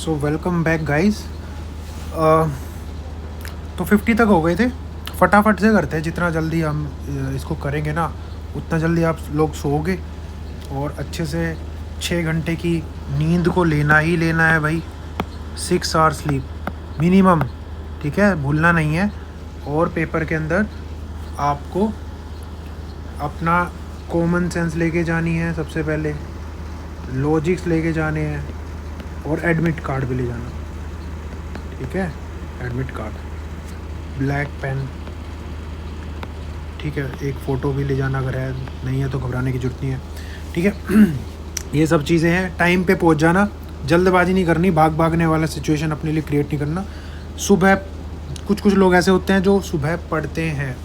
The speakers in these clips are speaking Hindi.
So welcome back guys. तो 50 तक हो गए थे। फटाफट से करते हैं, जितना जल्दी हम इसको करेंगे ना उतना जल्दी आप लोग सोओगे और अच्छे से 6 घंटे की नींद को लेना ही लेना है भाई। 6 आवर स्लीप मिनिमम, ठीक है, भूलना नहीं है। और पेपर के अंदर आपको अपना कॉमन सेंस लेके जानी है, सबसे पहले लॉजिक्स लेके जाने हैं और एडमिट कार्ड भी ले जाना, ठीक है। एडमिट कार्ड, ब्लैक पेन, ठीक है। एक फ़ोटो भी ले जाना, अगर है नहीं है तो घबराने की ज़रूरत नहीं है, ठीक है। ये सब चीज़ें हैं, टाइम पे पहुंच जाना, जल्दबाजी नहीं करनी, भागने वाला सिचुएशन अपने लिए क्रिएट नहीं करना। सुबह कुछ लोग ऐसे होते हैं जो सुबह पढ़ते हैं,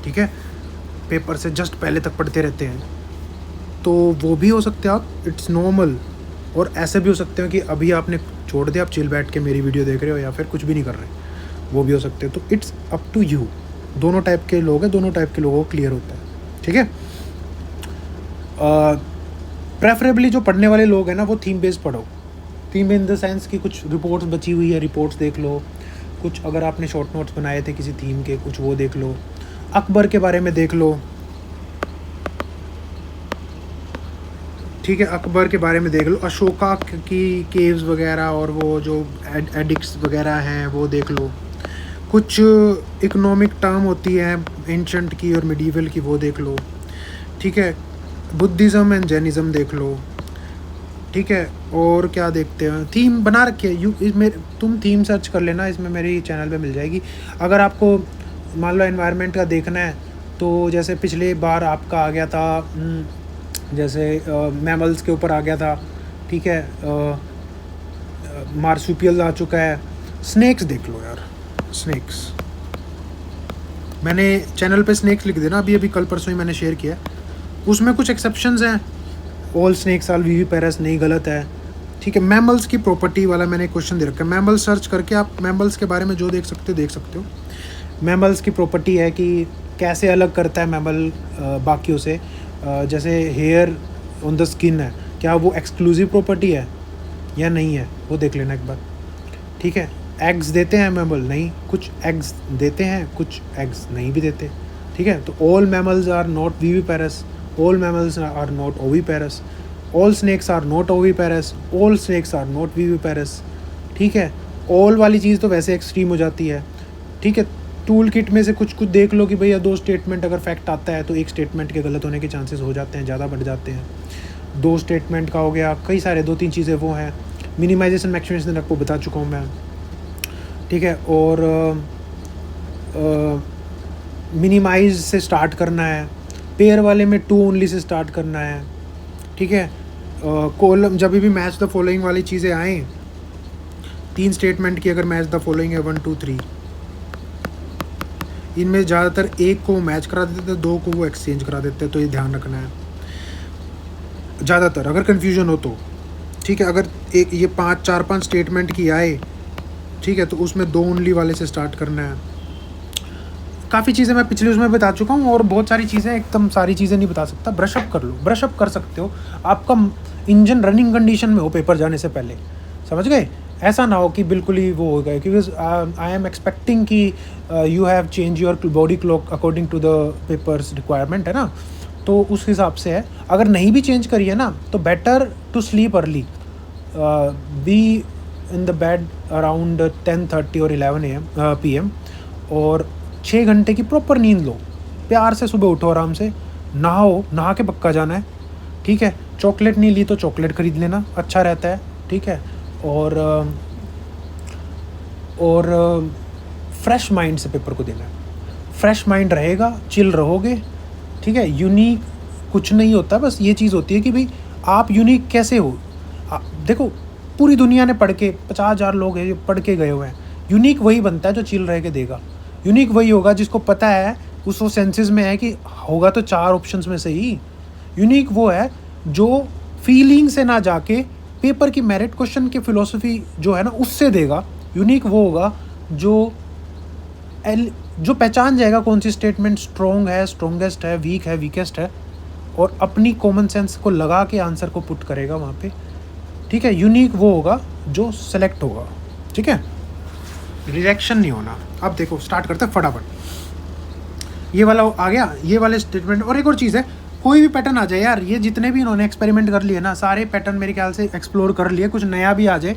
ठीक है, पेपर से जस्ट पहले तक पढ़ते रहते हैं, तो वो भी हो सकते हैं आप, इट्स नॉर्मल। और ऐसे भी हो सकते हैं कि अभी आपने छोड़ दिया, आप चिल बैठ के मेरी वीडियो देख रहे हो या फिर कुछ भी नहीं कर रहे, वो भी हो सकते हैं। तो इट्स अप टू यू। दोनों टाइप के लोग हैं, दोनों टाइप के लोगों को क्लियर होता है, ठीक है। प्रेफरेबली जो पढ़ने वाले लोग हैं ना, वो थीम बेस्ड पढ़ो। थीम इन द सेंस कि कुछ रिपोर्ट्स बची हुई है, रिपोर्ट्स देख लो। कुछ अगर आपने शॉर्ट नोट्स बनाए थे किसी थीम के, कुछ वो देख लो। अकबर के बारे में देख लो, ठीक है, अकबर के बारे में देख लो। अशोका की केव्स वगैरह और वो जो एडिक्ट्स वगैरह हैं वो देख लो। कुछ इकोनॉमिक टर्म होती है एंशंट की और मिडीवल की, वो देख लो, ठीक है। बुद्धिज़्म एंड जैनिज़्म देख लो, ठीक है। और क्या देखते हैं, थीम बना रखी है इसमें, तुम थीम सर्च कर लेना, इसमें मेरी चैनल पे मिल जाएगी। अगर आपको मान लो एनवायरनमेंट का देखना है, तो जैसे पिछले बार आपका आ गया था, जैसे मैमल्स के ऊपर आ गया था, ठीक है। मार्सुपियल आ चुका है। स्नेक्स देख लो यार, स्नेक्स, मैंने चैनल पे स्नेक्स लिख देना, अभी कल परसों ही मैंने शेयर किया। उसमें कुछ एक्सेप्शंस हैं, ऑल स्नेक्स आर विविपेरस नहीं, गलत है, ठीक है। मैमल्स की प्रॉपर्टी वाला मैंने क्वेश्चन दे रखा है, मैमल सर्च करके आप मैमल्स के बारे में जो देख सकते हो। मैमल्स की प्रॉपर्टी है कि कैसे अलग करता है मैमल बाकियों से। जैसे हेयर ऑन द स्किन है, क्या वो एक्सक्लूसिव प्रॉपर्टी है या नहीं है, वो देख लेना एक बार, ठीक है। एग्स देते हैं मैमल, नहीं, कुछ एग्स देते हैं, कुछ एग्स नहीं भी देते, ठीक है। तो all mammals are not viviparous, all mammals are not oviparous, all snakes are not oviparous, all snakes are not viviparous, ठीक है। ऑल वाली चीज़ तो वैसे एक्सट्रीम हो जाती है, ठीक है। टूल किट में से कुछ देख लो कि भैया 2 स्टेटमेंट अगर फैक्ट आता है तो एक स्टेटमेंट के गलत होने के चांसेस हो जाते हैं, ज़्यादा बढ़ जाते हैं। 2 स्टेटमेंट का हो गया, कई सारे 2-3 चीज़ें वो हैं। मिनिमाइजेशन मैक्सिमाइजेशन आपको बता चुका हूँ मैं, ठीक है। और मिनिमाइज से स्टार्ट करना है, पेयर वाले में टू ओनली से स्टार्ट करना है, ठीक है। कॉलम जब भी मैच द फॉलोइंग वाली चीज़ें आएँ, 3 स्टेटमेंट की अगर मैच द फॉलोइंग है 1 2 3, इनमें ज़्यादातर एक को मैच करा देते थे, 2 को वो एक्सचेंज करा देते हैं, तो ये ध्यान रखना है ज़्यादातर, अगर कन्फ्यूजन हो तो, ठीक है। अगर एक ये 4-5 स्टेटमेंट की आए, ठीक है, तो उसमें 2 ओनली वाले से स्टार्ट करना है। काफ़ी चीज़ें मैं पिछले उसमें बता चुका हूँ, और बहुत सारी चीज़ें, एकदम सारी चीज़ें नहीं बता सकता। ब्रशअप कर लो, ब्रशअप कर सकते हो, आपका इंजन रनिंग कंडीशन में हो पेपर जाने से पहले, समझ गए। ऐसा ना हो कि बिल्कुल ही वो हो गए, क्योंकि आई एम एक्सपेक्टिंग कि you have change your body clock according to the papers requirement, है ना, तो उस हिसाब से है। अगर नहीं भी चेंज करी है ना, तो better to sleep early, be in the bed around 10:30 और 11 PM, और 6 घंटे की प्रॉपर नींद लो। प्यार से सुबह उठो, आराम से नहाओ, नहा के पक्का जाना है, ठीक है। चॉकलेट नहीं ली तो चॉकलेट खरीद लेना, अच्छा रहता है, ठीक है। और फ्रेश माइंड से पेपर को देना है, फ्रेश माइंड रहेगा, चिल रहोगे, ठीक है। यूनिक कुछ नहीं होता, बस ये चीज़ होती है कि भाई आप यूनिक कैसे हो। देखो, पूरी दुनिया ने पढ़ के 50,000 लोग हैं जो पढ़ के गए हुए हैं, यूनिक वही बनता है जो चिल रह के देगा। यूनिक वही होगा जिसको पता है, उस वो सेंसेस में है कि होगा तो 4 ऑप्शंस में से ही। यूनिक वो है जो फीलिंग से ना जाके पेपर की मेरिट क्वेश्चन की फ़िलोसफी जो है ना उससे देगा। यूनिक वो होगा जो पहचान जाएगा कौन सी स्टेटमेंट स्ट्रॉन्ग है, स्ट्रॉन्गेस्ट है, वीक है, वीकेस्ट है, और अपनी कॉमन सेंस को लगा के आंसर को पुट करेगा वहाँ पे, ठीक है। यूनिक वो होगा जो सेलेक्ट होगा, ठीक है, रिजेक्शन नहीं होना। अब देखो स्टार्ट करते हैं फटाफट। ये वाला आ गया, ये वाले स्टेटमेंट। और एक और चीज़ है, कोई भी पैटर्न आ जाए यार, ये जितने भी इन्होंने एक्सपेरिमेंट कर लिए ना, सारे पैटर्न मेरे ख्याल से एक्सप्लोर कर लिए, कुछ नया भी आ जाए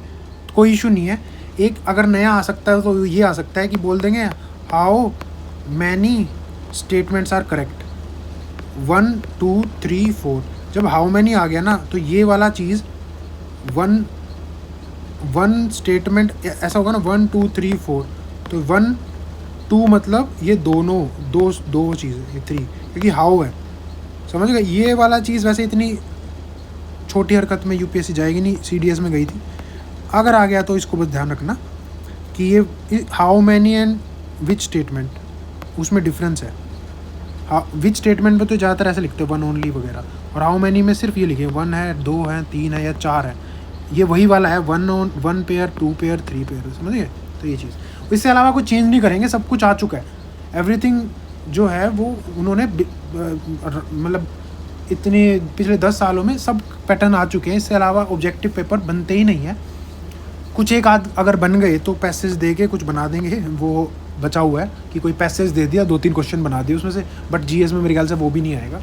कोई इशू नहीं है। एक अगर नया आ सकता है तो ये आ सकता है कि बोल देंगे how many statements are correct, 1 2 3 4। जब हाउ मैनी आ गया ना तो ये वाला चीज़ वन स्टेटमेंट ऐसा होगा ना, 1 2 3 4, तो 1 2 मतलब ये दोनों दो चीज़ें, ये 3 क्योंकि हाउ है, समझ गए। ये वाला चीज़ वैसे इतनी छोटी हरकत में यूपीएससी जाएगी नहीं, सीडीएस में गई थी। अगर आ गया तो इसको बस ध्यान रखना कि ये how many and which statement, उसमें डिफरेंस है। विच स्टेटमेंट में तो ज़्यादातर ऐसे लिखते हैं 1 ओनली वगैरह, और हाउ मैनी में सिर्फ ये लिखे 1 है, 2 है, 3 है या 4 है। ये वही वाला है 1 पेयर, 2 पेयर, 3 पेयर, समझिए। तो ये चीज़, इससे अलावा कुछ चेंज नहीं करेंगे, सब कुछ आ चुका है। एवरीथिंग जो है वो उन्होंने मतलब इतने पिछले 10 सालों में सब पैटर्न आ चुके हैं। इससे अलावा ऑब्जेक्टिव पेपर बनते ही नहीं है। कुछ एक आध अगर बन गए तो पैसेज दे के कुछ बना देंगे, वो बचा हुआ है कि कोई पैसेज दे दिया, 2-3 क्वेश्चन बना दिए उसमें से, बट जीएस में मेरे ख्याल से वो भी नहीं आएगा।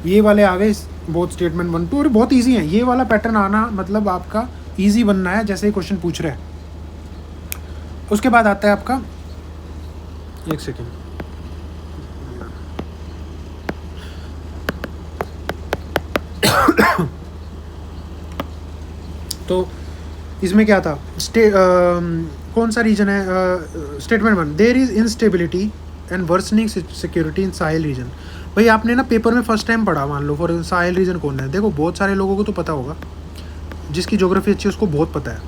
ये वाले आ गए बहुत स्टेटमेंट 1 2, और बहुत ईजी है। ये वाला पैटर्न आना मतलब आपका ईजी बनना है, जैसे क्वेश्चन पूछ रहे हैं। उसके बाद आता है आपका, एक सेकेंड, तो इसमें क्या था, कौन सा रीजन है, statement 1, there is instability and worsening security in Sahel region. भाई आपने ना पेपर में फर्स्ट टाइम पढ़ा, मान लो फॉर साहिल रीजन कौन है। देखो बहुत सारे लोगों को तो पता होगा, जिसकी ज्योग्राफी अच्छी है उसको बहुत पता है,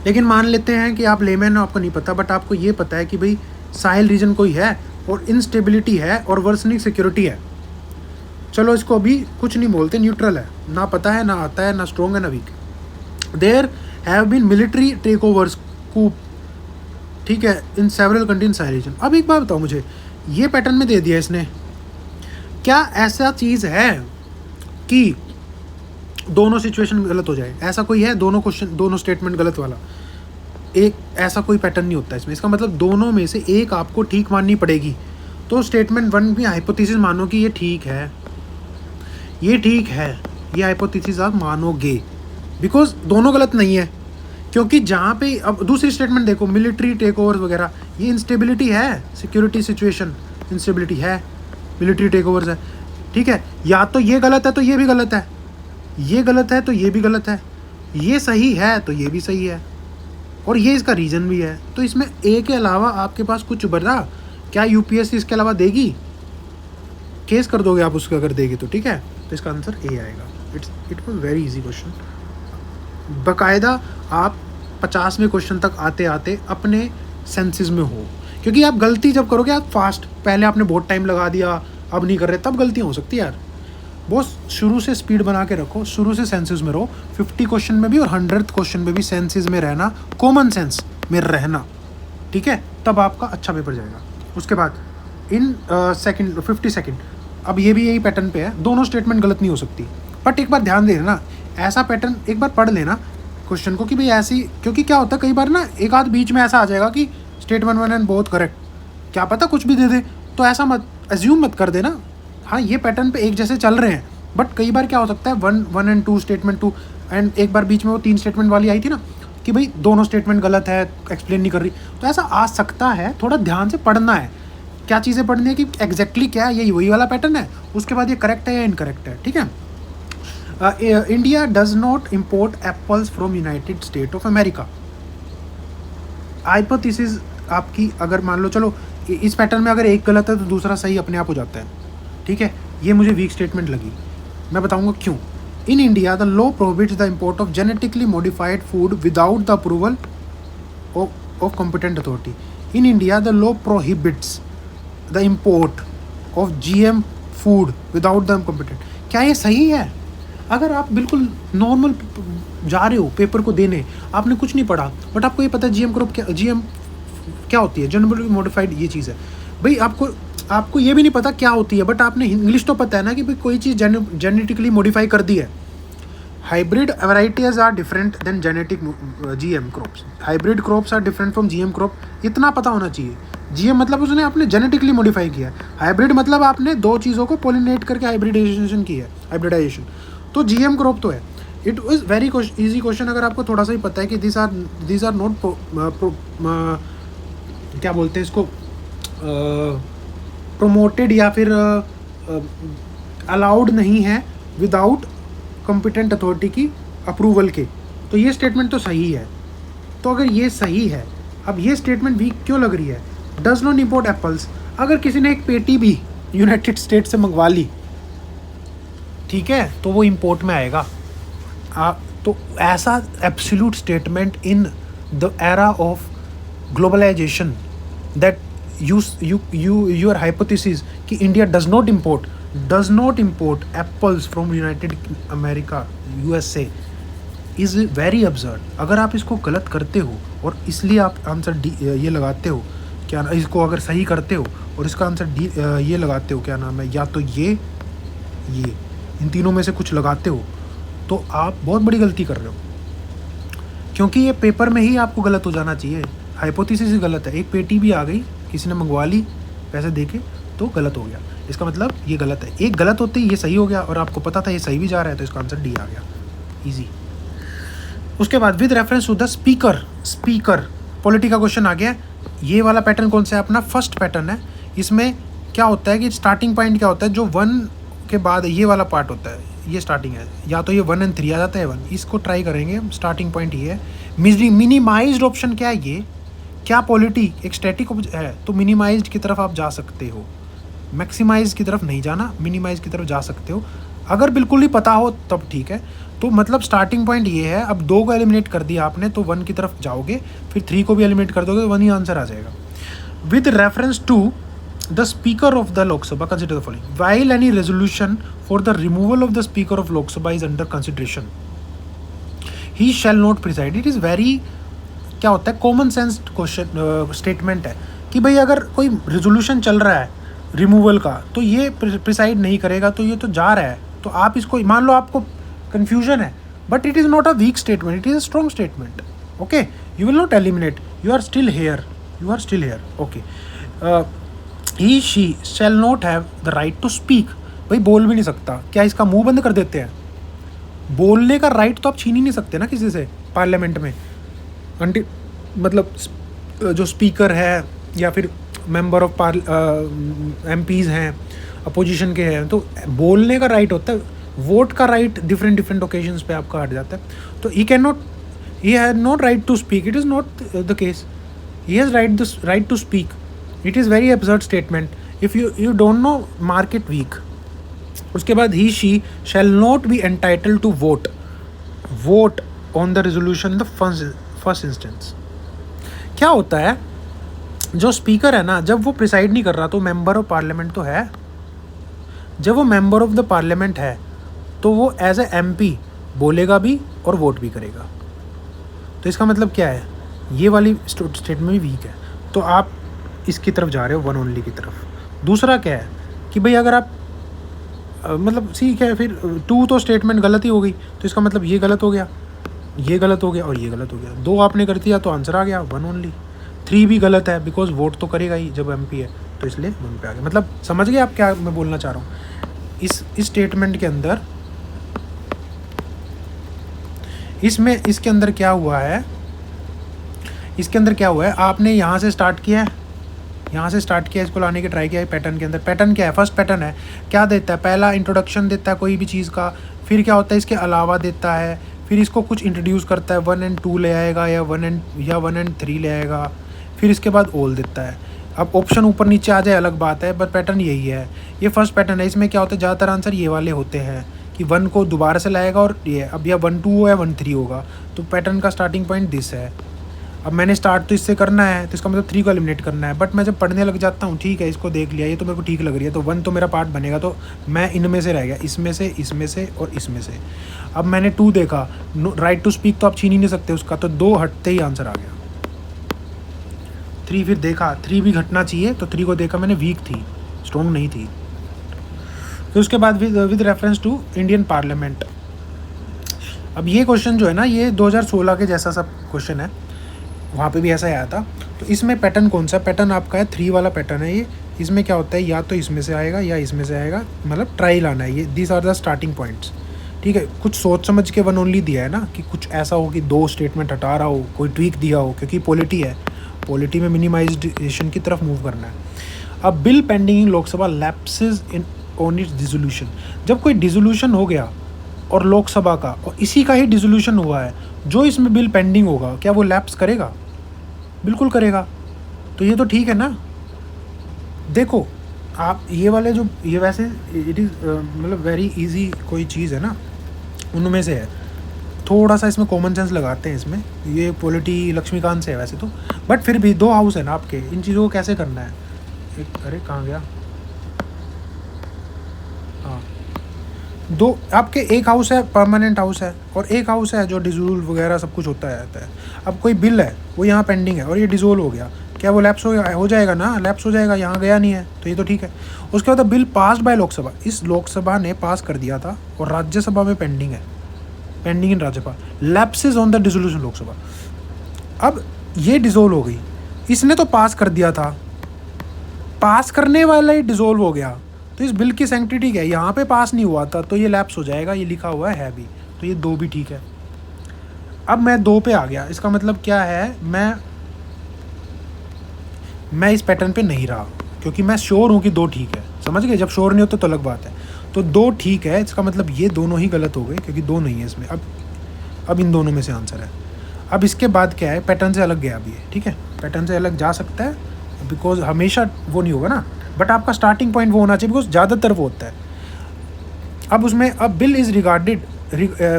लेकिन मान लेते हैं कि आप लेमैन हो, आपको नहीं पता, बट आपको ये पता है कि भाई साहिल रीजन कोई है और इंस्टेबिलिटी है और वर्सनिंग सिक्योरिटी है। चलो इसको अभी कुछ नहीं बोलते, न्यूट्रल है, ना पता है, ना आता है, ना स्ट्रॉन्ग है, ना weak. There have been military takeovers coup, ठीक है, in several country in Sahel region. अब एक बात बताओ मुझे, ये पैटर्न में दे दिया इसने, क्या ऐसा चीज़ है कि दोनों सिचुएशन गलत हो जाए? ऐसा कोई है, दोनों क्वेश्चन, दोनों स्टेटमेंट गलत वाला? एक ऐसा कोई पैटर्न नहीं होता इसमें। इसका मतलब दोनों में से एक आपको ठीक माननी पड़ेगी। तो स्टेटमेंट 1 भी हाइपोथेसिस मानो कि ये ठीक है, ये ठीक है, ये हाइपोथेसिस आप मानोगे, बिकॉज दोनों गलत नहीं है। क्योंकि जहाँ पे अब दूसरी स्टेटमेंट देखो, मिलिट्री टेक ओवर्स वगैरह, ये इंस्टेबिलिटी है, सिक्योरिटी सिचुएशन इंस्टेबिलिटी है, मिलिट्री टेक ओवर्स है, ठीक है। या तो ये गलत है तो ये भी गलत है, ये गलत है तो ये भी गलत है, ये सही है तो ये भी सही है, और ये इसका रीज़न भी है। तो इसमें ए के अलावा आपके पास कुछ बचा? क्या यूपीएससी इसके अलावा देगी? केस कर दोगे आप उसको अगर देगी तो, ठीक है। तो इसका आंसर ए आएगा। It was very easy question. बाकायदा आप 50वें क्वेश्चन तक आते आते अपने सेंसेस में हो, क्योंकि आप गलती जब करोगे आप फास्ट, पहले आपने बहुत टाइम लगा दिया, अब नहीं कर रहे, तब गलतियाँ हो सकती है यार। बहुत शुरू से स्पीड बना के रखो, शुरू से सेंसेस में रहो। 50 क्वेश्चन में भी और 100th क्वेश्चन में भी सेंसेस में रहना, कॉमन सेंस में रहना, ठीक है, तब आपका अच्छा पेपर जाएगा। उसके बाद इन 50 सेकेंड, अब ये भी यही पैटर्न पे है, दोनों स्टेटमेंट गलत नहीं हो सकती, बट एक बार ध्यान दे लेना, ऐसा पैटर्न एक बार पढ़ लेना क्वेश्चन को कि भाई ऐसी, क्योंकि क्या होता है कई बार ना एक आध बीच में ऐसा आ जाएगा कि स्टेटमेंट 1 एंड बहुत करेक्ट, क्या पता कुछ भी दे दे, तो ऐसा मत एज्यूम मत कर देना। हाँ ये पैटर्न पे एक जैसे चल रहे हैं, बट कई बार क्या हो सकता है 1 एंड 2 स्टेटमेंट 2 एंड एक बार बीच में वो 3 स्टेटमेंट वाली आई थी ना कि भाई दोनों स्टेटमेंट गलत है, एक्सप्लेन नहीं कर रही, तो ऐसा आ सकता है। थोड़ा ध्यान से पढ़ना है, क्या चीज़ें पढ़नी है कि एग्जैक्टली क्या है, ये वही वाला पैटर्न है, उसके बाद ये करेक्ट है या इनकरेक्ट है, ठीक है। India does not import apples from United State of America. Hypothesis आपकी अगर मान लो, चलो इस पैटर्न में अगर एक गलत है तो दूसरा सही अपने आप हो जाता है, ठीक है। ये मुझे वीक स्टेटमेंट लगी, मैं बताऊंगा क्यों। In India the law prohibits the import of genetically modified food without the approval of competent authority. In India the law prohibits the import of GM food without the competent. क्या ये सही है? अगर आप बिल्कुल नॉर्मल जा रहे हो पेपर को देने, आपने कुछ नहीं पढ़ा, बट आपको ये पता है GM क्या होती है, जेनेटिकली मॉडिफाइड ये चीज़ है, भाई आपको ये भी नहीं पता क्या होती है, बट आपने इंग्लिश तो पता है ना कि भाई कोई चीज़ जेनेटिकली मॉडिफाई कर दी है। Hybrid varieties are different than genetic GM crops. Hybrid crops are different from GM crop. इतना पता होना चाहिए. GM मतलब उसने आपने जेनेटिकली मॉडिफाई किया है. हाइब्रिड मतलब आपने दो चीज़ों को पोलिनेट करके हाइब्रिडाइजेशन की है. हाइब्रिडाइजेशन तो GM क्रॉप तो है. It is very easy question अगर आपको थोड़ा सा ही पता है कि दिस आर नॉट क्या बोलते हैं इसको, प्रोमोटेड या फिर अलाउड नहीं है विदाउट कॉम्पिटेंट अथॉरिटी की अप्रूवल के. तो ये स्टेटमेंट तो सही है. तो अगर ये सही है, अब ये स्टेटमेंट वीक क्यों लग रही है? Does not import apples. अगर किसी ने एक पेटी भी यूनाइटेड स्टेट से मंगवा ली, ठीक है, तो वो इम्पोर्ट में आएगा. तो ऐसा absolute statement in the era of globalisation that your hypothesis कि India does not import apples from United America USA is very absurd. अगर आप इसको गलत करते हो और इसलिए आप आंसर डी ये लगाते हो, क्या इसको अगर सही करते हो और इसका आंसर डी ये लगाते हो, क्या नाम है, या तो ये इन तीनों में से कुछ लगाते हो, तो आप बहुत बड़ी गलती कर रहे हो. क्योंकि ये पेपर में ही आपको गलत हो जाना चाहिए. हाइपोथेसिस ही गलत है. एक पेटी भी आ गई, किसी ने मंगवा ली पैसे देके, तो गलत हो गया. इसका मतलब ये गलत है. एक गलत होते ही ये सही हो गया और आपको पता था ये सही भी जा रहा है, तो इसका आंसर डी आ गया. इजी. उसके बाद with reference to the speaker polity का क्वेश्चन आ गया. ये वाला पैटर्न कौन सा है? अपना फर्स्ट पैटर्न है. इसमें क्या होता है कि स्टार्टिंग पॉइंट क्या होता है, जो 1 के बाद ये वाला पार्ट होता है, ये स्टार्टिंग है. या तो ये 1 और 3 आ जाता है 1. इसको ट्राई करेंगे. स्टार्टिंग पॉइंट ये है. मिनिमाइज्ड ऑप्शन क्या है? ये क्या पॉलिटी एक स्टैटिक है, तो मिनिमाइज्ड की तरफ आप जा सकते हो. मैक्सिमाइज की तरफ नहीं जाना, मिनिमाइज की तरफ जा सकते हो. अगर बिल्कुल ही पता हो तब ठीक है. तो मतलब स्टार्टिंग पॉइंट ये है. अब 2 को एलिमिनेट कर दिया आपने, तो 1 की तरफ जाओगे. फिर 3 को भी एलिमिनेट कर दोगे तो 1 ही आंसर आ जाएगा. With reference to the speaker of the Lok Sabha consider the following. While any resolution for the removal of the speaker of Lok Sabha is under consideration, he shall not preside. It is very क्या होता है, कॉमन सेंस क्वेश्चन स्टेटमेंट है कि भाई अगर कोई रेजोल्यूशन चल रहा है रिमूवल का, तो ये प्रिसाइड नहीं करेगा, तो ये तो जा रहा है. तो आप इसको मान लो आपको कन्फ्यूजन है, but it is not a weak statement, it is a strong statement. Okay, you will not eliminate, you are still here. Okay. He she shall not have the right to speak. भाई बोल भी नहीं सकता. क्या इसका मुंह बंद कर देते हैं? बोलने का राइट तो आप छीन ही नहीं सकते ना किसी से पार्लियामेंट में. मतलब जो स्पीकर है या फिर मेंबर ऑफ MPs हैं, अपोजिशन के हैं, तो बोलने का राइट होता है. वोट का राइट डिफरेंट ओकेजन्स पे आपका हट जाता है. तो he has not right to speak. It is not the case. He has right to speak. It is very absurd statement. If you don't know, mark it weak. उसके बाद he she shall not be entitled to vote on the resolution the first instance. क्या होता है, जो स्पीकर है ना, जब वो प्रिसाइड नहीं कर रहा तो मेंबर ऑफ पार्लियामेंट तो है. जब वो मेंबर ऑफ द पार्लियामेंट है तो वो एज ए MP बोलेगा भी और वोट भी करेगा. तो इसका मतलब क्या है, ये वाली स्टेटमेंट भी वीक है. तो आप इसकी तरफ जा रहे हो, 1 ओनली की तरफ. दूसरा क्या है कि भाई अगर आप मतलब ठीक है, फिर 2 तो स्टेटमेंट गलत ही हो गई, तो इसका मतलब ये गलत हो गया, ये गलत हो गया और ये गलत हो गया. 2 आपने कर दिया तो आंसर आ गया 1 ओनली. 3 भी गलत है, बिकॉज वोट तो करेगा ही जब MP है, तो इसलिए 1 पे आ गया. मतलब समझ गए आप क्या मैं बोलना चाह रहा हूँ. इस स्टेटमेंट के अंदर इसके अंदर क्या हुआ है, आपने यहाँ से स्टार्ट किया है, इसको लाने की ट्राई किया है पैटर्न के अंदर. पैटर्न क्या है? फर्स्ट पैटर्न है, क्या देता है? पहला इंट्रोडक्शन देता है कोई भी चीज़ का, फिर क्या होता है इसके अलावा देता है, फिर इसको कुछ इंट्रोड्यूस करता है, 1 और 2 ले आएगा या 1 और 3 ले आएगा, फिर इसके बाद ऑल देता है. अब ऑप्शन ऊपर नीचे आ जाए अलग बात है, बट पैटर्न यही है. ये फर्स्ट पैटर्न है. इसमें क्या होता है, ज़्यादातर आंसर ये वाले होते हैं कि 1 को दोबारा से लाएगा और ये अब या 1 2 हो या 1 3 होगा. तो पैटर्न का स्टार्टिंग पॉइंट दिस है. अब मैंने स्टार्ट तो इससे करना है, तो इसका मतलब 3 को एलिमिनेट करना है. बट मैं जब पढ़ने लग जाता हूँ, ठीक है इसको देख लिया, ये तो मेरे को ठीक लग रही है, तो 1 तो मेरा पार्ट बनेगा, तो मैं इनमें से रह गया, इसमें से और इसमें से. अब मैंने 2 देखा, राइट टू स्पीक तो आप छीन ही नहीं सकते उसका, तो 2 हटते ही आंसर आ गया. 3 फिर देखा, 3 भी घटना चाहिए, तो 3 को देखा मैंने, वीक थी, स्ट्रॉन्ग नहीं थी. फिर उसके बाद with reference to Indian parliament, अब ये क्वेश्चन जो है ना, ये 2016 के जैसा सब क्वेश्चन है, वहाँ पे भी ऐसा ही आया था। तो इसमें पैटर्न कौन सा पैटर्न आपका है, 3 वाला पैटर्न है ये। इसमें क्या होता है, या तो इसमें से आएगा या इसमें से आएगा, मतलब ट्राई लाना है ये। This are the starting points, ठीक है। कुछ सोच समझ के वन ओनली दिया है ना, कि कुछ ऐसा हो कि 2 स्टेटमेंट हटा रहा हो, कोई ट्वीक दिया हो, क्योंकि पॉलिटी है, पॉलिटी में मिनिमाइजेशन की तरफ मूव करना है। अब bill pending in Lok Sabha lapses in on it's dissolution. जब कोई डिसोल्यूशन हो गया और लोकसभा का, और इसी का ही डिसोल्यूशन हुआ है, जो इसमें बिल पेंडिंग होगा क्या वो लैप्स करेगा? बिल्कुल करेगा। तो ये तो ठीक है ना। देखो आप ये वाले जो, ये वैसे इट इज़ मतलब वेरी इजी कोई चीज़ है ना, उनमें से है। थोड़ा सा इसमें कॉमन सेंस लगाते हैं इसमें, ये पॉलिटी लक्ष्मीकांत से है वैसे तो, बट फिर भी 2 हाउस है ना आपके, इन चीज़ों को कैसे करना है। अरे कहाँ गया, हाँ, 2 आपके, एक हाउस है परमानेंट हाउस है, और एक हाउस है जो डिसोल्व वगैरह सब कुछ होता रहता है। अब कोई बिल है वो यहाँ पेंडिंग है और ये डिसोल्व हो गया, क्या वो लैप्स हो जाएगा ना, लैप्स हो जाएगा, यहाँ गया नहीं है, तो ये तो ठीक है। उसके बाद बिल पास्ड बाय लोकसभा, इस लोकसभा ने पास कर दिया था और राज्यसभा में पेंडिंग है, pending in Rajya Sabha, lapses on the dissolution Lok Sabha. अब ये डिसोल्व हो गई, इसने तो पास कर दिया था, पास करने वाला ही डिसोल्व हो गया, तो इस बिल की सैंक्टिटी क्या है, यहाँ पे पास नहीं हुआ था तो ये लैप्स हो जाएगा, ये लिखा हुआ है भी, तो ये 2 भी ठीक है। अब मैं 2 पे आ गया, इसका मतलब क्या है, मैं इस पैटर्न पे नहीं रहा, क्योंकि मैं श्योर हूँ कि 2 ठीक है, समझ गए। जब श्योर नहीं होते तो अलग बात है। तो 2 ठीक है, इसका मतलब ये दोनों ही गलत हो गए, क्योंकि 2 नहीं है इसमें। अब इन दोनों में से आंसर है। अब इसके बाद क्या है, पैटर्न से अलग गया अभी है, ठीक है, पैटर्न से अलग जा सकता है, बिकॉज हमेशा वो नहीं होगा ना, बट आपका स्टार्टिंग पॉइंट वो होना चाहिए, बिकॉज ज़्यादातर वो होता है। अब उसमें, अब bill is regarded,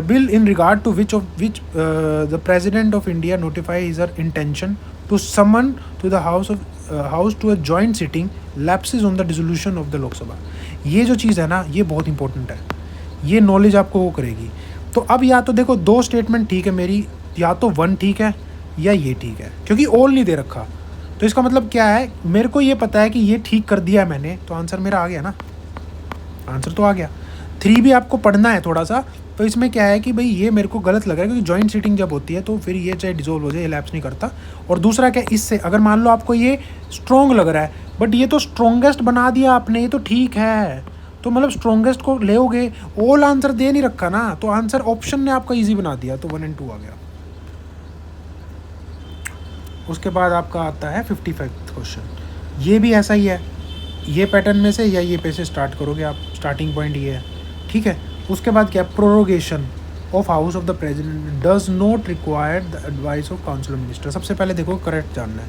bill in regard to which the president of India notify his her intention to summon to the house to a joint sitting lapses on the dissolution of the Lok Sabha. ये जो चीज़ है ना, ये बहुत इंपॉर्टेंट है, ये नॉलेज आपको वो करेगी। तो अब या तो देखो 2 स्टेटमेंट ठीक है मेरी, या तो 1 ठीक है या ये ठीक है, क्योंकि ऑल नहीं दे रखा। तो इसका मतलब क्या है, मेरे को ये पता है कि ये ठीक कर दिया है मैंने, तो आंसर मेरा आ गया ना, आंसर तो आ गया। 3 भी आपको पढ़ना है थोड़ा सा। तो इसमें क्या है कि भाई ये मेरे को गलत लग रहा है, क्योंकि जॉइंट सीटिंग जब होती है तो फिर ये चाहे डिसोल्व हो जाए, ये लैप्स नहीं करता। और दूसरा क्या, इससे अगर मान लो आपको ये स्ट्रॉन्ग लग रहा है, बट ये तो स्ट्रॉन्गेस्ट बना दिया आपने, ये तो ठीक है, तो मतलब स्ट्रॉन्गेस्ट को लेओगे, ऑल आंसर दे नहीं रखा ना, तो आंसर ऑप्शन ने आपका ईजी बना दिया, तो 1 और 2 आ गया। उसके बाद आपका आता है 55th क्वेश्चन, ये भी ऐसा ही है, ये पैटर्न में से या ये पे से स्टार्ट करोगे आप, स्टार्टिंग पॉइंट ये है, ठीक है। उसके बाद क्या, prorogation of house of the president does not require the advice of council of minister. सबसे पहले देखो करेक्ट जानना है,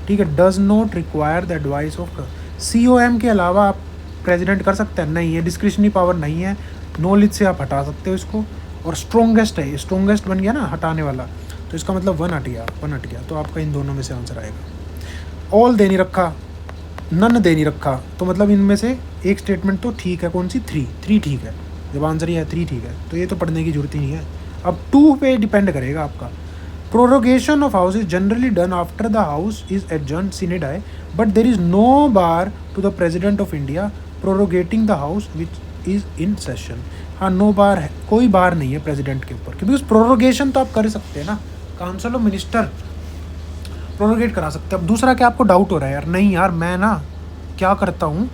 ठीक है। Does not require the advice of COM के अलावा आप प्रेसिडेंट कर सकते हैं, नहीं है, डिस्क्रिशनरी पावर नहीं है, नॉलेज से आप हटा सकते हो इसको। और स्ट्रॉन्गेस्ट है, स्ट्रॉन्गेस्ट बन गया ना हटाने वाला, तो इसका मतलब 1 हट गया, तो आपका इन दोनों में से आंसर आएगा। ऑल दे नहीं रखा, नन दे नहीं रखा, तो मतलब इनमें से एक स्टेटमेंट तो ठीक है, कौन सी, 3 ठीक है, जब आंसर ये है 3 ठीक है, तो ये तो पढ़ने की जरूरत ही नहीं है। अब 2 पे डिपेंड करेगा आपका। Prorogation of house is generally done after the house is adjourn sine die, but there is no bar to the president of India proroguing the house which is in session. हाँ, नो बार है, कोई बार नहीं है प्रेसिडेंट के ऊपर, क्योंकि उस प्रोरोगेशन तो आप कर सकते हैं ना, काउंसिल ऑफ मिनिस्टर प्रोरोगेट करा सकते हैं। अब दूसरा क्या, आपको डाउट हो रहा है यार, नहीं यार मैं ना क्या करता हूँ,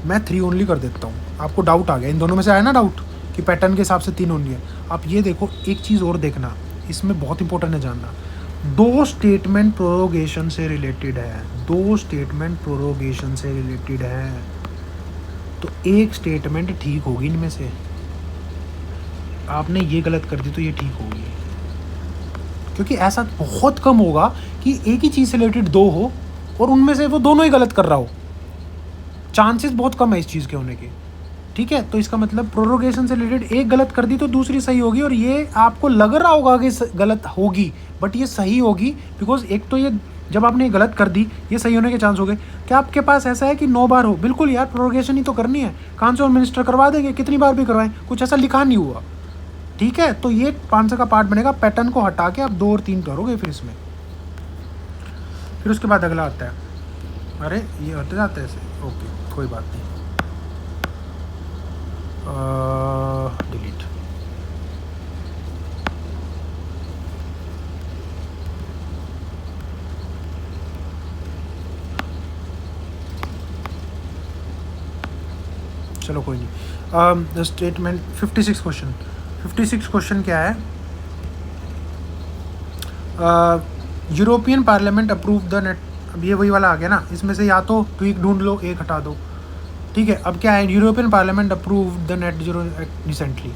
मैं 3 ओनली कर देता हूँ, आपको डाउट आ गया, इन दोनों में से आया ना डाउट कि पैटर्न के हिसाब से 3 ओनली है। आप ये देखो, एक चीज़ और देखना, इसमें बहुत इंपॉर्टेंट है जानना, 2 स्टेटमेंट प्रोरोगेशन से रिलेटेड है, 2 स्टेटमेंट प्रोरोगेशन से रिलेटेड है, तो एक स्टेटमेंट ठीक होगी इनमें से। आपने ये गलत कर दी तो ये ठीक होगी, क्योंकि ऐसा बहुत कम होगा कि एक ही चीज़ से रिलेटेड 2 हो और उनमें से वो दोनों ही गलत कर रहा हो, चांसेस बहुत कम है इस चीज़ के होने के, ठीक है। तो इसका मतलब प्रोरोगेशन से रिलेटेड एक गलत कर दी तो दूसरी सही होगी, और ये आपको लग रहा होगा कि गलत होगी, बट ये सही होगी, बिकॉज एक तो ये जब आपने ये गलत कर दी, ये सही होने के चांस हो गए। क्या आपके पास ऐसा है कि 9 बार हो, बिल्कुल यार प्रोरोगेशन ही तो करनी है, काउंसिल ऑफ मिनिस्टर करवा देंगे, कितनी बार भी करवाएं, कुछ ऐसा लिखा नहीं हुआ, ठीक है। तो ये 500 का पार्ट बनेगा, पैटर्न को हटा के आप 2 और 3 करोगे फिर इसमें। फिर उसके बाद अगला आता है, अरे ये हट जाता है ऐसे, ओके कोई बात नहीं, डिलीट। चलो कोई नहीं। स्टेटमेंट 56 क्वेश्चन क्या है? European parliament approve the net. अब ये वही वाला आ गया ना, इसमें से या तो ट्वीक ढूंढ लो, एक हटा दो, ठीक है। अब क्या है, European parliament approve the net zero act recently.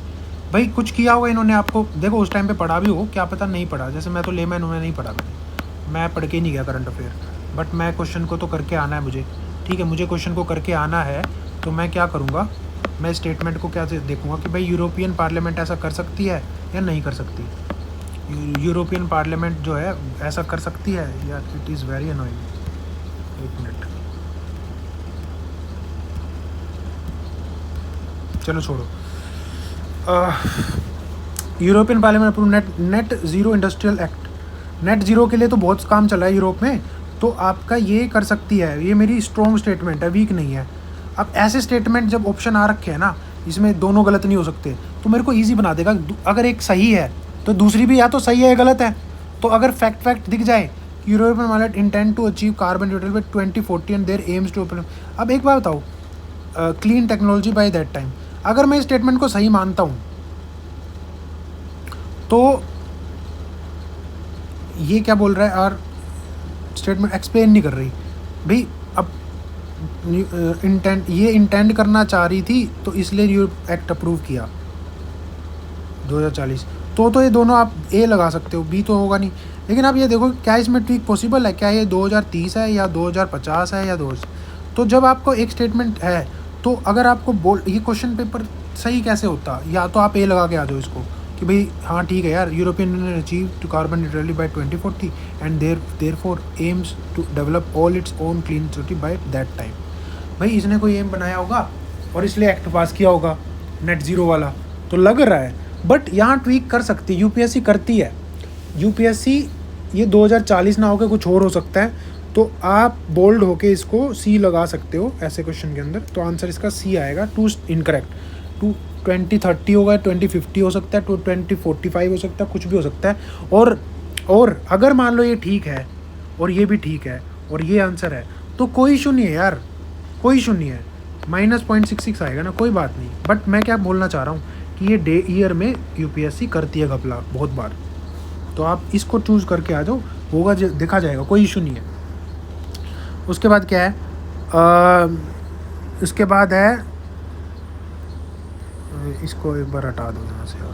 भाई कुछ किया होगा इन्होंने, आपको देखो उस टाइम पे पढ़ा भी हो, क्या पता नहीं पढ़ा, जैसे मैं तो लेमैन हूँ, नहीं पढ़ा मैं पढ़ के ही नहीं गया करंट अफेयर, बट मैं क्वेश्चन को तो करके आना है मुझे, ठीक है। मुझे क्वेश्चन को करके आना है, तो मैं क्या करूँगा, मैं स्टेटमेंट को क्या देखूँगा कि भाई यूरोपियन पार्लियामेंट ऐसा कर सकती है या नहीं कर सकती। यूरोपियन पार्लियामेंट जो है ऐसा कर सकती है या इट इज़ वेरी अनोइंग। एक मिनट, चलो छोड़ो। European parliament approve net zero industrial act. Net zero के लिए तो बहुत काम चला है यूरोप में, तो आपका ये कर सकती है, ये मेरी स्ट्रॉन्ग स्टेटमेंट है, वीक नहीं है। अब ऐसे स्टेटमेंट जब ऑप्शन आ रखे हैं ना, इसमें दोनों गलत नहीं हो सकते, तो मेरे को ईजी बना देगा। अगर एक सही है तो दूसरी भी या तो सही है या गलत है। तो अगर फैक्ट दिख जाए, European parliament intend to achieve carbon neutral by 2040 and their aims to. अब एक बात बताओ, clean technology by that time, अगर मैं इस स्टेटमेंट को सही मानता हूँ तो ये क्या बोल रहा है, और स्टेटमेंट एक्सप्लेन नहीं कर रही भाई। अब ये इंटेंड करना चाह रही थी, तो इसलिए यूरोप एक्ट अप्रूव किया 2040। तो ये दोनों आप ए लगा सकते हो, बी तो होगा नहीं। लेकिन आप ये देखो, क्या इसमें ट्वीक पॉसिबल है, क्या ये 2030 है या 2050 है या 2000। तो जब आपको एक स्टेटमेंट है, तो अगर आपको ये क्वेश्चन पेपर सही कैसे होता, या तो आप ए लगा के आ जाओ इसको कि भाई हाँ ठीक है यार, European union achieve to carbon neutrality by 2040 and therefore aims to develop all its own clean city by that time. भाई इसने कोई एम बनाया होगा और इसलिए एक्ट पास किया होगा नेट ज़ीरो वाला, तो लग रहा है। बट यहाँ ट्वीक कर सकती है, यूपीएससी करती है। यूपीएससी ये 2040 ना होकर कुछ और हो सकता है, तो आप बोल्ड होके इसको सी लगा सकते हो ऐसे क्वेश्चन के अंदर। तो आंसर इसका सी आएगा। टू इनकरेक्ट, टू 2030 होगा, 2050 हो सकता है, 2045 हो सकता है, कुछ भी हो सकता है। और अगर मान लो ये ठीक है और ये भी ठीक है और ये आंसर है, तो कोई इशू नहीं है यार, कोई इशू नहीं है। -0.66 आएगा ना, कोई बात नहीं। बट मैं क्या बोलना चाह रहा हूँ कि ये डे ईयर में यूपीएससी करती है घपला बहुत बार, तो आप इसको चूज़ करके आ जाओ, होगा देखा जाएगा, कोई इशू नहीं है। उसके बाद क्या है, उसके बाद है, इसको एक बार हटा दो यहाँ से और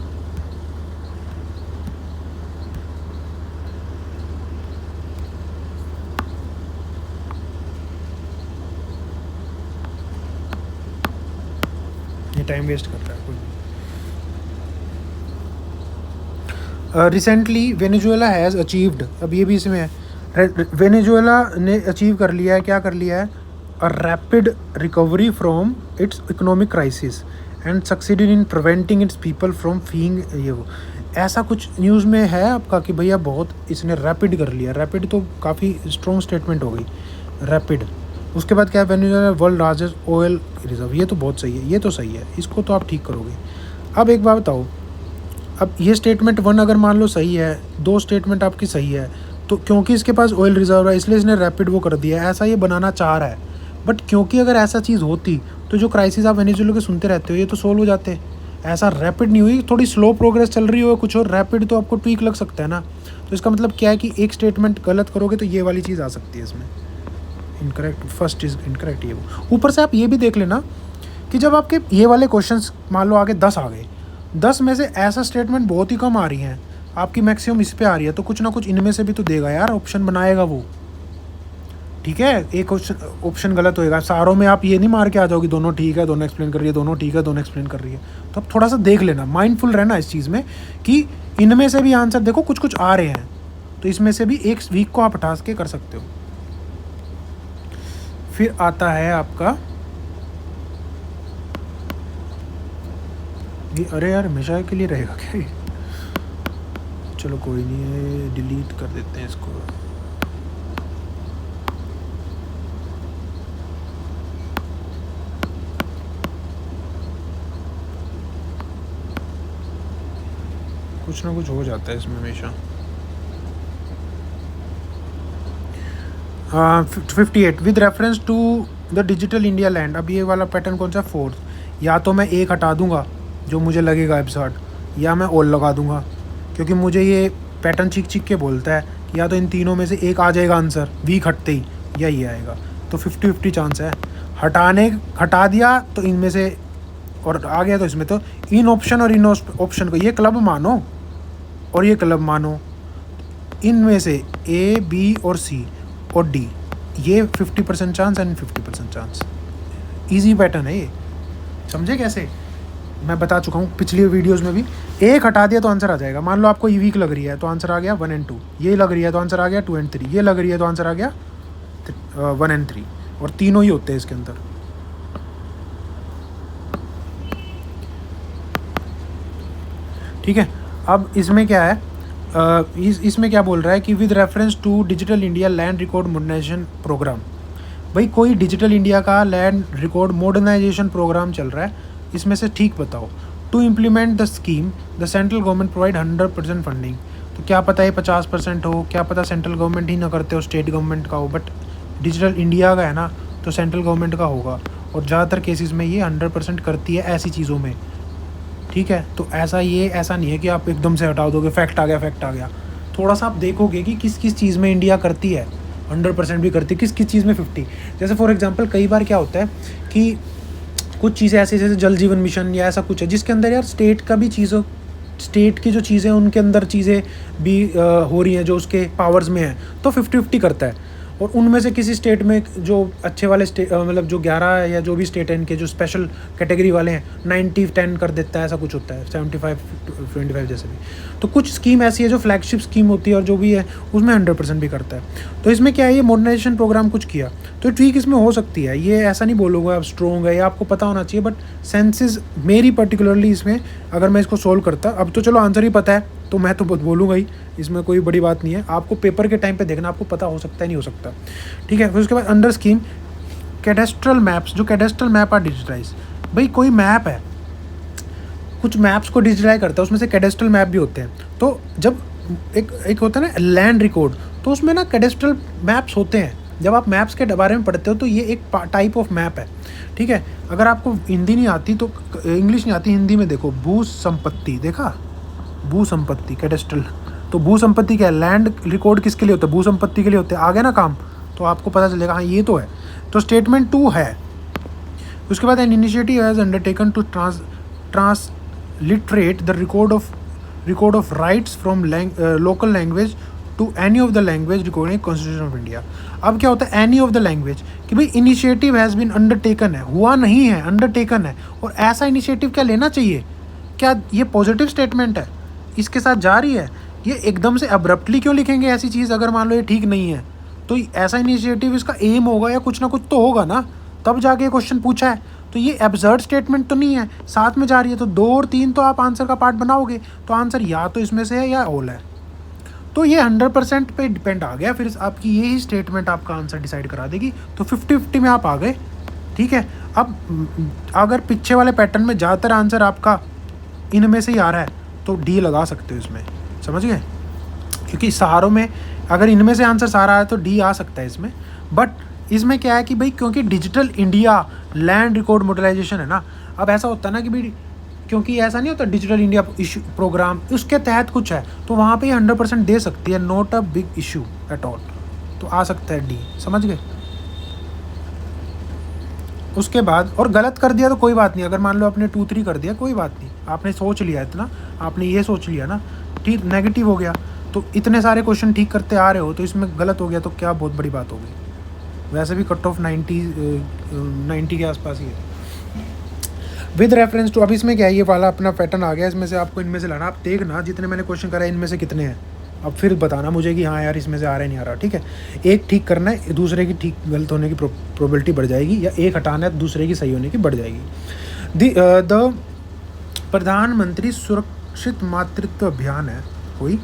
ये टाइम वेस्ट कर रहा है कोई। रिसेंटली वेनेजुएला हैज़ अचीव्ड, अब ये भी इसमें है, वेनेजुएला ने अचीव कर लिया है, क्या कर लिया है, a rapid recovery from its economic crisis and succeeded in preventing its people from fleeing, ये वो ऐसा कुछ न्यूज़ में है आपका कि भैया बहुत इसने रैपिड कर लिया। रैपिड तो काफ़ी स्ट्रॉन्ग स्टेटमेंट हो गई, रैपिड। उसके बाद क्या है, Venezuela world largest oil reserve, ये तो बहुत सही है, ये तो सही है, इसको तो आप ठीक करोगे। अब एक बात बताओ, अब ये स्टेटमेंट 1 अगर मान लो सही है, 2 स्टेटमेंट आपकी सही है, तो क्योंकि इसके पास ऑयल रिजर्व है इसलिए इसने रैपिड वो कर दिया है, ऐसा ये बनाना चाह रहा है। बट क्योंकि अगर ऐसा चीज़ होती तो जो क्राइसिस आप वेनेजुएला के सुनते रहते हो ये तो सोल्व हो जाते। ऐसा रैपिड नहीं हुई, थोड़ी स्लो प्रोग्रेस चल रही हो कुछ, और रैपिड तो आपको ट्वीक लग सकता है ना। तो इसका मतलब क्या है कि एक स्टेटमेंट गलत करोगे तो ये वाली चीज़ आ सकती है इसमें, इनकरेक्ट, फर्स्ट इज़ इनकरेक्ट। ये वो ऊपर से आप ये भी देख लेना कि जब आपके ये वाले क्वेश्चंस मान लो आगे 10 आ गए, 10 में से ऐसा स्टेटमेंट बहुत ही कम आ रही हैं, आपकी मैक्सिमम इस पे आ रही है, तो कुछ ना कुछ इनमें से भी तो देगा यार, ऑप्शन बनाएगा वो, ठीक है। एक ऑप्शन गलत होएगा, सारों में आप ये नहीं मार के आ जाओगे दोनों ठीक है दोनों एक्सप्लेन कर रही है, दोनों ठीक है दोनों एक्सप्लेन कर रही है। तो आप थोड़ा सा देख लेना, माइंडफुल रहना इस चीज़ में कि इनमें से भी आंसर देखो कुछ कुछ आ रहे हैं, तो इसमें से भी एक वीक को आप हटा के कर सकते हो। फिर आता है आपका ये, अरे यार हमेशा के लिए रहेगा क्या ये, चलो कोई नहीं, डिलीट कर देते हैं इसको। कुछ ना कुछ हो जाता है इसमें हमेशा। 58 with reference to the digital India land, अब ये वाला पैटर्न कौन सा, 4th, या तो मैं एक हटा दूंगा जो मुझे लगेगा एब्सर्ड, या मैं और लगा दूंगा, क्योंकि मुझे ये पैटर्न चीख के बोलता है कि या तो इन तीनों में से एक आ जाएगा आंसर वीक हटते ही, या ये आएगा। तो 50-50 चांस है। हटा दिया तो इनमें से और आ गया तो इसमें, तो इन ऑप्शन और इन ऑप्शन को ये क्लब मानो और ये क्लब मानो, इनमें से ए, बी और सी और डी, ये 50% chance and 50% chance. Easy pattern है ये, समझे कैसे? मैं बता चुका हूँ पिछली वीडियोस में भी। एक हटा दिया तो आंसर आ जाएगा। मान लो आपको ये वीक लग रही है तो आंसर आ गया 1 and 2, ये लग रही है तो आंसर आ गया 2 and 3, ये लग रही है तो आंसर आ गया 1 and 3, और तीनों ही होते हैं इसके अंदर। ठीक है, अब इसमें क्या है, इसमें क्या बोल रहा है कि with reference to digital India land record modernisation programme. भाई कोई डिजिटल इंडिया का लैंड रिकॉर्ड मॉडर्नाइजेशन प्रोग्राम चल रहा है, इसमें से ठीक बताओ। To implement the scheme the central government provide 100% funding. तो क्या पता है 50% हो, क्या पता सेंट्रल गवर्नमेंट ही ना करते हो, स्टेट गवर्नमेंट का हो, बट डिजिटल इंडिया का है ना तो सेंट्रल गवर्नमेंट का होगा, और ज़्यादातर केसेस में ये 100% करती है ऐसी चीज़ों में। ठीक है, तो ऐसा नहीं है कि आप एकदम से हटा दोगे फैक्ट आ गया। थोड़ा सा आप देखोगे कि किस किस चीज़ में इंडिया करती है, 100% भी करती है, किस किस चीज़ में 50। जैसे फॉर एग्जांपल कई बार क्या होता है कि कुछ चीज़ें ऐसी जैसे जल जीवन मिशन या ऐसा कुछ है जिसके अंदर यार स्टेट की जो चीज़ें उनके अंदर चीज़ें भी हो रही हैं जो उसके पावर्स में है, तो 50-50 करता है। और उनमें से किसी स्टेट में जो अच्छे वाले स्टेट मतलब जो 11 या जो भी स्टेट है इनके जो स्पेशल कैटेगरी वाले हैं 90-10 कर देता है, ऐसा कुछ होता है 75-25 जैसे भी। तो कुछ स्कीम ऐसी है जो फ्लैगशिप स्कीम होती है और जो भी है उसमें 100% भी करता है। तो इसमें क्या है, ये मॉडर्नाइजेशन प्रोग्राम कुछ किया तो ठीक इसमें हो सकती है, ये ऐसा नहीं बोलूँगा अब स्ट्रॉन्ग है, ये आपको पता होना चाहिए। बट सेंसेस मेरी पर्टिकुलरली इसमें अगर मैं इसको सोल्व करता, अब तो चलो आंसर ही पता है तो मैं तो बोलूँगा ही, इसमें कोई बड़ी बात नहीं है। आपको पेपर के टाइम पे देखना, आपको पता हो सकता है नहीं हो सकता। ठीक है, फिर उसके बाद अंडर स्कीम कैडेस्ट्रल मैप्स, जो कैडेस्ट्रल मैप आर डिजिटाइज। भाई कोई मैप है, कुछ मैप्स को डिजिटाइज करता है, उसमें से कैडेस्ट्रल मैप भी होते हैं। तो जब एक होता है ना लैंड रिकॉर्ड, तो उसमें ना कैडेस्ट्रल मैप्स होते हैं। जब आप मैप्स के बारे में पढ़ते हो तो ये एक टाइप ऑफ मैप है। ठीक है, अगर आपको हिंदी नहीं आती तो इंग्लिश नहीं आती, हिंदी में देखो भू संपत्ति, देखा भू संपत्ति कैडेस्ट्रल। तो भू संपत्ति क्या है, लैंड रिकॉर्ड किसके लिए होता है, भू संपत्ति के लिए होते हैं। आ गया ना काम, तो आपको पता चलेगा हाँ ये तो है। तो स्टेटमेंट 2 है। उसके बाद an initiative has undertaken to transliterate the record of rights from local language to any of the language recording constitution of India. अब क्या होता है एनी ऑफ द लैंग्वेज, कि भाई इनिशिएटिव हैज़ बीन अंडरटेकन है, हुआ नहीं है, अंडरटेकन है। और ऐसा इनिशिएटिव क्या लेना चाहिए, क्या ये पॉजिटिव स्टेटमेंट है, इसके साथ जा रही है। ये एकदम से अब्रप्टली क्यों लिखेंगे ऐसी चीज़, अगर मान लो ये ठीक नहीं है तो ऐसा इनिशिएटिव इसका एम होगा या कुछ ना कुछ तो होगा ना, तब जाके क्वेश्चन पूछा है। तो ये एब्सर्ड स्टेटमेंट तो नहीं है, साथ में जा रही है। तो 2 और 3 तो आप आंसर का पार्ट बनाओगे, तो आंसर या तो इसमें से है या ऑल है। तो ये 100% पे डिपेंड आ गया, फिर आपकी यही स्टेटमेंट आपका आंसर डिसाइड करा देगी। तो 50-50 में आप आ गए। ठीक है, अब अगर पीछे वाले पैटर्न में ज़्यादातर आंसर आपका इनमें से ही आ रहा है तो डी लगा सकते हो इसमें, समझ गए? क्योंकि सारों में अगर इनमें से आंसर सारा है तो डी आ सकता है इसमें। बट इसमें क्या है कि भाई क्योंकि digital India land record modernisation है ना, अब ऐसा होता है ना कि भाई क्योंकि ऐसा नहीं होता डिजिटल इंडिया इशू प्रोग्राम उसके तहत कुछ है तो वहाँ पे 100% दे सकती है, not a big issue at all. तो आ सकता है डी, समझ गए? उसके बाद और गलत कर दिया तो कोई बात नहीं, अगर मान लो आपने 2-3 कर दिया कोई बात नहीं, आपने सोच लिया इतना, आपने ये सोच लिया ना, ठीक नेगेटिव हो गया। तो इतने सारे क्वेश्चन ठीक करते आ रहे हो तो इसमें गलत हो गया तो क्या बहुत बड़ी बात होगी। वैसे भी कट ऑफ 90 के आसपास ही है। विद रेफरेंस टू, अब इसमें क्या है, ये वाला अपना पैटर्न आ गया, इसमें से आपको इनमें से लाना। आप देखना जितने मैंने क्वेश्चन कराए इनमें से कितने हैं, अब फिर बताना मुझे कि हाँ यार इसमें से आ रहा है नहीं आ रहा। ठीक है, एक ठीक करना है, दूसरे की ठीक गलत होने की प्रोबेबिलिटी बढ़ जाएगी, या एक हटाना है दूसरे की सही होने की बढ़ जाएगी। द प्रधानमंत्री सुरक्षित मातृत्व अभियान है कोई,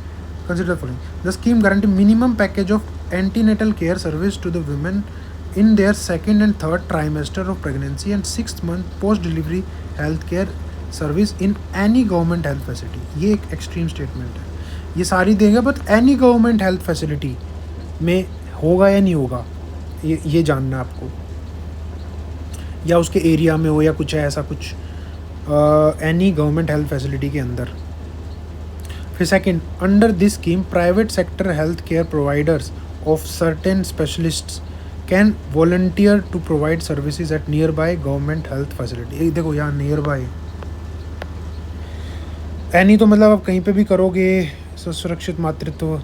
consider following the scheme guarantee minimum package of antenatal care service to the women in their 2nd and 3rd trimester of pregnancy and 6th month post delivery health care service in any government health facility। ये एक एक्सट्रीम स्टेटमेंट है, ये सारी देगा but any government health facility में होगा या नहीं होगा ये जानना आपको, या उसके एरिया में हो या कुछ है ऐसा कुछ एनी गवर्नमेंट हेल्थ फैसिलिटी के अंदर। फिर second, under this scheme private sector health care providers of certain specialists can volunteer to provide services at nearby government health facility. देखो यहाँ नियर बाय, एनी तो मतलब आप कहीं पे भी करोगे सुरक्षित मातृत्व।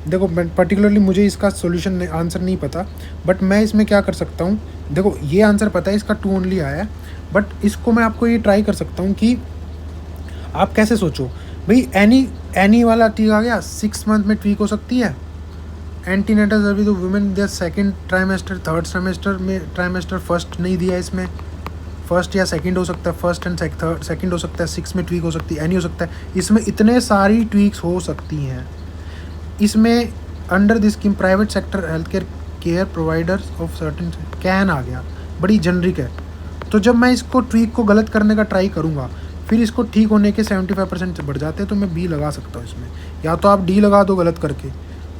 देखो पर्टिकुलरली मुझे इसका सॉल्यूशन आंसर नहीं पता, बट मैं इसमें क्या कर सकता हूँ, देखो ये आंसर पता है, इसका 2 ओनली आया है, बट इसको मैं आपको ये ट्राई कर सकता हूँ कि आप कैसे सोचो भाई। एनी वाला ठीक आ गया, 6 मंथ में ट्वीक हो सकती है। एंटीनेटल सर्विस तो वुमेन दिया सेकेंड ट्राइमेस्टर, थर्ड ट्राइमेस्टर में, ट्राइमेस्टर फर्स्ट नहीं दिया इसमें, फर्स्ट या सेकंड हो सकता है, फर्स्ट एंड थर्ड सेकंड हो सकता है, 6 में ट्वीक हो सकती है, एनी हो सकता है। इसमें इतने सारी ट्वीक्स हो सकती हैं। इसमें under this scheme private sector health care providers of certain can आ गया, बड़ी जनरिक है। तो जब मैं इसको ट्वीक को गलत करने का ट्राई करूँगा, फिर इसको ठीक होने के 75% से बढ़ जाते हैं, तो मैं बी लगा सकता हूँ इसमें। या तो आप डी लगा दो गलत करके,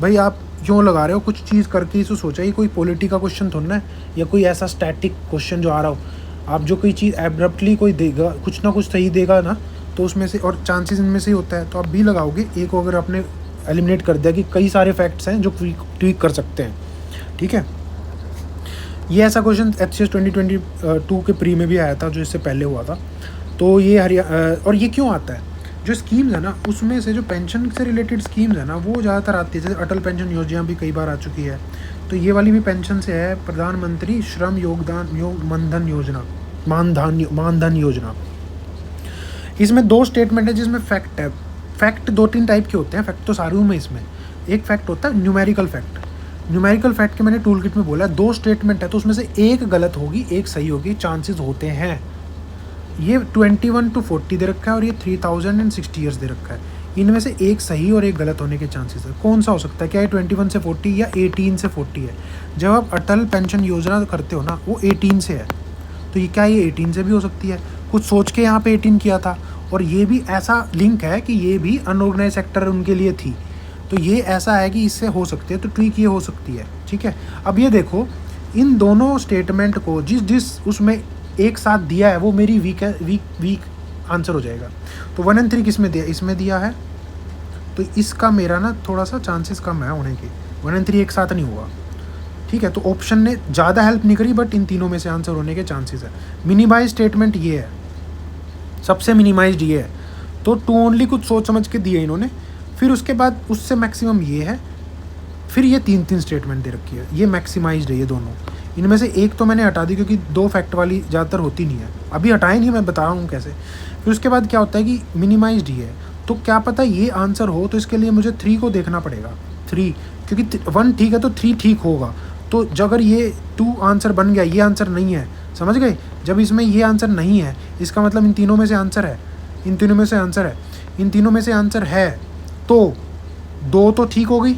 भाई आप क्यों लगा रहे हो, कुछ चीज़ करके इसे सोचा ही, कोई पॉलिटी का क्वेश्चन थोड़ा है या कोई ऐसा स्टैटिक क्वेश्चन जो आ रहा हो। आप जो कोई चीज़ एब्रप्टली कोई देगा, कुछ ना कुछ सही देगा ना, तो उसमें से, और चांसेस इनमें से ही होता है, तो आप बी लगाओगे। ए को अगर आपने एलिमिनेट कर दिया कि कई सारे फैक्ट्स हैं जो ट्वीक कर सकते हैं, ठीक है। ये ऐसा क्वेश्चन HCS 2022 के प्री में भी आया था, जो इससे पहले हुआ था। तो ये और ये क्यों आता है, जो स्कीम्स है ना, उसमें से जो पेंशन से रिलेटेड स्कीम्स है ना, वो ज़्यादातर आती है। जैसे अटल पेंशन योजना भी कई बार आ चुकी है, तो ये वाली भी पेंशन से है। प्रधानमंत्री श्रम मानधन योजना, मानधन योजना। इसमें 2 स्टेटमेंट है जिसमें फैक्ट है। फैक्ट 2-3 टाइप के होते हैं, फैक्ट तो सारे में इसमें। एक फैक्ट होता है न्यूमेरिकल फैक्ट। न्यूमेरिकल फैक्ट के मैंने टूल किट में बोला 2 स्टेटमेंट है, तो उसमें से एक गलत होगी, एक सही होगी, चांसेस होते हैं। ये 21 to 40 दे रखा है और ये 3060 ईयर्स दे रखा है। इनमें से एक सही और एक गलत होने के चांसेस है। कौन सा हो सकता है, क्या ये 21 से 40 या 18 से 40 है? जब आप अटल पेंशन योजना करते हो ना, वो 18 से है, तो ये क्या ये 18 से भी हो सकती है? कुछ सोच के यहाँ पे 18 किया था। और ये भी ऐसा लिंक है कि ये भी अनऑर्गेनाइज सेक्टर उनके लिए थी, तो ये ऐसा है कि इससे हो सकती है, तो ट्वीक ये हो सकती है, ठीक है। अब ये देखो, इन दोनों स्टेटमेंट को जिस उसमें एक साथ दिया है, वो मेरी वीक आंसर हो जाएगा। तो 1 और 3 किस में दिया, इसमें दिया है, तो इसका मेरा ना थोड़ा सा चांसेस कम है होने के। 1 और 3 एक साथ नहीं हुआ, ठीक है। तो ऑप्शन ने ज़्यादा हेल्प नहीं करी, बट इन तीनों में से आंसर होने के चांसेस है। मिनिमाइज स्टेटमेंट ये है, सबसे मिनिमाइज्ड ये है। तो 2 ओनली कुछ सोच समझ के दिए इन्होंने। फिर उसके बाद उससे मैक्सिमम ये है, फिर ये 3 स्टेटमेंट दे रखी है, ये मैक्सिमाइज्ड है ये दोनों। इनमें से एक तो मैंने हटा दी क्योंकि 2 फैक्ट वाली ज़्यादातर होती नहीं है, अभी हटाए नहीं, मैं बता रहा हूँ कैसे। फिर उसके बाद क्या होता है कि मिनिमाइज्ड ही है, तो क्या पता ये आंसर हो, तो इसके लिए मुझे 3 को देखना पड़ेगा। 3, क्योंकि 1 ठीक है तो 3 ठीक होगा। तो अगर ये 2 आंसर बन गया, ये आंसर नहीं है, समझ गए। जब इसमें ये आंसर नहीं है, इसका मतलब इन तीनों में से आंसर है, इन तीनों में से आंसर है, इन तीनों में से आंसर है, तो 2 तो ठीक हो गई,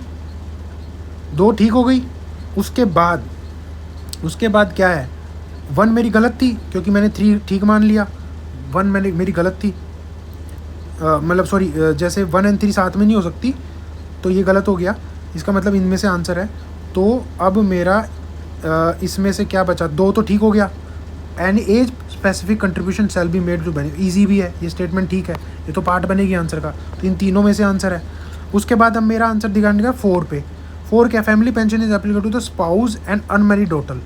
2 ठीक हो गई। उसके बाद क्या है, 1 मेरी गलत थी क्योंकि मैंने 3 ठीक मान लिया, 1 मेरी गलत थी, मतलब सॉरी, जैसे 1 और 3 साथ में नहीं हो सकती, तो ये गलत हो गया, इसका मतलब इनमें से आंसर है। तो अब मेरा इसमें से क्या बचा, 2 तो ठीक हो गया। Any age specific contribution shall be made to benefit, easy भी है ये स्टेटमेंट, ठीक है, ये तो पार्ट बनेगी आंसर का। तो इन तीनों में से आंसर है। उसके बाद अब मेरा आंसर दिखाने का 4 पे। 4 क्या, family pension is applicable to the spouse and unmarried daughter.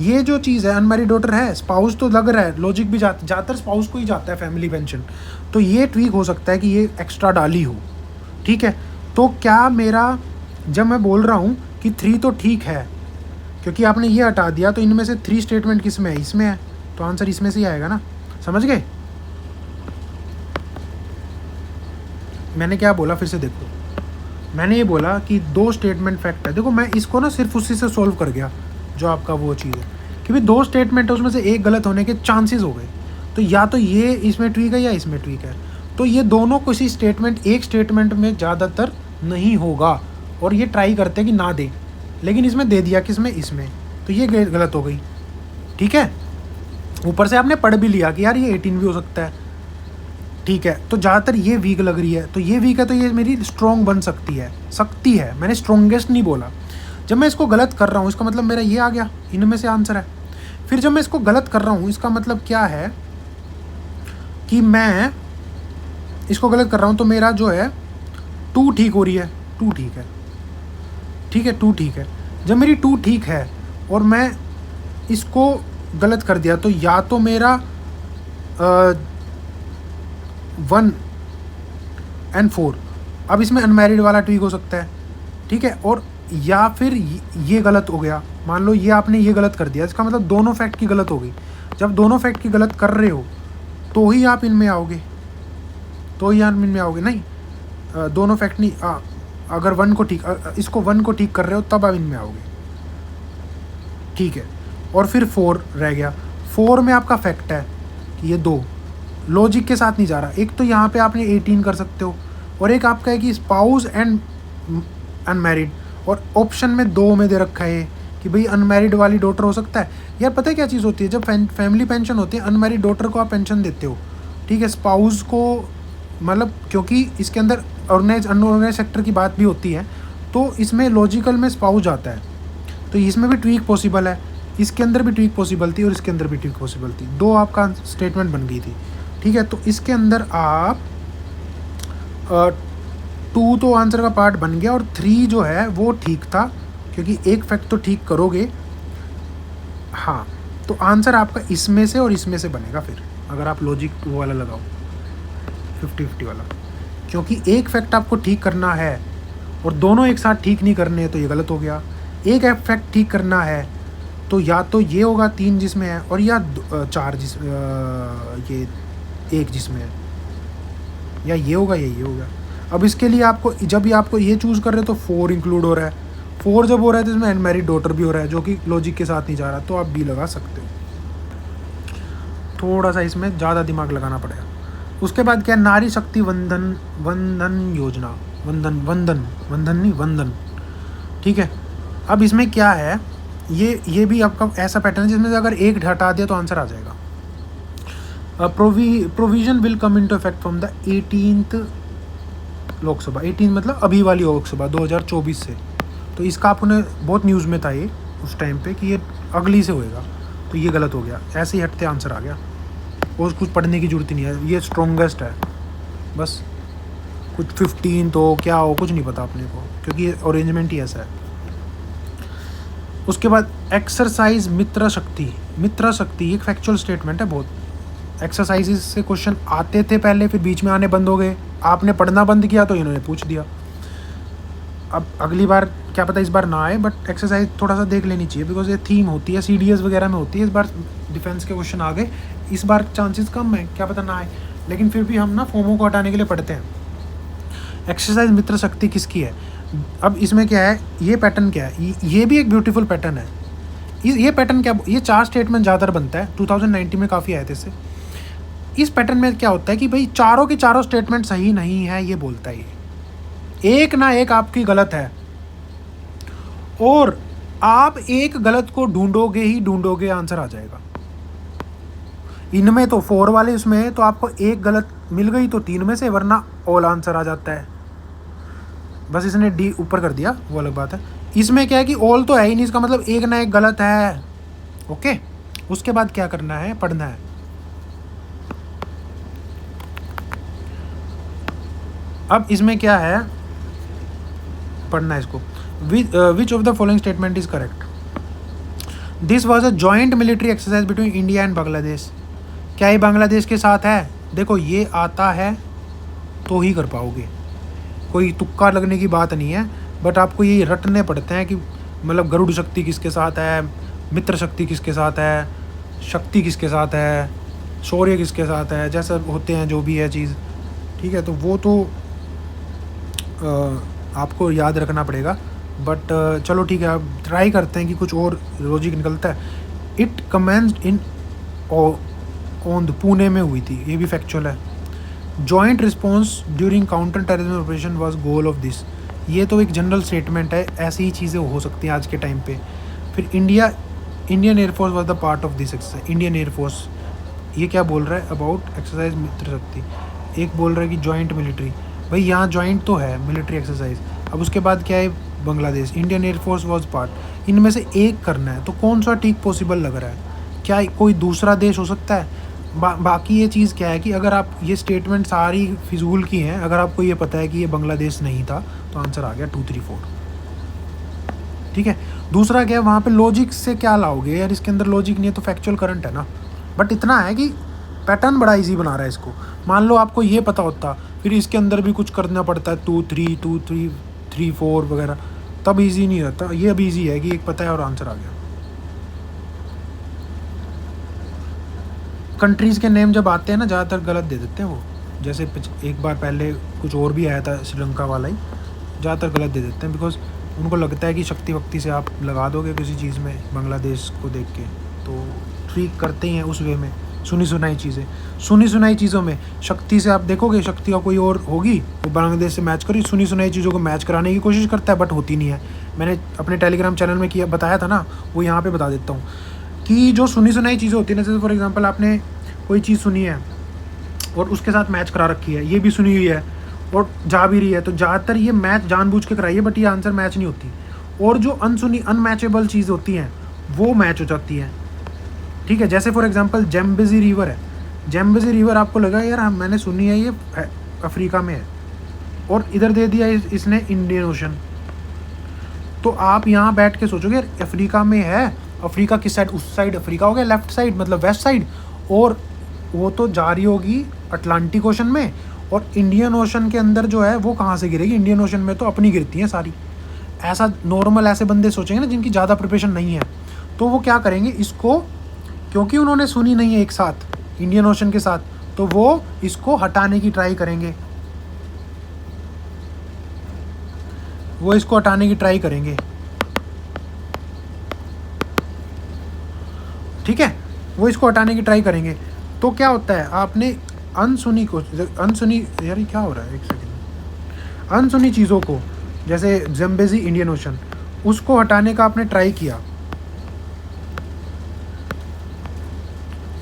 ये जो चीज़ है, अनमैरिड डॉटर है, स्पाउस तो लग रहा है, लॉजिक भी ज़्यादातर स्पाउस को ही जाता है फैमिली पेंशन, तो ये ट्वीक हो सकता है कि ये एक्स्ट्रा डाली हो, ठीक है। तो क्या मेरा, जब मैं बोल रहा हूँ कि 3 तो ठीक है, क्योंकि आपने ये हटा दिया, तो इनमें से 3 स्टेटमेंट किस में है, इसमें है, तो आंसर इसमें से ही आएगा ना, समझ गए। मैंने क्या बोला, फिर से देखो, मैंने ये बोला कि 2 स्टेटमेंट फैक्ट है। देखो मैं इसको ना सिर्फ उसी से सॉल्व कर गया, जो आपका वो चीज़ है कि भाई 2 स्टेटमेंट है, उसमें से एक गलत होने के चांसेस हो गए, तो या तो ये इसमें ट्वीक है या इसमें ट्वीक है। तो ये दोनों किसी स्टेटमेंट, एक स्टेटमेंट में ज़्यादातर नहीं होगा, और ये ट्राई करते हैं कि ना दे, लेकिन इसमें दे दिया, किसमें, इसमें, तो ये गलत हो गई, ठीक है। ऊपर से आपने पढ़ भी लिया कि यार ये 18 भी हो सकता है, ठीक है। तो ज़्यादातर ये वीक लग रही है, तो ये वीक है, तो ये मेरी स्ट्रॉन्ग बन सकती है, मैंने स्ट्रॉन्गेस्ट नहीं बोला। जब मैं इसको गलत कर रहा हूँ, इसका मतलब मेरा ये आ गया, इनमें से आंसर है। फिर जब मैं इसको गलत कर रहा हूँ, इसका मतलब क्या है, कि मैं इसको गलत कर रहा हूँ, तो मेरा जो है 2 ठीक हो रही है, 2 ठीक है, ठीक है, 2 ठीक है। जब मेरी 2 ठीक है और मैं इसको गलत कर दिया, तो या तो मेरा 1 and 4, अब इसमें अनमैरिड वाला ठीक हो सकता है, ठीक है। और या फिर ये गलत हो गया, मान लो ये आपने ये गलत कर दिया, इसका मतलब दोनों फैक्ट की गलत हो गई। जब दोनों फैक्ट की गलत कर रहे हो तो ही आप इनमें आओगे, तो ही आप इनमें आओगे, नहीं दोनों फैक्ट नहीं, अगर 1 को ठीक, इसको 1 को ठीक कर रहे हो तब आप इनमें आओगे, ठीक है। और फिर 4 रह गया, 4 में आपका फैक्ट है कि ये 2 लॉजिक के साथ नहीं जा रहा। एक तो यहाँ पे आपने 18 कर सकते हो, और एक आपका है कि स्पाउस एंड अनमैरिड, और ऑप्शन में 2 में दे रखा है कि भाई अनमैरिड वाली डॉटर हो सकता है। यार पता है क्या चीज़ होती है, जब फैमिली पेंशन होती है, अनमैरिड डॉटर को आप पेंशन देते हो, ठीक है, स्पाउस को मतलब, क्योंकि इसके अंदर ऑर्गेनाइज अनऑर्गेनाइज सेक्टर की बात भी होती है, तो इसमें लॉजिकल में स्पाउस आता है, तो इसमें भी ट्वीक पॉसिबल है, इसके अंदर भी ट्वीक पॉसिबल थी और इसके अंदर भी ट्वीक पॉसिबल थी, 2 आपका स्टेटमेंट बन गई थी, ठीक है। तो इसके अंदर आप 2 तो आंसर का पार्ट बन गया, और 3 जो है वो ठीक था, क्योंकि एक फैक्ट तो ठीक करोगे, हाँ। तो आंसर आपका इसमें से और इसमें से बनेगा फिर, अगर आप लॉजिक वो वाला लगाओ 50-50 वाला, क्योंकि एक फैक्ट आपको ठीक करना है और दोनों एक साथ ठीक नहीं करने हैं, तो ये गलत हो गया। एक फैक्ट ठीक करना है तो या तो ये होगा 3 जिसमें है, और या 4 ये 1 जिसमें है, या ये होगा या ये होगा। अब इसके लिए आपको, जब ये आपको ये चूज़ कर रहे हो तो 4 इंक्लूड हो रहा है, 4 जब हो रहा है तो इसमें अनमैरिड डॉटर भी हो रहा है, जो कि लॉजिक के साथ नहीं जा रहा, तो आप बी लगा सकते हो। थोड़ा सा इसमें ज़्यादा दिमाग लगाना पड़ेगा। उसके बाद क्या, नारी शक्ति वंदन योजना, वंदन, ठीक है। अब इसमें क्या है, ये भी आपका ऐसा पैटर्न है जिसमें से अगर 1 हटा दिया तो आंसर आ जाएगा। Provision will come into effect from the 18th Lok Sabha, 18 मतलब अभी वाली लोकसभा 2024 से, तो इसका आपने बहुत न्यूज़ में था ये उस टाइम पे कि ये अगली से होएगा, तो ये गलत हो गया, ऐसे ही हटते आंसर आ गया, और कुछ पढ़ने की जरूरत ही नहीं है, ये स्ट्रॉन्गेस्ट है, बस कुछ 15 तो क्या हो कुछ नहीं पता अपने को, क्योंकि ये अरेंजमेंट ही ऐसा है। उसके बाद एक्सरसाइज मित्र शक्ति एक फैक्चुअल स्टेटमेंट है बहुत। एक्सरसाइजेज से क्वेश्चन आते थे पहले, फिर बीच में आने बंद हो गए, आपने पढ़ना बंद किया तो इन्होंने पूछ दिया। अब अगली बार क्या पता इस बार ना आए, बट एक्सरसाइज थोड़ा सा देख लेनी चाहिए, बिकॉज ये थीम होती है, CDS वगैरह में होती है। इस बार डिफेंस के क्वेश्चन आ गए, इस बार चांसेस कम है, क्या पता ना आए, लेकिन फिर भी हम ना फोमो को हटाने के लिए पढ़ते हैं। एक्सरसाइज मित्र शक्ति किसकी है? अब इसमें क्या है, ये पैटर्न क्या है, ये भी एक ब्यूटीफुल पैटर्न है। ये पैटर्न क्या, ये 4 स्टेटमेंट ज़्यादातर बनता है, 2019 में काफ़ी आए थे इससे। इस पैटर्न में क्या होता है कि भाई चारों के चारों स्टेटमेंट सही नहीं है, ये बोलता है, ये एक ना एक आपकी गलत है, और आप एक गलत को ढूंढोगे ही ढूंढोगे, आंसर आ जाएगा। इनमें तो 4 वाले उसमें तो आपको एक गलत मिल गई तो 3 में से, वरना ऑल आंसर आ जाता है। बस इसने डी ऊपर कर दिया, वो अलग बात है। इसमें क्या है कि ऑल तो है ही नहीं, इसका मतलब एक ना एक गलत है। ओके, उसके बाद क्या करना है, पढ़ना है। अब इसमें क्या है, पढ़ना है इसको। विच of the following statement is correct? This was a joint military exercise between India and Bangladesh. क्या ये बांग्लादेश के साथ है? देखो, ये आता है तो ही कर पाओगे, कोई तुक्का लगने की बात नहीं है, बट आपको ये रटने पड़ते हैं कि मतलब गरुड़ शक्ति किसके साथ है, मित्र शक्ति किसके साथ है, शक्ति किसके साथ है, शौर्य किसके साथ है, जैसे होते हैं जो भी है चीज़, ठीक है। तो वो तो आपको याद रखना पड़ेगा, बट चलो ठीक है, अब ट्राई करते हैं कि कुछ और लॉजिक निकलता है। इट कमेंस्ड इन ओंद, पुणे में हुई थी, ये भी फैक्चुअल है। Joint response during counter terrorism operation was goal of this, ये तो एक जनरल स्टेटमेंट है, ऐसी ही चीज़ें हो सकती हैं आज के टाइम पे। फिर Indian air force was the part of this exercise, Indian air force ये क्या बोल रहा है अबाउट एक्सरसाइज मित्र शक्ति। एक बोल रहा है कि जॉइंट मिलिट्री, भाई यहाँ जॉइंट तो है मिलिट्री एक्सरसाइज। अब उसके बाद क्या है, Bangladesh, Indian air force was part, इनमें से एक करना है, तो कौन सा ठीक पॉसिबल लग रहा है? क्या कोई दूसरा देश हो सकता है? बाकी ये चीज़ क्या है कि अगर आप ये स्टेटमेंट सारी फिजूल की हैं, अगर आपको ये पता है कि ये बांग्लादेश नहीं था तो आंसर आ गया 2 3 4। ठीक है। दूसरा क्या है, वहाँ पे लॉजिक से क्या लाओगे यार, इसके अंदर लॉजिक नहीं है तो फैक्चुअल करंट है ना। बट इतना है कि पैटर्न बड़ा इजी बना रहा है इसको। मान लो आपको ये पता होता, फिर इसके अंदर भी कुछ करना पड़ता है 2 3 4 वगैरह, तब इजी नहीं रहता। ये अब इजी है कि एक पता है और आंसर आ गया। कंट्रीज़ के नेम जब आते हैं ना ज़्यादातर गलत दे देते हैं वो, जैसे एक बार पहले कुछ और भी आया था श्रीलंका वाला ही, ज़्यादातर गलत दे देते हैं बिकॉज उनको लगता है कि शक्ति वक्ति से आप लगा दोगे किसी चीज़ में बांग्लादेश को देख के, तो ट्रीट करते ही हैं उस वे में। सुनी सुनाई चीज़ों में शक्ति से आप देखोगे, शक्ति का कोई और होगी वो बांग्लादेश से मैच करी, सुनी सुनाई चीज़ों को मैच कराने की कोशिश करता है बट होती नहीं है। मैंने अपने टेलीग्राम चैनल में किया बताया था ना, वो यहाँ पे बता देता हूँ कि जो सुनी सुनाई चीज़ें होती है ना, जैसे फॉर एग्जांपल आपने कोई चीज़ सुनी है और उसके साथ मैच करा रखी है, ये भी सुनी हुई है और जा भी रही है, तो ज़्यादातर ये मैच जानबूझ के कराई है बट ये आंसर मैच नहीं होती। और जो अनसुनी अनमैचेबल चीज़ होती हैं वो मैच हो जाती हैं। ठीक है, जैसे फॉर एग्जांपल जेम्बेजी रिवर है, जेम्बेजी रिवर आपको लगा यार मैंने सुनी है ये अफ्रीका में है, और इधर दे दिया इसने इंडियन ओशन, तो आप यहाँ बैठ के सोचोगे यार अफ्रीका में है, अफ्रीका किस साइड, उस साइड अफ्रीका हो गया, लेफ्ट साइड मतलब वेस्ट साइड, और वो तो जा रही होगी अटलांटिक ओशन में, और इंडियन ओशन के अंदर जो है वो कहाँ से गिरेगी, इंडियन ओशन में तो अपनी गिरती हैं सारी। ऐसा नॉर्मल ऐसे बंदे सोचेंगे ना जिनकी ज़्यादा प्रिपरेशन नहीं है, तो वो क्या करेंगे इसको, क्योंकि उन्होंने सुनी नहीं है एक साथ इंडियन ओशन के साथ, तो वो इसको हटाने की ट्राई करेंगे, वो इसको हटाने की ट्राई करेंगे। ठीक है, वो इसको हटाने की ट्राई करेंगे। तो क्या होता है, आपने अनसुनी यार ये क्या हो रहा है, एक सेकंड, अनसुनी चीज़ों को जैसे ज़म्बेजी इंडियन ओशन, उसको हटाने का आपने ट्राई किया,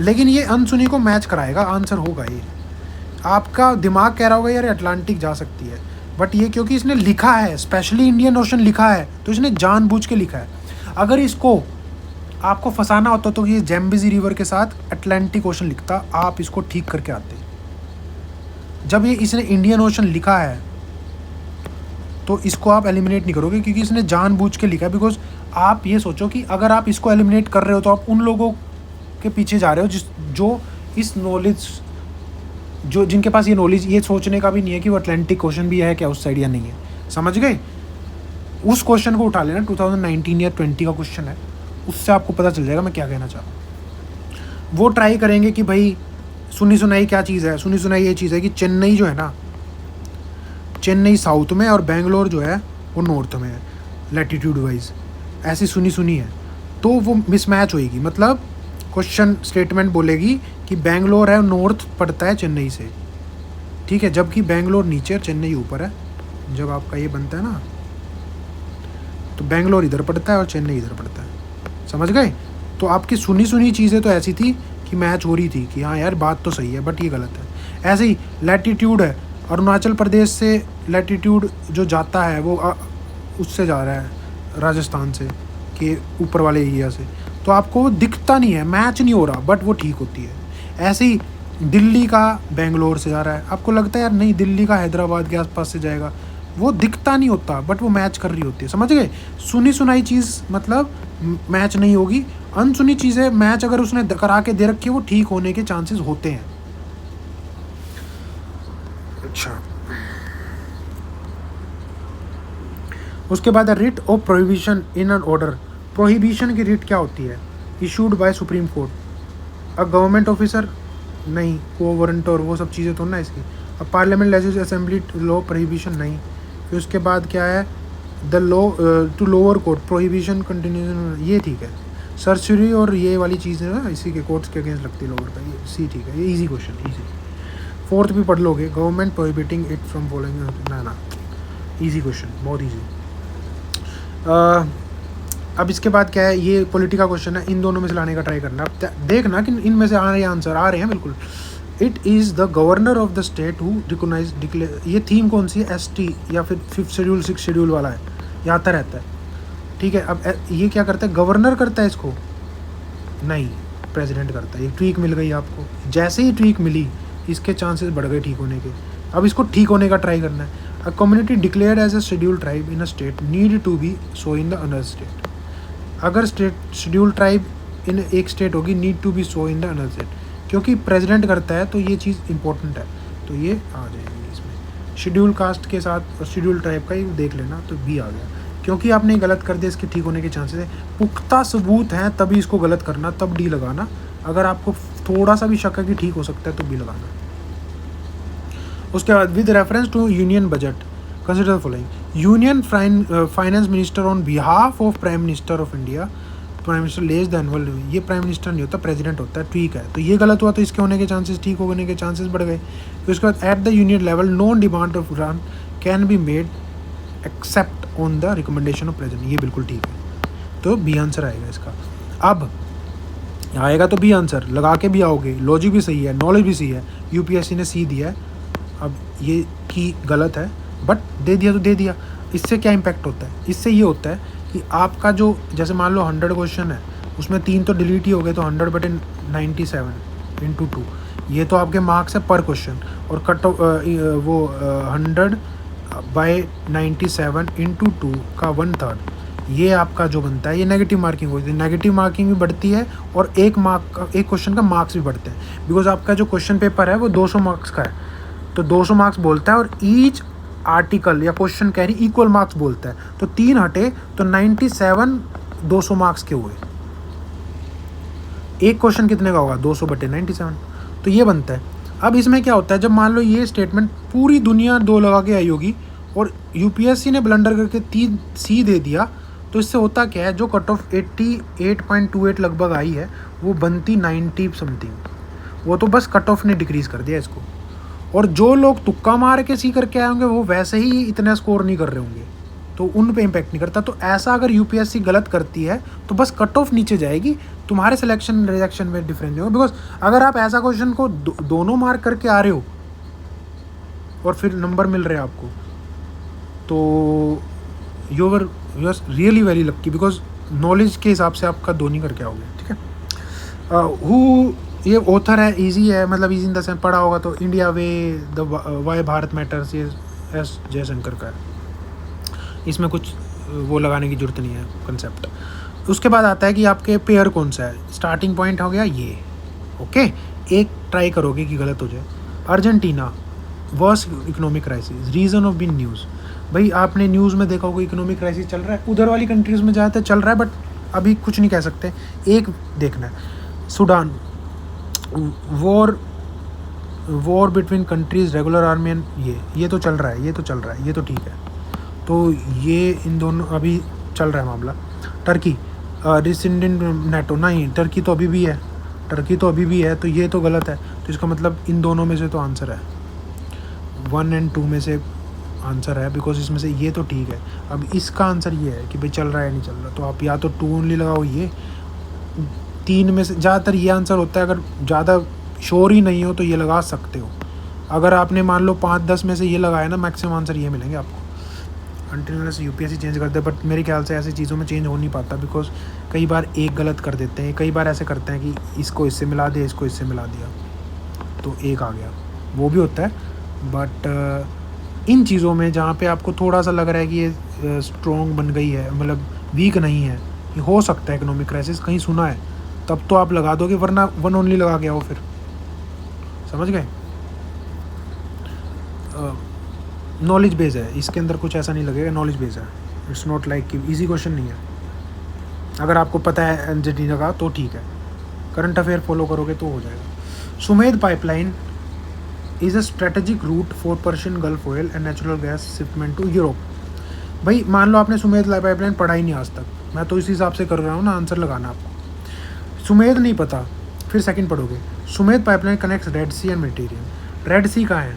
लेकिन ये अनसुनी को मैच कराएगा, आंसर होगा ये। आपका दिमाग कह रहा होगा यार अटलांटिक जा सकती है, बट ये क्योंकि इसने लिखा है स्पेशली इंडियन ओशन लिखा है, तो इसने जानबूझ के लिखा है। अगर इसको आपको फंसाना होता तो ये जेम्बेजी रिवर के साथ अटलांटिक ओशन लिखता, आप इसको ठीक करके आते। जब ये इसने इंडियन ओशन लिखा है तो इसको आप एलिमिनेट नहीं करोगे, क्योंकि इसने जानबूझ के लिखा है। बिकॉज आप ये सोचो कि अगर आप इसको एलिमिनेट कर रहे हो तो आप उन लोगों के पीछे जा रहे हो जो इस नॉलेज, जो जिनके पास ये नॉलेज, ये सोचने का भी नहीं है कि वो अटलांटिक ओशन भी है क्या उस साइड या नहीं है। समझ गए? उस क्वेश्चन को उठा लेना, 2019 या 20 का क्वेश्चन है, उससे आपको पता चल जाएगा मैं क्या कहना चाह रहा हूँ। वो ट्राई करेंगे कि भाई सुनी सुनाई क्या चीज़ है, सुनी सुनाई ये चीज़ है कि चेन्नई जो है ना, चेन्नई साउथ में और बेंगलोर जो है वो नॉर्थ में है लैटिट्यूड वाइज, ऐसी सुनी सुनी है, तो वो मिसमैच होएगी। मतलब क्वेश्चन स्टेटमेंट बोलेगी कि बेंगलोर है नॉर्थ पड़ता है चेन्नई से, ठीक है, जबकि बेंगलोर नीचे और चेन्नई ऊपर है। जब आपका ये बनता है ना, तो बेंगलोर इधर पड़ता है और चेन्नई इधर पड़ता है। समझ गए? तो आपकी सुनी सुनी चीज़ें तो ऐसी थी कि मैच हो रही थी कि हाँ यार बात तो सही है, बट ये गलत है। ऐसे ही लैटिट्यूड है, अरुणाचल प्रदेश से लैटिट्यूड जो जाता है वो उससे जा रहा है राजस्थान से, कि ऊपर वाले एरिया से, तो आपको वो दिखता नहीं है, मैच नहीं हो रहा, बट वो ठीक होती है। ऐसे ही दिल्ली का बेंगलोर से जा रहा है, आपको लगता है यार नहीं दिल्ली का हैदराबाद के आसपास से जाएगा, वो दिखता नहीं होता बट वो मैच कर रही होती है। समझ गए? सुनी सुनाई चीज़ मतलब मैच नहीं होगी, अनसुनी चीज़ें मैच अगर उसने करा के दे रखी है वो ठीक होने के चांसेस होते हैं। अच्छा, उसके बाद writ of prohibition in an order. Prohibition की रिट क्या होती है? Issued by supreme court. A government officer नहीं, वो वारंट और वो सब चीज़ें तो ना इसकी। अब parliament legislative assembly law prohibition नहीं। फिर उसके बाद क्या है? The law to lower court prohibition continuation, ये ठीक है। सर्चरी और ये वाली चीज़ है ना, इसी के कोर्ट्स के अगेंस्ट लगती है लोअर का, ये सी ठीक है, ये इजी क्वेश्चन, इजी। फोर्थ भी पढ़ लोगे, government prohibiting it from following, ना इजी क्वेश्चन, बहुत इजी। अब इसके बाद क्या है? ये पॉलिटिका क्वेश्चन है, इन दोनों में से लाने का ट्राई करना। अब देखना कि इनमें से आ रहे हैं आंसर, आ रहे हैं बिल्कुल। It is the governor of the state who recognise declare, ये थीम कौन सी है? ST या फिर 5th शेड्यूल 6th शेड्यूल वाला है, ये आता रहता है। ठीक है, अब ये क्या करता है? गवर्नर करता है इसको? नहीं, प्रेसिडेंट करता है। ये ट्वीक मिल गई आपको, जैसे ही ट्वीक मिली इसके चांसेस बढ़ गए ठीक होने के। अब इसको ठीक होने का ट्राई करना है। A community declared as a schedule tribe in a state need to be so in the another state. अगर स्टेट शेड्यूल ट्राइब इन एक स्टेट होगी, need to be so in the another state, क्योंकि प्रेसिडेंट करता है तो ये चीज़ इंपॉर्टेंट है, तो ये आ जाएगी इसमें। शेड्यूल कास्ट के साथ शेड्यूल ट्राइब का ही देख लेना, तो बी आ गया। क्योंकि आपने गलत कर दिया, इसके ठीक होने के चांसेस है। पुख्ता सबूत हैं तभी इसको गलत करना, तब डी लगाना। अगर आपको थोड़ा सा भी शक है कि ठीक हो सकता है तो बी लगाना। उसके बाद with reference to union budget consider the following. Union finance minister on behalf of prime minister of India, prime minister lays the annual review. ये प्राइम मिनिस्टर नहीं होता, प्रेसिडेंट होता है, ठीक है। तो ये गलत हुआ तो इसके होने के चांसेस, ठीक होने के चांसेस बढ़ गए। फिर उसके बाद at the union level no demand of grant can be made except on the recommendation of president. ये बिल्कुल ठीक है, तो बी आंसर आएगा इसका। अब आएगा तो बी आंसर, लगा के भी आओगे, लॉजिक भी सही है, नॉलेज भी सही है। यूपीएससी ने सी दिया है, अब ये की गलत है, बट दे दिया तो दे दिया। इससे क्या इम्पैक्ट होता है? इससे ये होता है कि आपका जो, जैसे मान लो 100 क्वेश्चन है, उसमें 3 तो डिलीट ही हो गए, तो 100/97 × 2, ये तो आपके मार्क्स है पर क्वेश्चन। और कट वो 100/97 × 2 का 1/3, ये आपका जो बनता है, ये नेगेटिव मार्किंग होती है। नेगेटिव मार्किंग भी बढ़ती है और एक क्वेश्चन का मार्क्स भी बढ़ते हैं, बिकॉज आपका जो क्वेश्चन पेपर है वो 200 मार्क्स का है, तो 200 मार्क्स बोलता है, और ईच आर्टिकल या क्वेश्चन कैरी इक्वल मार्क्स बोलता है। तो 3 हटे तो 97 200 मार्क्स के हुए। एक क्वेश्चन कितने का होगा? 200/97, तो ये बनता है। अब इसमें क्या होता है, जब मान लो ये स्टेटमेंट पूरी दुनिया 2 लगा के आई होगी और यूपीएससी ने ब्लंडर करके 3 सी दे दिया, तो इससे होता क्या है, जो कट ऑफ 88.28 लगभग आई है वो बनती 90 समथिंग, वो तो बस कट ऑफ ने डिक्रीज़ कर दिया इसको। और जो लोग तुक्का मार के सी करके आए होंगे वो वैसे ही इतना स्कोर नहीं कर रहे होंगे, तो उन पे इम्पैक्ट नहीं करता। तो ऐसा अगर यूपीएससी गलत करती है तो बस कट ऑफ नीचे जाएगी, तुम्हारे सिलेक्शन रिजेक्शन में डिफरेंस होगा। बिकॉज अगर आप ऐसा क्वेश्चन को दोनों मार्क करके आ रहे हो और फिर नंबर मिल रहे हैं आपको, तो you are really very lucky, because knowledge के हिसाब से आपका दोनों करके आओगे, ठीक है। ये ऑथर है, इजी है, मतलब इजी इन द सेंस पढ़ा होगा तो, India way, the why Bharat matters, ये एस जयशंकर का है, इसमें कुछ वो लगाने की जरूरत नहीं है कंसेप्ट। उसके बाद आता है कि आपके पेयर कौन सा है। स्टार्टिंग पॉइंट हो गया ये, ओके, एक ट्राई करोगे कि गलत हो जाए। Argentina worse economic crisis, reason of been news. भाई आपने न्यूज़ में देखा होगा इकोनॉमिक क्राइसिस चल रहा है, उधर वाली कंट्रीज़ में ज़्यादातर चल रहा है, बट अभी कुछ नहीं कह सकते। एक देखना है Sudan, war between countries, regular army and ये तो चल रहा है, ये तो चल रहा है, ये तो ठीक है। तो ये इन दोनों अभी चल रहा है मामला। टर्की रिसेंडेंट नेटो, नहीं टर्की तो अभी भी है, टर्की तो अभी भी है, तो ये तो गलत है। तो इसका मतलब इन दोनों में से तो आंसर है 1 और 2 में से आंसर है, बिकॉज इसमें से ये तो ठीक है। अब इसका आंसर ये है कि भाई चल रहा है नहीं चल रहा, तो आप या तो 2 ओनली लगाओ, ये 3 में से ज़्यादातर ये आंसर होता है। अगर ज़्यादा श्योर ही नहीं हो तो ये लगा सकते हो। अगर आपने मान लो 5-10 में से ये लगाया ना, मैक्सिमम आंसर ये मिलेंगे आपको। अनटिल से यूपीएससी चेंज करते हैं, बट मेरे ख्याल से ऐसी चीज़ों में चेंज हो नहीं पाता, बिकॉज कई बार एक गलत कर देते हैं। कई बार ऐसे करते हैं कि इसको इससे मिला दिया, इसको इससे मिला दिया, तो एक आ गया, वो भी होता है। बट इन चीज़ों में जहाँ पे आपको थोड़ा सा लग रहा है कि ये स्ट्रॉन्ग बन गई है, मतलब वीक नहीं है, ये हो सकता है इकोनॉमिक क्राइसिस कहीं सुना है, तब तो आप लगा दोगे, वरना 1 ओनली लगा के आओ। फिर समझ गए, नॉलेज बेस है, इसके अंदर कुछ ऐसा नहीं लगेगा, नॉलेज बेस है। इट्स नॉट लाइक कि इजी क्वेश्चन नहीं है। अगर आपको पता है अर्जेंटीना का तो ठीक है, करंट अफेयर फॉलो करोगे तो हो जाएगा। Sumed pipeline is a strategic route for Persian Gulf oil and natural gas shipment to Europe. भाई मान लो आपने सुमेध पाइपलाइन पढ़ा ही नहीं आज तक, मैं तो इस हिसाब से कर रहा हूँ ना, आंसर लगाना आपको। सुमेध नहीं पता, फिर सेकंड पढ़ोगे। Sumed pipeline connects Red Sea and Mediterranean. Red Sea कहाँ है?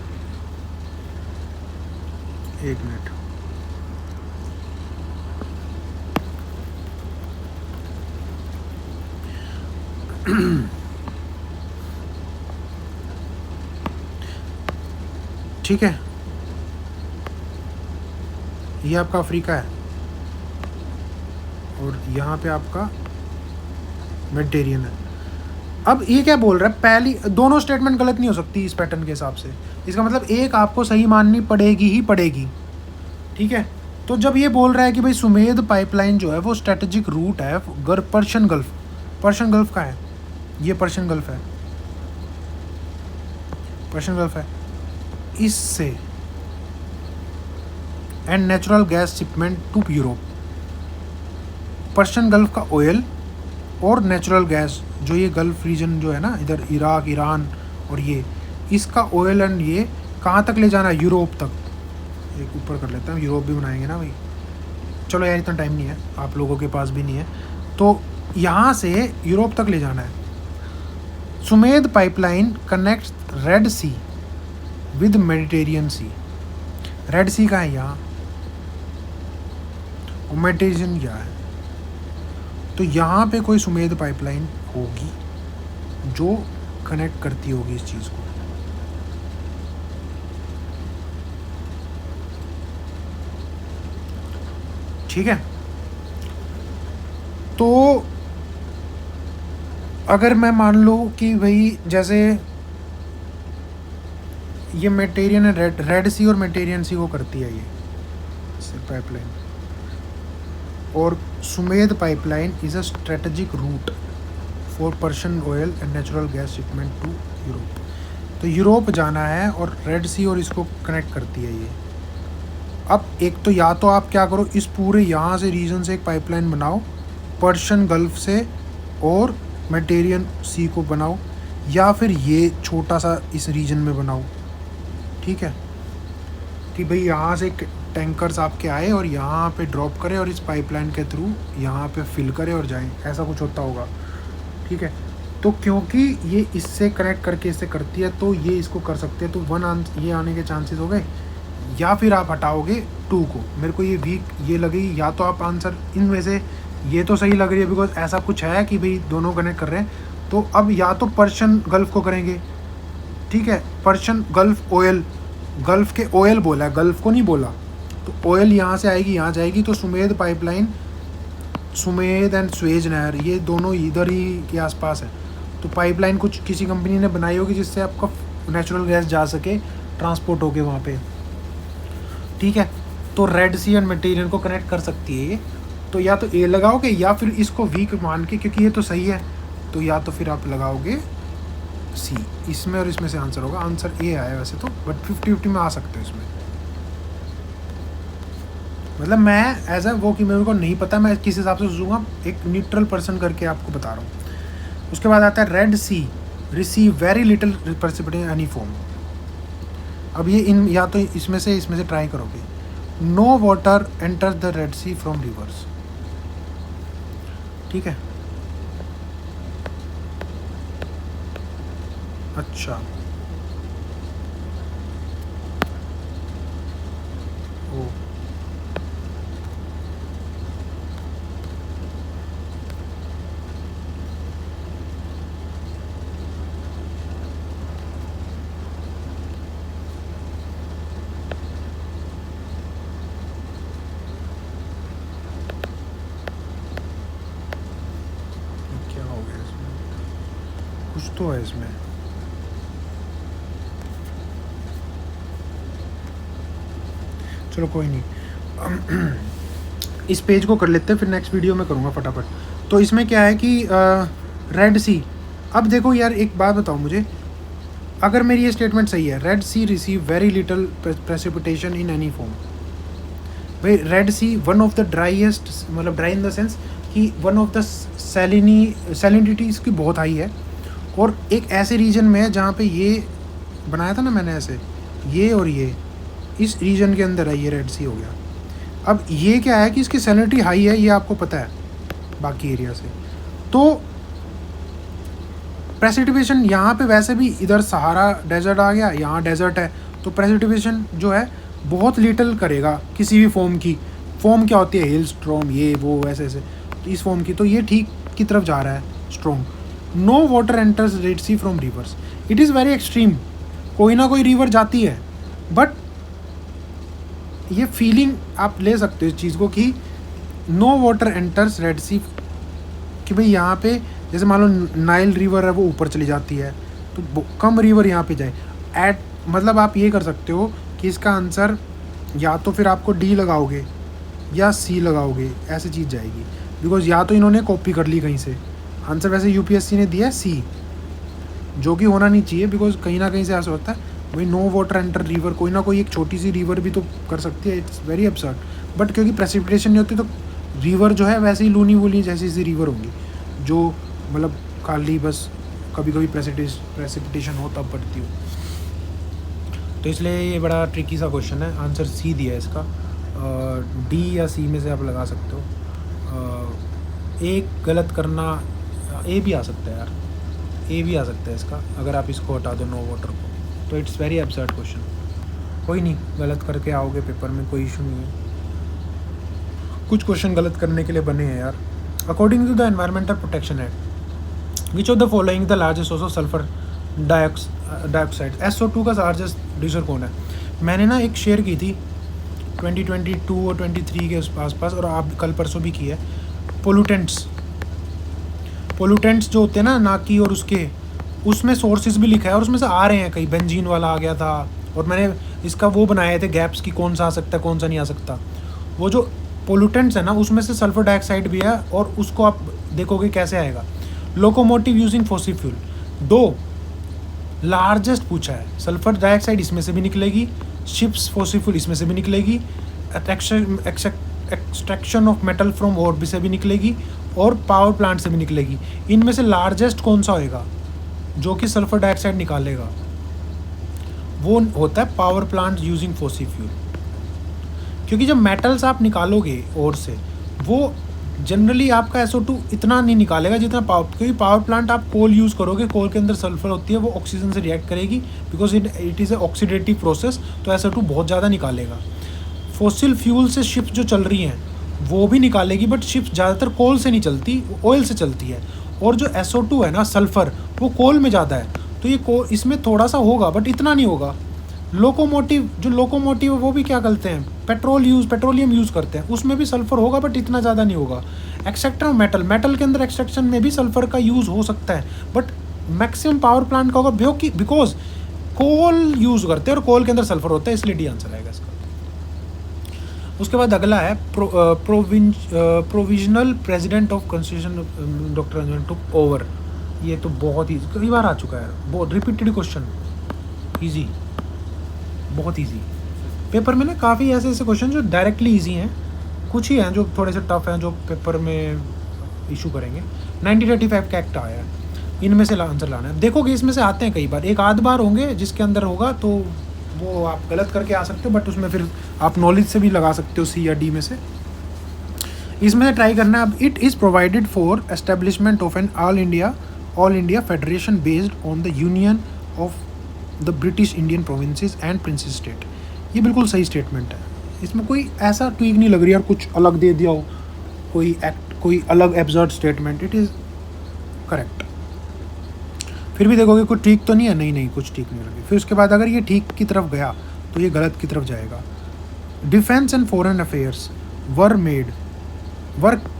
एक मिनट, ठीक है, ये आपका अफ्रीका है और यहाँ पे आपका मेडिटेरियन है। अब ये क्या बोल रहा है, पहली दोनों स्टेटमेंट गलत नहीं हो सकती इस पैटर्न के हिसाब से, इसका मतलब एक आपको सही माननी पड़ेगी ही पड़ेगी, ठीक है। तो जब ये बोल रहा है कि भाई सुमेध पाइपलाइन जो है वो स्ट्रेटेजिक रूट है पर्शियन गल्फ, पर्शियन गल्फ का है, ये पर्शियन गल्फ है, पर्शियन गल्फ है, इससे and natural gas shipment to Europe, Persian Gulf का ऑयल और नेचुरल गैस जो ये गल्फ रीजन जो है ना इधर इराक ईरान और ये, इसका ऑयल एंड ये कहाँ तक ले जाना है, यूरोप तक। एक ऊपर कर लेता हूँ, यूरोप भी बनाएंगे ना भाई, चलो यार इतना टाइम नहीं है, आप लोगों के पास भी नहीं है, तो यहाँ से यूरोप तक ले जाना है। Sumed pipeline connects Red Sea with Mediterranean Sea, Red Sea का है यहाँ और मेडिटेरियन क्या है, तो यहाँ पे कोई सुमेध पाइपलाइन होगी जो कनेक्ट करती होगी इस चीज़ को। ठीक है, तो अगर मैं मान लो कि भाई जैसे ये मेडिटेरियन है, रेड सी और मेडिटेरियन सी को करती है ये पाइपलाइन, और Sumed pipeline is a strategic route for Persian oil and natural gas shipment to Europe, तो यूरोप जाना है और रेड सी और इसको कनेक्ट करती है ये। अब एक तो या तो आप क्या करो, इस पूरे यहाँ से रीजन से एक पाइपलाइन बनाओ पर्शियन गल्फ से और मेडिटेरियन सी को बनाओ, या फिर ये छोटा सा इस रीजन में बनाओ, ठीक है, कि भाई यहाँ से टैंकर्स आपके आए और यहाँ पे ड्रॉप करें और इस पाइपलाइन के थ्रू यहाँ पे फिल करें और जाएं, ऐसा कुछ होता होगा, ठीक है। तो क्योंकि ये इससे कनेक्ट करके इससे करती है तो ये इसको कर सकते हैं, तो वन ये आने के चांसेस हो गए, या फिर आप हटाओगे 2 को, मेरे को ये वीक ये लगेगी, या तो आप आंसर इनमें से ये तो सही लग रही है बिकॉज ऐसा कुछ है कि भाई दोनों कनेक्ट कर रहे हैं, तो अब या तो पर्शियन गल्फ को करेंगे, ठीक है, पर्शियन गल्फ ऑयल, गल्फ के ऑयल बोला है, गल्फ को नहीं बोला, तो ऑयल यहाँ से आएगी यहाँ जाएगी, तो Sumedh pipeline, Sumedh and Suez नहर ये दोनों इधर ही के आसपास है, तो पाइपलाइन कुछ किसी कंपनी ने बनाई होगी जिससे आपका नेचुरल गैस जा सके, ट्रांसपोर्ट होके वहाँ पे, ठीक है। तो रेड सी एंड मेडिटेरियन को कनेक्ट कर सकती है ये, तो या तो ए लगाओगे या फिर इसको वीक मान के, क्योंकि ये तो सही है, तो या तो फिर आप लगाओगे सी, इसमें और इसमें से आंसर होगा, आंसर ए आया वैसे तो, बट 50-50 में आ सकते हैं इसमें, मतलब मैं एज अ वो कि मेरे को नहीं पता मैं किस हिसाब से सोचूंगा, एक न्यूट्रल पर्सन करके आपको बता रहा हूँ। उसके बाद आता है Red Sea receive very little precipitation any form, अब ये इन या तो इसमें से ट्राई करोगे, no water enter the Red Sea from rivers, ठीक है, अच्छा ओ क्या हो गया इसमें, कुछ तो है इसमें, चलो कोई नहीं, इस पेज को कर लेते हैं, फिर नेक्स्ट वीडियो में करूँगा फटाफट। तो इसमें क्या है कि रेड सी, अब देखो यार एक बात बताओ मुझे, अगर मेरी ये स्टेटमेंट सही है, Red Sea receive very little precipitation in any form, भाई Red Sea one of the driest, मतलब ड्राई इन द सेंस कि वन ऑफ द सैलिनिटी इसकी बहुत हाई है, और एक ऐसे रीजन में है जहाँ पे ये बनाया था ना मैंने ऐसे, ये और ये इस रीजन के अंदर है, ये रेड सी हो गया। अब ये क्या है कि इसकी सैलिनिटी हाई है, ये आपको पता है बाकी एरिया से, तो प्रेसिपिटेशन यहाँ पे वैसे भी इधर सहारा डेजर्ट आ गया, यहाँ डेजर्ट है, तो प्रेसिपिटेशन जो है बहुत लिटिल करेगा किसी भी फॉर्म की, फॉर्म क्या होती है हिल स्ट्रॉम ये वो ऐसे ऐसे, तो इस फॉर्म की, तो ये ठीक की तरफ जा रहा है strong. No water enters Red Sea from rivers, it is very extreme, कोई ना कोई रिवर जाती है, बट ये फीलिंग आप ले सकते हो इस चीज़ को कि नो वाटर एंटर्स रेड सी, कि भाई यहाँ पे जैसे मान लो नाइल रिवर है वो ऊपर चली जाती है, तो कम रिवर यहाँ पे जाए। मतलब आप ये कर सकते हो कि इसका आंसर या तो फिर आपको डी लगाओगे या सी लगाओगे, ऐसी चीज़ जाएगी। बिकॉज या तो इन्होंने कॉपी कर ली कहीं से, आंसर वैसे यूपीएससी ने दिया है सी, जो कि होना नहीं चाहिए। बिकॉज कहीं ना कहीं से ऐसा होता है भाई नो वाटर एंटर रिवर, कोई ना कोई एक छोटी सी रिवर भी तो कर सकती है, इट्स वेरी absurd। बट क्योंकि प्रेसिपिटेशन नहीं होती तो रिवर जो है वैसे ही लूनी वूनी जैसी सी रिवर होंगी, जो मतलब खाली बस कभी कभी प्रेसिपिटेशन हो तब पड़ती हो। तो इसलिए ये बड़ा ट्रिकी सा क्वेश्चन है। आंसर सी दिया है इसका, डी या सी में से आप लगा सकते हो। एक गलत करना, ए भी आ सकता है यार, ए भी आ सकता है इसका, अगर आप इसको हटा दो नो वाटर को। तो इट्स वेरी absurd क्वेश्चन। कोई नहीं, गलत करके आओगे पेपर में, कोई इशू नहीं है। कुछ क्वेश्चन गलत करने के लिए बने हैं यार। According to the Environmental Protection Act, which of the following the largest source of sulphur dioxide, SO2 का लार्जेस्ट प्रोड्यूसर कौन है? मैंने ना एक शेयर की थी 2022 और 23 के आसपास, और आप कल परसों भी की है। पोल्यूटेंट्स जो होते हैं ना नाकी और उसके, उसमें सोर्सेज भी लिखा है और उसमें से आ रहे हैं कई, बेंजीन वाला आ गया था, और मैंने इसका वो बनाए थे गैप्स की, कौन सा आ सकता है कौन सा नहीं आ सकता। वो जो पोल्यूटेंट्स है ना उसमें से सल्फर डाइऑक्साइड भी है, और उसको आप देखोगे कैसे आएगा। लोकोमोटिव यूजिंग फॉसिल फ्यूल, दो लार्जेस्ट पूछा है, सल्फर डाइऑक्साइड इसमें से भी निकलेगी, शिप्स फॉसिल फ्यूल इसमें से भी निकलेगी, एक्सट्रैक्शन ऑफ मेटल फ्रॉम ओर भी से भी निकलेगी, और पावर प्लांट से भी निकलेगी। इनमें से लार्जेस्ट कौन सा होएगा जो कि सल्फर डाइऑक्साइड निकालेगा? वो होता है power plant using fossil fuel. क्योंकि जब मेटल्स आप निकालोगे और से, वो जनरली आपका SO2 इतना नहीं निकालेगा जितना क्योंकि पावर प्लांट आप कोल यूज़ करोगे, कोल के अंदर सल्फर होती है, वो ऑक्सीजन से रिएक्ट करेगी, because it is a oxidative process, तो SO2 बहुत ज़्यादा निकालेगा। फॉसिल फ्यूल से शिप्स जो चल रही हैं वो भी निकालेगी, बट शिप्स ज़्यादातर कोल से नहीं चलती, ऑयल से चलती है। और जो SO2 है ना सल्फ़र, वो कोल में ज़्यादा है, तो ये इसमें थोड़ा सा होगा बट इतना नहीं होगा। लोकोमोटिव है वो भी क्या करते हैं, पेट्रोलियम यूज़ करते हैं, उसमें भी सल्फ़र होगा बट इतना ज़्यादा नहीं होगा। एक्सट्रैक्टर ऑफ मेटल के अंदर एक्सट्रैक्शन में भी सल्फ़र का यूज़ हो सकता है, बट मैक्सिमम पावर प्लांट का होगा बिकॉज कोल यूज़ करते हैं और कोल के अंदर सल्फ़र होता है, इसलिए डी आंसर आएगा इसका। उसके बाद अगला है provisional president of constitution doctor Anjum took over. ये तो बहुत ही कई बार आ चुका है, बहुत रिपीटेड क्वेश्चन, इजी, बहुत इजी। पेपर में ना काफ़ी ऐसे क्वेश्चन जो डायरेक्टली इजी हैं, कुछ ही हैं जो थोड़े से टफ हैं जो पेपर में इशू करेंगे। 1935 का एक्ट आया है, इनमें से आंसर लाना है। देखोगे इसमें से आते हैं कई बार, एक आध बार होंगे जिसके अंदर होगा तो वो आप गलत करके आ सकते हो, बट उसमें फिर आप नॉलेज से भी लगा सकते हो सी या डी में से। इसमें से ट्राई करना है। अब it is provided for establishment of an all India federation based on the union of the British Indian provinces and princes state. ये बिल्कुल सही स्टेटमेंट है, इसमें कोई ऐसा ट्वीक नहीं लग रही यार कुछ अलग दे दिया हो, कोई अलग absurd statement, it is correct. फिर भी देखोगे कुछ ठीक तो नहीं है, नहीं कुछ ठीक नहीं लगे। फिर उसके बाद अगर ये ठीक की तरफ गया तो ये गलत की तरफ जाएगा। Defence and foreign affairs were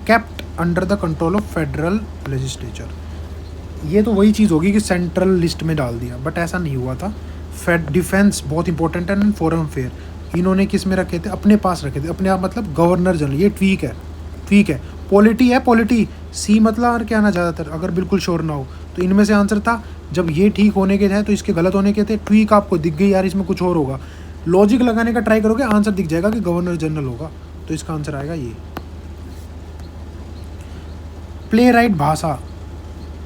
kept under the control of federal legislature. ये तो वही चीज़ होगी कि सेंट्रल लिस्ट में डाल दिया, बट ऐसा नहीं हुआ था। डिफेंस बहुत इंपॉर्टेंट है, एंड फॉरेन अफेयर इन्होंने किस में रखे थे, अपने पास रखे थे, अपने आप मतलब गवर्नर जनरल। ये ठीक है। पॉलिटी सी मतलब और क्या ना ज़्यादातर, अगर बिल्कुल श्योर ना हो तो इनमें से आंसर था। जब ये ठीक होने के थे तो इसके गलत होने के थे, ट्वीक आपको दिख गई यार इसमें कुछ और होगा, लॉजिक लगाने का ट्राई करोगे आंसर दिख जाएगा कि गवर्नर जनरल होगा, तो इसका आंसर आएगा ये। Playwright Bhasa,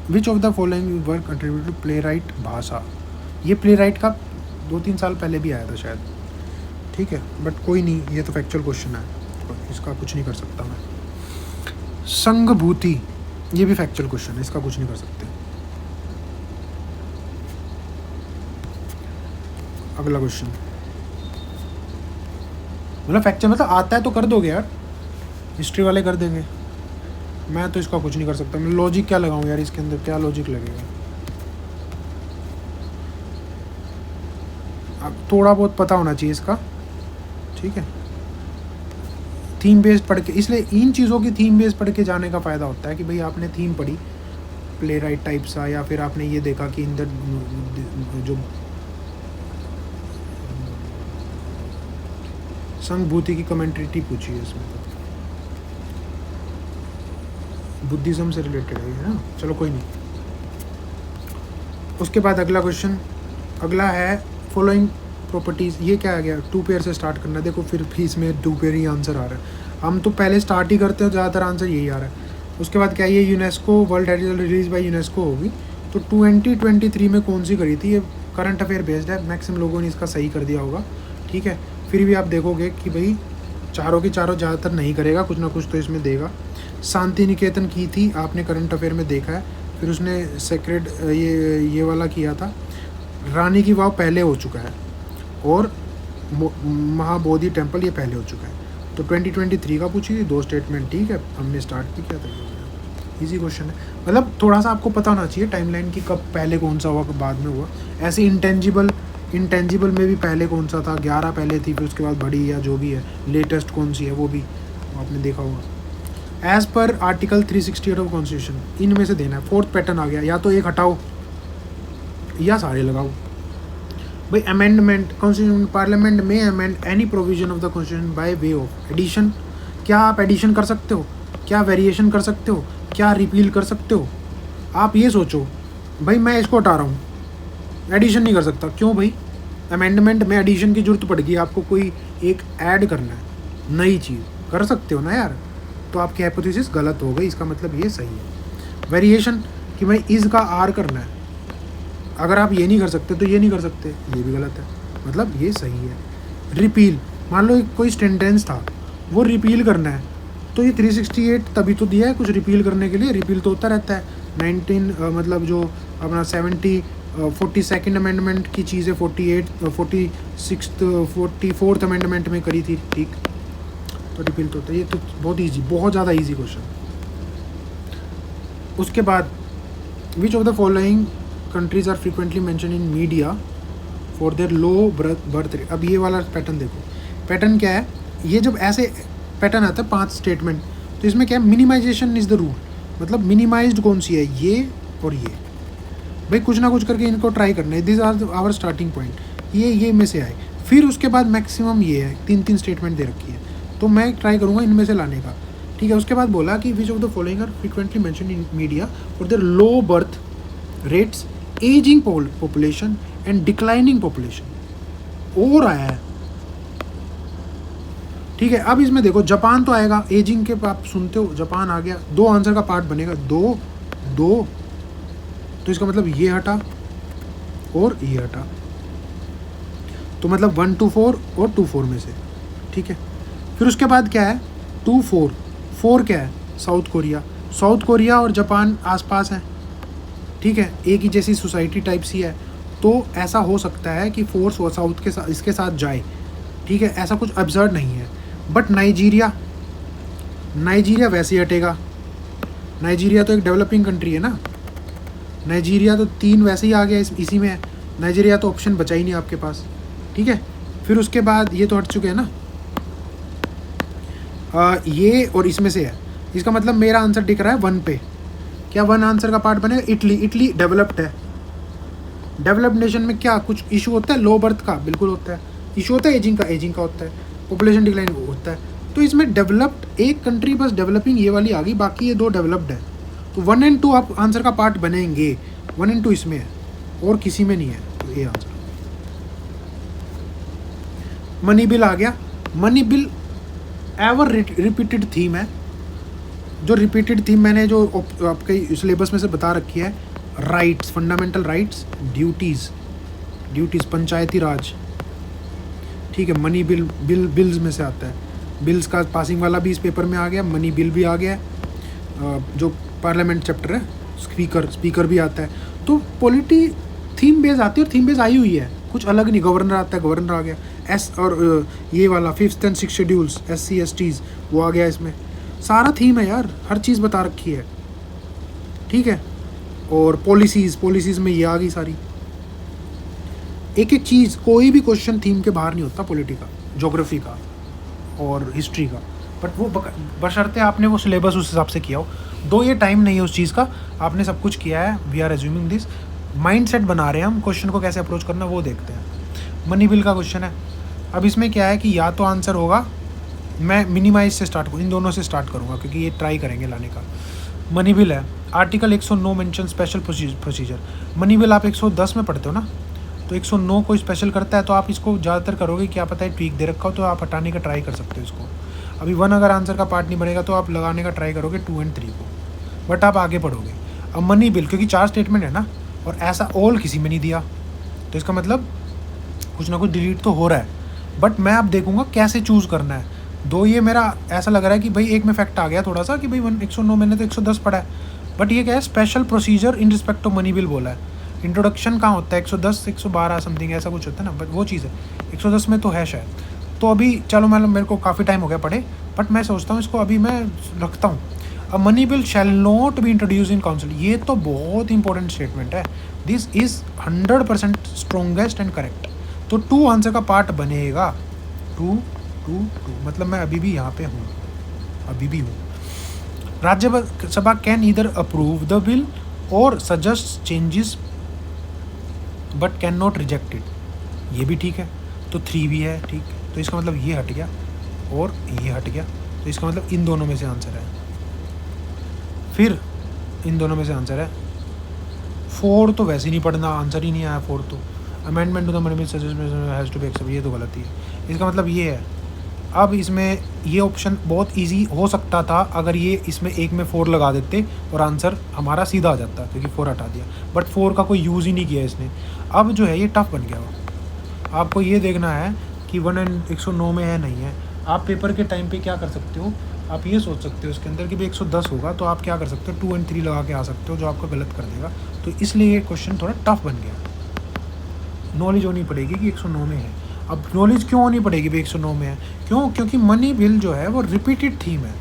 which of the following work contribute to playwright Bhasa. ये प्ले राइट का 2-3 साल पहले भी आया था शायद, ठीक है, बट कोई नहीं, ये तो फैक्चुअल क्वेश्चन है, इसका कुछ नहीं कर सकता मैं। संघभूति, ये भी फैक्चुअल क्वेश्चन है, इसका कुछ नहीं कर सकते। अगला क्वेश्चन मतलब फैक्चुअल मतलब आता है तो कर दोगे यार, हिस्ट्री वाले कर देंगे, मैं तो इसका कुछ नहीं कर सकता। मैं लॉजिक क्या लगाऊं यार, इसके अंदर क्या लॉजिक लगेगा। अब थोड़ा बहुत पता होना चाहिए इसका, ठीक है। थीम बेस्ड पढ़ के, इसलिए इन चीज़ों की थीम बेस्ड पढ़ के जाने का फ़ायदा होता है कि भाई आपने थीम पढ़ी, प्ले राइट टाइप सा, या फिर आपने ये देखा कि इन द जो संघभूति की कमेंट्री पूछी है इसमें, तो बुद्धिज्म से रिलेटेड है ना, चलो कोई नहीं। उसके बाद अगला क्वेश्चन, अगला है फॉलोइंग प्रॉपर्टीज़। ये क्या आ गया, 2 पेयर से स्टार्ट करना। देखो फिर भी इसमें 2 पेयर ही आंसर आ रहा है, हम तो पहले स्टार्ट ही करते हैं, ज़्यादातर आंसर यही आ रहा है। उसके बाद क्या, ये UNESCO world heritage release by UNESCO होगी, तो 2023 में कौन सी करी थी, ये करंट अफेयर बेस्ड है, मैक्सिमम लोगों ने इसका सही कर दिया होगा, ठीक है। फिर भी आप देखोगे कि भाई चारों की चारों ज़्यादातर नहीं करेगा, कुछ ना कुछ तो इसमें देगा। शांति निकेतन की थी, आपने करंट अफेयर में देखा है। फिर उसने सेक्रेड ये वाला किया था। रानी की वाव पहले हो चुका है, और महाबोधि टेम्पल ये पहले हो चुका है। तो 2023 का पूछी थी, 2 स्टेटमेंट, ठीक है, हमने स्टार्ट भी किया था। इजी क्वेश्चन है, मतलब थोड़ा सा आपको पता होना चाहिए टाइमलाइन की, कब पहले कौन सा हुआ कब बाद में हुआ। ऐसे इंटेंजिबल में भी पहले कौन सा था, 11 पहले थी, फिर उसके बाद बड़ी या जो भी है लेटेस्ट कौन सी है वो भी आपने देखा होगा। As per article 368 of constitution, इनमें से देना है। 4th पैटर्न आ गया, या तो एक हटाओ या सारे लगाओ। भाई अमेंडमेंट, कॉन्स्टिट्यूशन पार्लियामेंट में amend any provision of the constitution by way of addition. क्या आप एडिशन कर सकते हो, क्या वेरिएशन कर सकते हो, क्या रिपील कर सकते हो? आप ये सोचो भाई मैं इसको हटा रहा हूँ, एडिशन नहीं कर सकता, क्यों भाई? अमेंडमेंट में एडिशन की जरूरत पड़ेगी, आपको कोई एक ऐड करना है नई चीज़, कर सकते हो ना यार। तो आपकी हाइपोथेसिस गलत हो गई, इसका मतलब ये सही है। वेरिएशन कि भाई इसका आर करना है, अगर आप ये नहीं कर सकते तो ये नहीं कर सकते, ये भी गलत है, मतलब ये सही है। रिपील, मान लो कोई सेंटेंस था वो रिपील करना है, तो ये 368 तभी तो दिया है कुछ रिपील करने के लिए, रिपील तो होता रहता है। 19 जो अपना 42nd अमेंडमेंट की चीज़ें 44th अमेंडमेंट में करी थी, ठीक, तो रिपील तो होता है। ये तो बहुत ईजी, बहुत ज़्यादा ईजी क्वेश्चन। उसके बाद which of the following countries are frequently mention in media for their low birth rate. अब ये वाला पैटर्न देखो, पैटर्न क्या है, ये जब ऐसे पैटर्न आता है 5 स्टेटमेंट, तो इसमें क्या है, मिनिमाइजेशन इज़ द रूल, मतलब मिनिमाइज्ड कौन सी है, ये और ये। भाई कुछ ना कुछ करके इनको ट्राई करना है, this are our starting point, ये में से आए। फिर उसके बाद मैक्सिमम ये है, 3 स्टेटमेंट दे रखी है, तो मैं ट्राई करूँगा इनमें से लाने का, ठीक है। उसके बाद बोला कि which of the following are frequently mention in media for their low birth rates, ageing population and declining population, और आया है, ठीक है। अब इसमें देखो जापान तो आएगा, एजिंग के आप सुनते हो, जापान आ गया, 2 आंसर का पार्ट बनेगा, 2 तो इसका मतलब ये हटा और ये हटा, तो मतलब 1 to 4 और 2 4 में से, ठीक है। फिर उसके बाद क्या है, 2 4 4 क्या है, साउथ कोरिया और जापान आसपास है, ठीक है, एक ही जैसी सोसाइटी टाइप सी है, तो ऐसा हो सकता है कि 4 साउथ के साथ इसके साथ जाए, ठीक है, ऐसा कुछ अब्सर्ड नहीं है। बट नाइजीरिया वैसे ही हटेगा, नाइजीरिया तो एक डेवलपिंग कंट्री है ना, नाइजीरिया तो 3 वैसे ही आ गया, इसी में है, नाइजीरिया तो ऑप्शन बचा ही नहीं आपके पास, ठीक है। फिर उसके बाद ये तो हट चुके हैं ना, ये और इसमें से है, इसका मतलब मेरा आंसर दिख रहा है 1 पे, क्या 1 आंसर का पार्ट बनेगा, इटली डेवलप्ड है। डेवलप्ड नेशन में क्या कुछ इशू होता है, लो बर्थ का बिल्कुल होता है, इशू होता है एजिंग का होता है, पॉपुलेशन डिक्लाइन होता है, तो इसमें डेवलप्ड एक कंट्री बस डेवलपिंग ये वाली आ गई, बाकी ये 2 डेवलप्ड है, तो 1 और 2 आप आंसर का पार्ट बनेंगे, 1 और 2 इसमें है और किसी में नहीं है, तो ये आंसर। मनी बिल आ गया, money bill ever repeated theme है, जो रिपीटेड थीम मैंने जो आपके सिलेबस में से बता रखी है, राइट्स, फंडामेंटल राइट्स, ड्यूटीज़ पंचायती राज, ठीक है। मनी बिल्स में से आता है, बिल्स का पासिंग वाला भी इस पेपर में आ गया, मनी बिल भी आ गया, जो पार्लियामेंट चैप्टर है, स्पीकर भी आता है, तो पॉलिटी थीम बेस आती है, और थीम बेस आई हुई है, कुछ अलग नहीं, गवर्नर आता है, गवर्नर आ गया, और ये वाला 5th and 6th schedules, SC STs वो आ गया, इसमें सारा थीम है यार, हर चीज़ बता रखी है, ठीक है। और पॉलिसीज़ में ये आ गई सारी, एक चीज़, कोई भी क्वेश्चन थीम के बाहर नहीं होता, पॉलिटी का, ज्योग्राफी का और हिस्ट्री का, बट वो बशर्ते आपने वो सिलेबस उस हिसाब से किया हो। दो ये टाइम नहीं है उस चीज़ का, आपने सब कुछ किया है, we are assuming this, mind set बना रहे हैं हम, क्वेश्चन को कैसे अप्रोच करना वो देखते हैं। मनी बिल का क्वेश्चन है। अब इसमें क्या है कि या तो आंसर होगा, मैं मिनिमाइज से स्टार्ट इन दोनों से स्टार्ट करूँगा क्योंकि ये ट्राई करेंगे लाने का। मनी बिल है, article 109 mention special procedure. Money bill आप 110 में पढ़ते हो ना, तो 109 कोई स्पेशल करता है तो आप इसको ज़्यादातर करोगे, क्या पता है ट्वीक दे रखा हो तो आप हटाने का ट्राई कर सकते हो इसको। अभी 1 अगर आंसर का पार्ट नहीं बनेगा तो आप लगाने का ट्राई करोगे 2 और 3 को, बट आप आगे पढ़ोगे। अब मनी बिल क्योंकि 4 स्टेटमेंट है ना, और ऐसा ऑल किसी में नहीं दिया, तो इसका मतलब कुछ ना कुछ डिलीट तो हो रहा है, बट मैं अब देखूंगा कैसे चूज़ करना है। दो ये मेरा ऐसा लग रहा है कि भाई एक में फैक्ट आ गया थोड़ा सा कि भाई 109 मैंने तो 110 पढ़ा है, बट ये क्या है, special procedure in respect of money bill बोला है। इंट्रोडक्शन कहाँ होता है, 110 112 समथिंग ऐसा कुछ होता है ना, बट वो चीज़ है 110 में तो है शायद। तो अभी चलो मतलब मेरे को काफ़ी टाइम हो गया पढ़े, बट मैं सोचता हूँ इसको अभी मैं रखता हूँ। A money bill shell not be introduce in council, ये तो बहुत इंपॉर्टेंट स्टेटमेंट है। This is 100% strongest and correct. तो 2 आंसर का पार्ट बनेगा, 2 2 2, मतलब मैं अभी भी यहाँ पे हूँ, अभी भी हूँ। Rajya Sabha can either approve the bill और suggest changes but can not reject it, ये भी ठीक है। तो 3 भी है, ठीक। तो इसका मतलब ये हट गया और ये हट गया, तो इसका मतलब इन दोनों में से आंसर है। फिर इन दोनों में से आंसर है 4, तो वैसे ही नहीं पढ़ना, आंसर ही नहीं आया 4 तो। Amendment to the money bill suggestion has to be accept, ये तो गलत ही है। इसका मतलब ये है। अब इसमें ये ऑप्शन बहुत इजी हो सकता था अगर ये इसमें एक में 4 लगा देते और आंसर हमारा सीधा आ जाता, क्योंकि 4 हटा दिया, बट 4 का कोई यूज़ ही नहीं किया इसने। अब जो है ये टफ बन गया हो। आपको ये देखना है कि 109 में है नहीं है। आप पेपर के टाइम पे क्या कर सकते हो, आप ये सोच सकते हो इसके अंदर कि भाई 110 होगा, तो आप क्या कर सकते हो 2 और 3 लगा के आ सकते हो, जो आपका गलत कर देगा। तो इसलिए ये क्वेश्चन थोड़ा टफ बन गया। नॉलेज होनी पड़ेगी कि 109 में है। अब नॉलेज क्यों होनी पड़ेगी भाई 109 में है, क्यों? क्योंकि मनी बिल जो है वो रिपीटेड थीम है,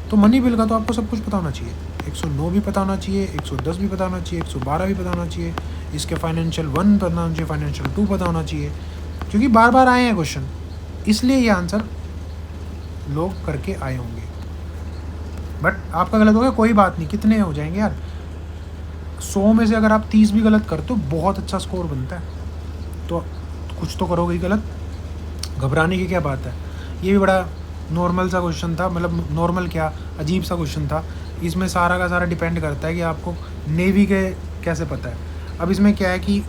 तो मनी बिल का तो आपको सब कुछ पता होना चाहिए। 109 भी पता होना चाहिए, 110 भी पता होना चाहिए, 112 भी पता होना चाहिए, इसके फाइनेंशियल 1 पता होना चाहिए, फाइनेंशियल 2 पता होना चाहिए, क्योंकि बार बार आए हैं क्वेश्चन, इसलिए ये आंसर लोग करके आए होंगे। बट आपका गलत हो गया, कोई बात नहीं, कितने हो जाएंगे यार, 100 में से अगर आप 30 भी गलत करते हो बहुत अच्छा स्कोर बनता है, तो कुछ तो करोगे ही गलत, घबराने की क्या बात है। ये भी बड़ा नॉर्मल सा क्वेश्चन था, मतलब नॉर्मल क्या, अजीब सा क्वेश्चन था। इसमें सारा का सारा डिपेंड करता है कि आपको नेवी के कैसे पता है। अब इसमें क्या है कि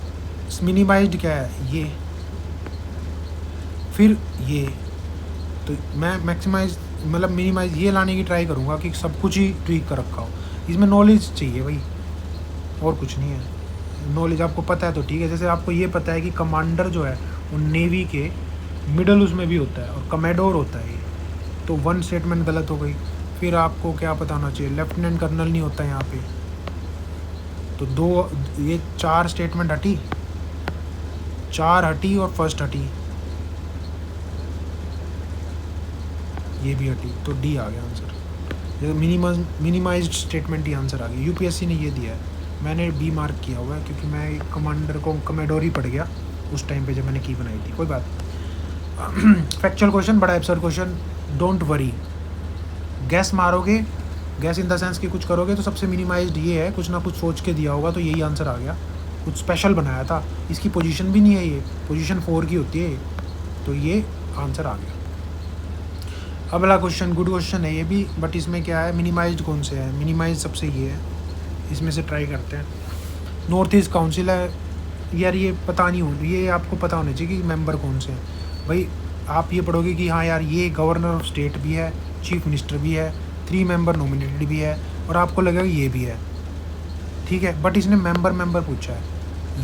मिनिमाइज्ड क्या है, ये फिर ये, तो मैं मैक्सिमाइज मतलब मिनिमाइज ये लाने की ट्राई करूँगा कि सब कुछ ही ट्वीक कर रखा हो। इसमें नॉलेज चाहिए भाई, और कुछ नहीं है। नॉलेज आपको पता है तो ठीक है, जैसे आपको ये पता है कि कमांडर जो है वो नेवी के मिडल उसमें भी होता है और कमेडोर होता है, ये तो 1 स्टेटमेंट गलत हो गई। फिर आपको क्या पता होना चाहिए, लेफ्टिनेंट कर्नल नहीं होता यहाँ पे, तो 2 ये 4 स्टेटमेंट हटी, 4 हटी और फर्स्ट हटी, ये भी हटी, तो डी आ गया आंसर। मिनिमाइज्ड स्टेटमेंट ही आंसर आ गया। यूपीएससी ने ये दिया है, मैंने बी मार्क किया हुआ है क्योंकि मैं कमांडर को कमेडोर ही पड़ गया उस टाइम पे जब मैंने की बनाई थी, कोई बात। फैक्चुअल क्वेश्चन, बड़ा absurd question, don't worry. Gas मारोगे, गैस इन द सेंस कि कुछ करोगे तो सबसे मिनिमाइज्ड ये है, कुछ ना कुछ सोच के दिया होगा तो यही आंसर आ गया। कुछ स्पेशल बनाया था, इसकी पोजीशन भी नहीं है, ये पोजीशन 4 की होती है, तो ये आंसर आ गया। अगला क्वेश्चन गुड क्वेश्चन है ये भी, बट इसमें क्या है, मिनिमाइज्ड कौन से है, मिनिमाइज सबसे ये है, इसमें से ट्राई करते हैं। नॉर्थ ईस्ट काउंसिल है यार, ये पता नहीं हो, ये आपको पता होना चाहिए कि मेंबर कौन से हैं भाई। आप ये पढ़ोगे कि हाँ यार ये गवर्नर ऑफ स्टेट भी है, चीफ मिनिस्टर भी है, 3 मेंबर नॉमिनेटेड भी है, और आपको लगेगा ये भी है, ठीक है। बट इसने मेंबर पूछा है,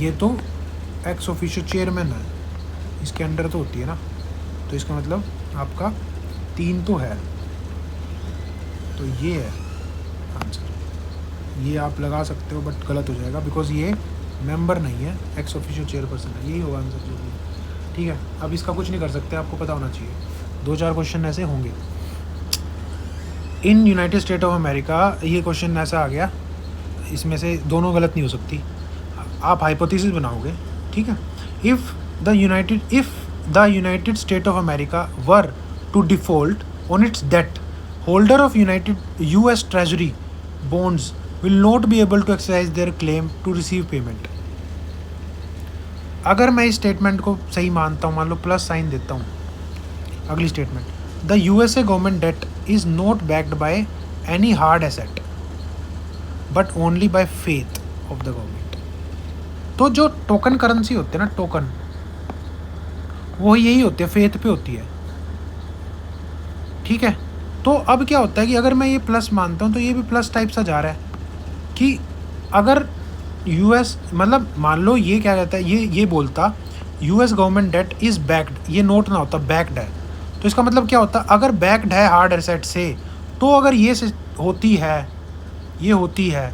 ये तो एक्स ऑफिशियो चेयरमैन है, इसके अंडर तो होती है ना, तो इसका मतलब आपका 3 तो है, तो ये है आंसर। ये आप लगा सकते हो बट गलत हो जाएगा बिकॉज ये मेंबर नहीं है, एक्स ऑफिशियो चेयरपर्सन है, यही होगा आंसर जो भी, ठीक है। अब इसका कुछ नहीं कर सकते, आपको पता होना चाहिए। 2-4 क्वेश्चन ऐसे होंगे। In United State of America, ये क्वेश्चन ऐसा आ गया, इसमें से दोनों गलत नहीं हो सकती, आप हाइपोथेसिस बनाओगे, ठीक है। If the United State of America were to default on its debt holder of United US treasury bonds will not be able to exercise their claim to receive payment. अगर मैं इस स्टेटमेंट को सही मानता हूँ, मान लो प्लस साइन देता हूँ, अगली statement, the USA government debt is not backed by any hard asset but only by faith of the government. तो जो टोकन करेंसी होते हैं ना, टोकन, वो यही होती है, फेथ पे होती है, ठीक है। तो अब क्या होता है कि अगर मैं ये प्लस मानता हूँ तो ये भी प्लस टाइप सा जा रहा है कि अगर US, मतलब मान लो ये क्या कहता है, ये बोलता US government that is backed, ये नोट ना होता, बैक्ड है, तो इसका मतलब क्या होता, अगर बैक्ड है हार्ड एसेट से, तो अगर ये होती है, ये होती है,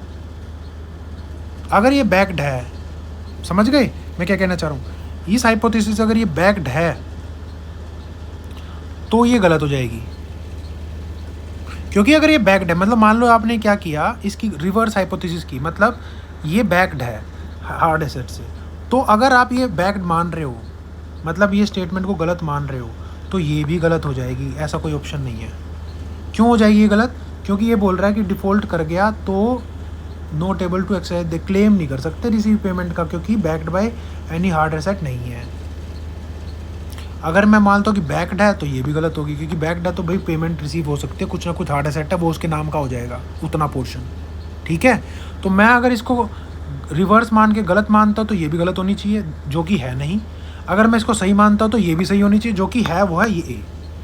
अगर ये बैक्ड है, समझ गए मैं क्या कहना चाह रहा हूँ, इस हाइपोथेसिस अगर ये बैक्ड है तो ये गलत हो जाएगी, क्योंकि अगर ये बैक्ड है, मतलब मान लो आपने क्या किया, इसकी रिवर्स हाइपोथेसिस की, मतलब ये बैक्ड है हार्ड एसेट से, तो अगर आप ये बैक्ड मान रहे हो, मतलब ये स्टेटमेंट को गलत मान रहे हो, तो ये भी गलत हो जाएगी, ऐसा कोई ऑप्शन नहीं है। क्यों हो जाएगी ये गलत? क्योंकि ये बोल रहा है कि डिफ़ॉल्ट कर गया तो not able to exercise the claim नहीं कर सकते रिसीव पेमेंट का, क्योंकि backed by any hard asset नहीं है। अगर मैं मानता हूँ कि बैक्ड है तो ये भी गलत होगी, क्योंकि बैक्ड है तो भाई पेमेंट रिसीव हो सकती है, कुछ ना कुछ हार्ड एसेट है, वो उसके नाम का हो जाएगा उतना पोर्शन, ठीक है। तो मैं अगर इसको रिवर्स मान के गलत मानता हूँ तो ये भी गलत होनी चाहिए, जो कि है नहीं। अगर मैं इसको सही मानता हूँ तो ये भी सही होनी चाहिए, जो कि है वो है ये ए,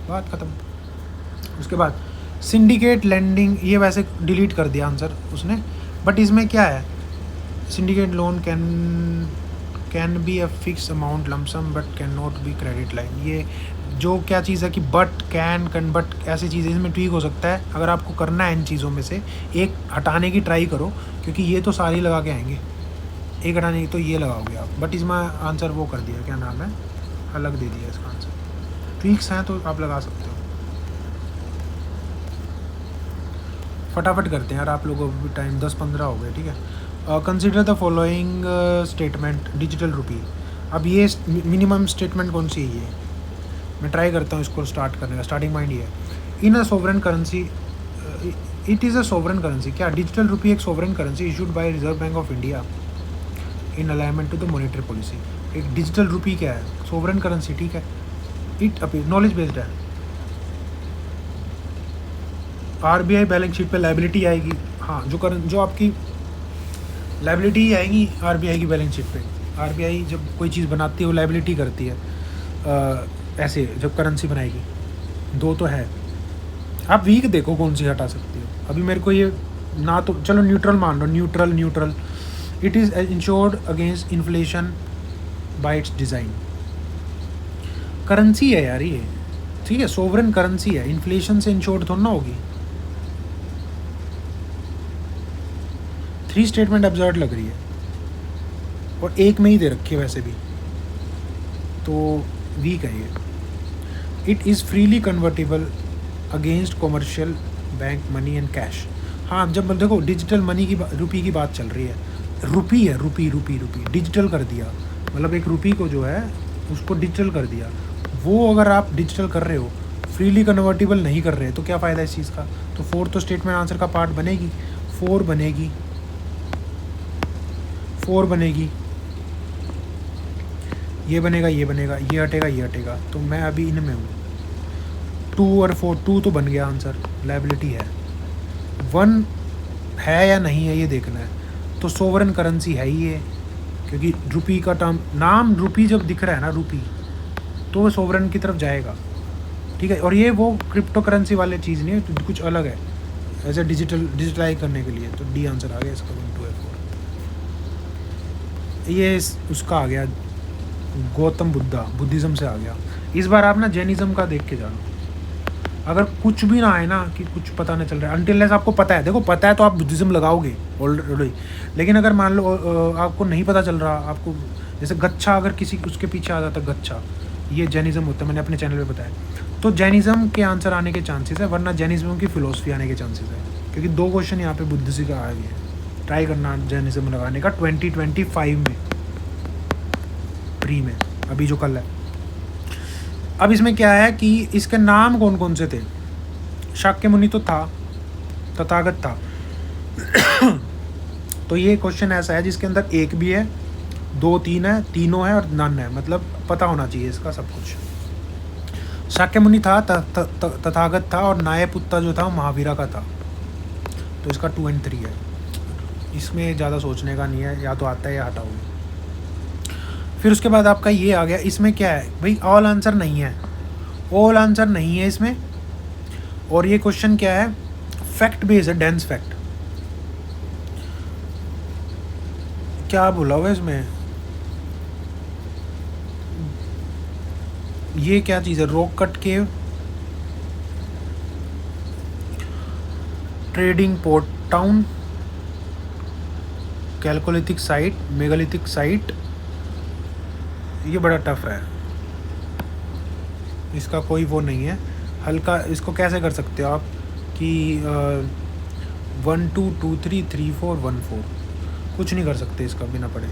बात ख़त्म। उसके बाद सिंडिकेट लेंडिंग, ये वैसे डिलीट कर दिया आंसर उसने, बट इसमें क्या है, syndicate loan can be a fix amount lump sum but can not be credit line. ये जो क्या चीज़ है कि बट कैन बट ऐसी चीज़ें इसमें ठीक हो सकता है। अगर आपको करना है इन चीज़ों में से एक हटाने की ट्राई करो, क्योंकि ये तो सारी लगा के आएंगे, एक हटाने की तो ये लगाओगे आप, बट इसमें आंसर वो कर दिया, क्या नाम है, अलग दे दिया इसका आंसर। ट्विक्स हैं तो आप लगा सकते हो। फटाफट करते हैं यार, आप लोगों को भी टाइम 10-15 हो गए, ठीक है। Consider the following statement digital rupee. अब ये मिनिमम स्टेटमेंट कौन सी है, ये मैं ट्राई करता हूँ इसको स्टार्ट करने का। स्टार्टिंग पॉइंट ये है, in a sovereign currency, it is a sovereign currency. क्या डिजिटल रुपी एक sovereign currency issued by Reserve Bank of India in alignment to the monetary policy. एक डिजिटल रुपी क्या है, सोवरेन करेंसी, ठीक है। इट अपीयर नॉलेज बेस्ड है, RBI बैलेंस शीट पे लाइबिलिटी आएगी, हाँ, जो आपकी लाइबिलिटी ही आएगी RBI की बैलेंस शीट पे। RBI जब कोई चीज़ बनाती है वो लाइबिलिटी करती है, ऐसे जब करेंसी बनाएगी। दो तो है, आप वीक देखो कौन सी हटा सकती हो। अभी मेरे को ये ना, तो चलो न्यूट्रल मान लो, neutral. It is insured against inflation by its design. Currency है यार ये, ठीक है, सोवरेन करेंसी है, इन्फ्लेशन से इंश्योर्ड थोड़ा ना होगी। 3 स्टेटमेंट अब्सर्ड लग रही है, और एक में ही दे रखी है वैसे भी, तो वीक है ये। It is freely convertible against commercial bank money and cash. हाँ, जब देखो डिजिटल मनी की रुपी की बात चल रही है, रुपी है, रुपी डिजिटल कर दिया, मतलब एक रुपी को जो है उसको डिजिटल कर दिया। वो अगर आप डिजिटल कर रहे हो, फ्रीली कन्वर्टेबल नहीं कर रहे, तो क्या फ़ायदा इस चीज़ का। तो 4th स्टेटमेंट आंसर का पार्ट बनेगी, 4 बनेगी, ये बनेगा, ये हटेगा, तो मैं अभी इनमें हूँ। 2 और 4, 2 तो बन गया आंसर, लाइबिलिटी है। 1 है या नहीं है ये देखना है। तो सोवरेन करेंसी है ही ये, क्योंकि रुपी का टर्म, नाम रुपी जब दिख रहा है ना, रुपी, तो वो सोवरेन की तरफ जाएगा, ठीक है। और ये वो क्रिप्टो करेंसी वाली चीज़ नहीं है, तो कुछ अलग है एज ए डिजिटलाइज करने के लिए। तो डी आंसर आ गया इसका, 1, 2 और 4। ये उसका आ गया, गौतम बुद्धिज़्म से आ गया। इस बार आप ना जैनिज़्म का देख के जाना, अगर कुछ भी ना आए ना, कि कुछ पता नहीं चल रहा है, अनटिल आपको पता है, देखो पता है तो आप बुद्धिज़्म लगाओगे ऑलरेडी। लेकिन अगर मान लो आपको नहीं पता चल रहा, आपको जैसे गच्छा, अगर किसी उसके पीछे आ जाता गच्छा, ये जैनिज़्म होता है, मैंने अपने चैनल पे बताया, तो जैनिज़्म के आंसर आने के चांसेस है, वरना जैनिज़्म की फ़िलोसफी आने के चांसेस है, क्योंकि 2 क्वेश्चन यहाँ पे बुद्धिज़्म का आ गया है। ट्राई करना जैनिज़्म लगाने का 2025 में, प्री में, अभी जो कल है। अब इसमें क्या है कि इसके नाम कौन कौन से थे, शाक्य मुनि तो था, तथागत था। तो ये क्वेश्चन ऐसा है जिसके अंदर एक भी है, 2 3 है, तीनों है और नन है, मतलब पता होना चाहिए इसका सब कुछ। शाक्य मुनि था, तथागत था और नायपुत्ता जो था वो महावीरा का था। तो इसका 2 और 3 है, इसमें ज़्यादा सोचने का नहीं है, या तो आता है या हटाओ। फिर उसके बाद आपका ये आ गया, इसमें क्या है भाई, ऑल आंसर नहीं है, ऑल आंसर नहीं है इसमें। और ये क्वेश्चन क्या है, फैक्ट बेस्ड है, डेंस फैक्ट। क्या बोला हुआ इसमें, ये क्या चीज़ है, rock cut cave, trading port town, chalcolithic site, megalithic site. ये बड़ा टफ है, इसका कोई वो नहीं है हल्का। इसको कैसे कर सकते हो आप कि 1 2 2 3 3 4 1 4, कुछ नहीं कर सकते इसका बिना पढ़े,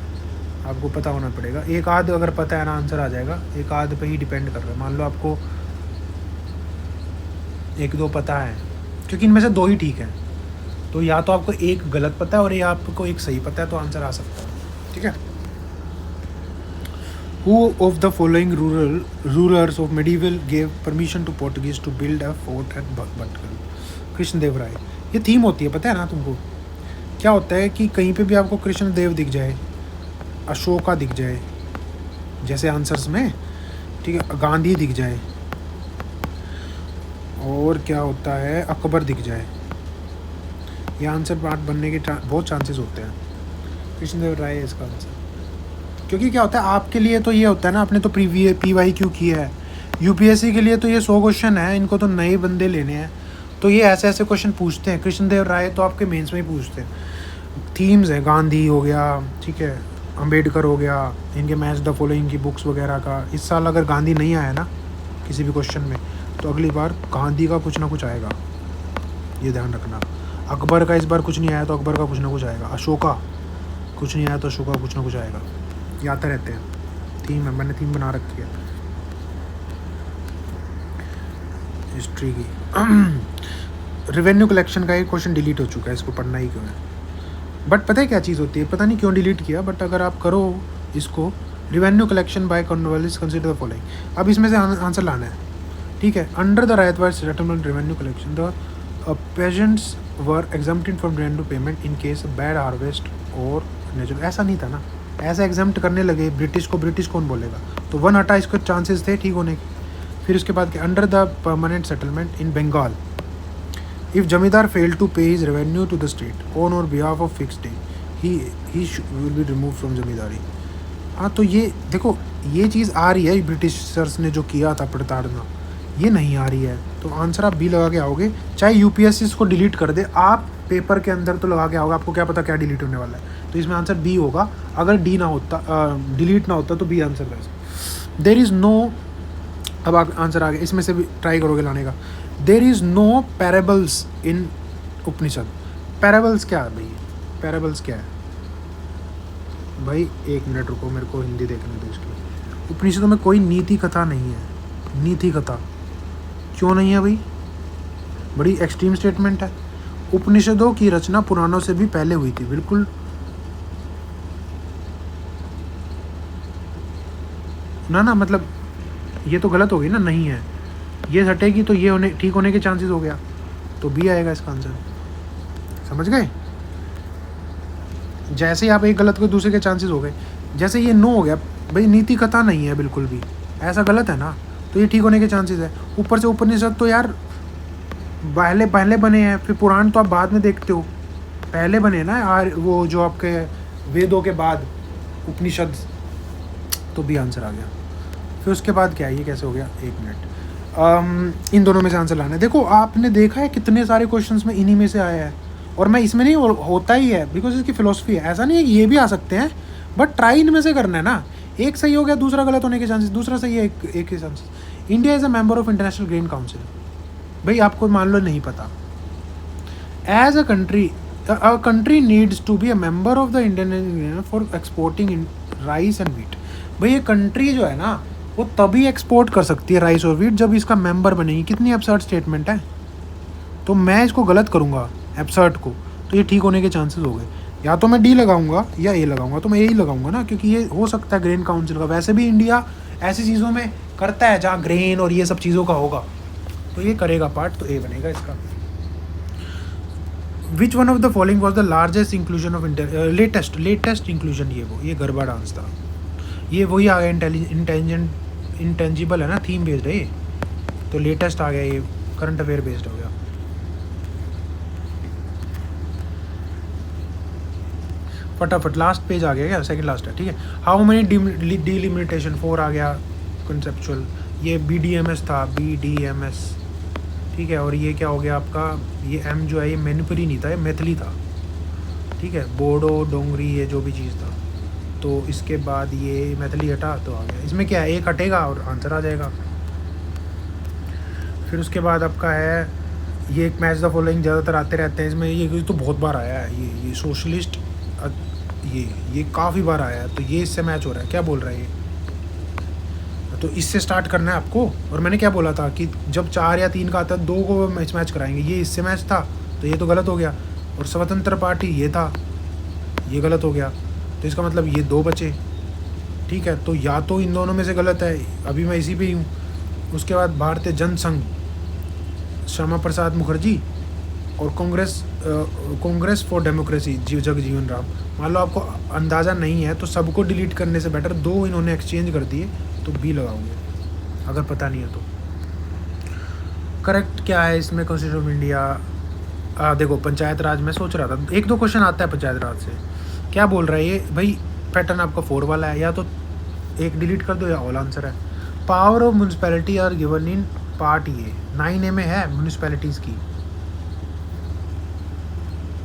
आपको पता होना पड़ेगा। एक आध अगर पता है ना आंसर आ जाएगा, एक आध पे ही डिपेंड कर रहा है। मान लो आपको 1 2 पता है, क्योंकि इनमें से 2 ही ठीक है, तो या तो आपको एक गलत पता है और या आपको एक सही पता है, तो आंसर आ सकता है। ठीक है। Who of the following rulers of medieval gave permission to Portuguese to build a fort at Bhatgal? Krishnadeva राय। ये थीम होती है, पता है ना तुमको। क्या होता है कि कहीं पे भी आपको कृष्णदेव दिख जाए, अशोका दिख जाए जैसे आंसर्स में, ठीक है, गांधी दिख जाए, और क्या होता है, अकबर दिख जाए, ये आंसर पार्ट बनने के बहुत चांसेस होते हैं। कृष्णदेव राय है इसका आंसर। क्योंकि क्या होता है आपके लिए तो ये होता है ना, आपने तो PYQ किया है, UPSC के लिए तो ये 100 क्वेश्चन है, इनको तो नए बंदे लेने हैं, तो ये ऐसे ऐसे क्वेश्चन पूछते हैं। कृष्णदेव राय तो आपके मेंस में ही पूछते हैं। थीम्स है, गांधी हो गया, ठीक है, अंबेडकर हो गया, इनके मैच द फॉलोइंग की बुक्स वगैरह का। इस साल अगर गांधी नहीं आया ना किसी भी क्वेश्चन में, तो अगली बार गांधी का कुछ ना कुछ आएगा, ये ध्यान रखना। अकबर का इस बार कुछ नहीं आया तो अकबर का कुछ ना कुछ आएगा, अशोका कुछ नहीं आया तो अशोका कुछ ना कुछ आएगा। ये आते रहते हैं, थीम है, मैंने थीम बना रखी है हिस्ट्री की। रेवेन्यू कलेक्शन का एक क्वेश्चन डिलीट हो चुका है, इसको पढ़ना ही क्यों है। बट पता है क्या चीज़ होती है, पता नहीं क्यों डिलीट किया, बट अगर आप करो इसको, revenue collection by Cornwallis consider the following. अब इसमें से आंसर लाना है, ठीक है। Under the Ryotwari settlement revenue collection the peasants were exempted from revenue payment in case bad harvest और नेचुरल। ऐसा नहीं था ना, ऐसा एग्जाम्प्ट करने लगे ब्रिटिश को, ब्रिटिश कौन बोलेगा, तो 1 हटा, इसके चांसेस थे ठीक होने के। फिर उसके बाद under the permanent settlement in Bengal, if zamindar fail to pay his revenue to the state on और behalf of fix day, he will be remove from zamindari. हाँ, तो ये देखो, ये चीज़ आ रही है, ब्रिटिशर्स ने जो किया था प्रताड़ना, ये नहीं आ रही है, तो आंसर आप बी लगा के आओगे। चाहे UPSC इसको डिलीट कर दे, आप पेपर के अंदर तो लगा के आओगे, आपको क्या पता क्या डिलीट होने वाला है, तो इसमें आंसर बी होगा। अगर डी ना होता, डिलीट ना होता, तो बी आंसर था। देयर इज़ नो, अब आंसर आ गया, इसमें से भी ट्राई करोगे लाने का। There is no parables in Upanishad. Parables क्या है भाई, पैराबल्स क्या है भाई, 1 मिनट रुको, मेरे को हिंदी देखने दो इसकी। उपनिषदों में कोई नीति कथा नहीं है। नीति कथा क्यों नहीं है भाई, बड़ी एक्सट्रीम स्टेटमेंट है। उपनिषदों की रचना पुराणों से भी पहले हुई थी, बिल्कुल ना, मतलब ये तो गलत हो गई ना, नहीं है, ये हटेगी तो ये होने ठीक होने के चांसेस हो गया, तो बी आएगा इसका आंसर। समझ गए, जैसे ही आप एक गलत को दूसरे के चांसेस हो गए, जैसे ये नो हो गया भाई, नीति कथा नहीं है बिल्कुल भी, ऐसा गलत है ना, तो ये ठीक होने के चांसेस है। ऊपर से उपनिषद तो यार पहले बने हैं, फिर पुराण तो आप बाद में देखते हो, पहले बने ना यार, वो जो आपके वेदों के बाद उपनिषद, तो भी आंसर आ गया। फिर उसके बाद क्या है, ये कैसे हो गया, 1 मिनट, इन दोनों में से आंसर लाना है। देखो आपने देखा है कितने सारे क्वेश्चंस में इन्हीं में से आया है, और मैं इसमें नहीं होता ही है, बिकॉज इसकी फिलोसफी है। ऐसा नहीं है कि ये भी आ सकते हैं, बट ट्राई इनमें से करना है ना। एक सही हो गया, दूसरा गलत होने के चांसेस, दूसरा सही है, एक के chances. India is a member of International Grain Council. भाई आपको मान लो नहीं पता, as a country needs to be a member of the Indian for exporting in rice and wheat. भाई ये कंट्री जो है ना, वो तभी एक्सपोर्ट कर सकती है राइस और वीट जब इसका मेंबर बनेगी। कितनी अपसर्ड स्टेटमेंट है, तो मैं इसको गलत करूँगा एब्सर्ड को, तो ये ठीक होने के चांसेस हो गए। या तो मैं डी लगाऊंगा या ए लगाऊंगा, तो मैं ए ही लगाऊंगा ना, क्योंकि ये हो सकता है ग्रेन काउंसिल का। वैसे भी इंडिया ऐसी चीज़ों में करता है जहाँ ग्रेन और ये सब चीज़ों का होगा, तो ये करेगा पार्ट, तो ए बनेगा इसका। Which one of the following was the largest inclusion of latest inclusion, ये गरबा डांस था। ये वही आ गया, इंटेंजिबल है ना, थीम बेस्ड है ये, तो लेटेस्ट आ गया, ये करंट अफेयर बेस्ड हो गया। फटाफट लास्ट पेज आ गया क्या, सेकंड लास्ट है, ठीक है। हाउ मेनी डिलिमिटेशन, 4 आ गया कंसेप्चुअल। ये BDMS था, BDMS, ठीक है। और ये क्या हो गया आपका, ये M जो है ये मैनिपुरी नहीं था, ये मैथिली था, ठीक है। बोडो डोंगरी ये जो भी चीज़ था, तो इसके बाद ये मैथिली हटा तो आ गया। इसमें क्या है, एक हटेगा और आंसर आ जाएगा। फिर उसके बाद आपका है ये एक मैच द फॉलोइंग, ज़्यादातर आते रहते हैं इसमें, ये तो बहुत बार आया है, ये सोशलिस्ट, ये काफ़ी बार आया है, तो ये इससे मैच हो रहा है। क्या बोल रहा है ये, तो इससे स्टार्ट करना है आपको। और मैंने क्या बोला था कि जब 4 या 3 का आता है 2 को मैच कराएंगे, ये इससे मैच था, तो ये तो गलत हो गया। और स्वतंत्र पार्टी ये था, ये गलत हो गया, तो इसका मतलब ये 2 बचे, ठीक है। तो या तो इन दोनों में से गलत है, अभी मैं इसी पे ही हूँ। उसके बाद भारतीय जनसंघ, श्यामा प्रसाद मुखर्जी, और कांग्रेस फॉर डेमोक्रेसी, जगजीवन राम। मान लो आपको अंदाज़ा नहीं है तो सबको डिलीट करने से बेटर 2 इन्होंने एक्सचेंज कर दिए, तो बी लगाओगे अगर पता नहीं है तो। करेक्ट क्या है इसमें, कॉन्स्टिट्यूशन ऑफ इंडिया। देखो पंचायत राज में सोच रहा था, 1-2 क्वेश्चन आता है पंचायत राज से। क्या बोल रहा है ये भाई, पैटर्न आपका 4 वाला है, या तो एक डिलीट कर दो या ऑल आंसर है। Power of municipality are given in part ये 9A में है म्यूनसिपैलिटीज़ की,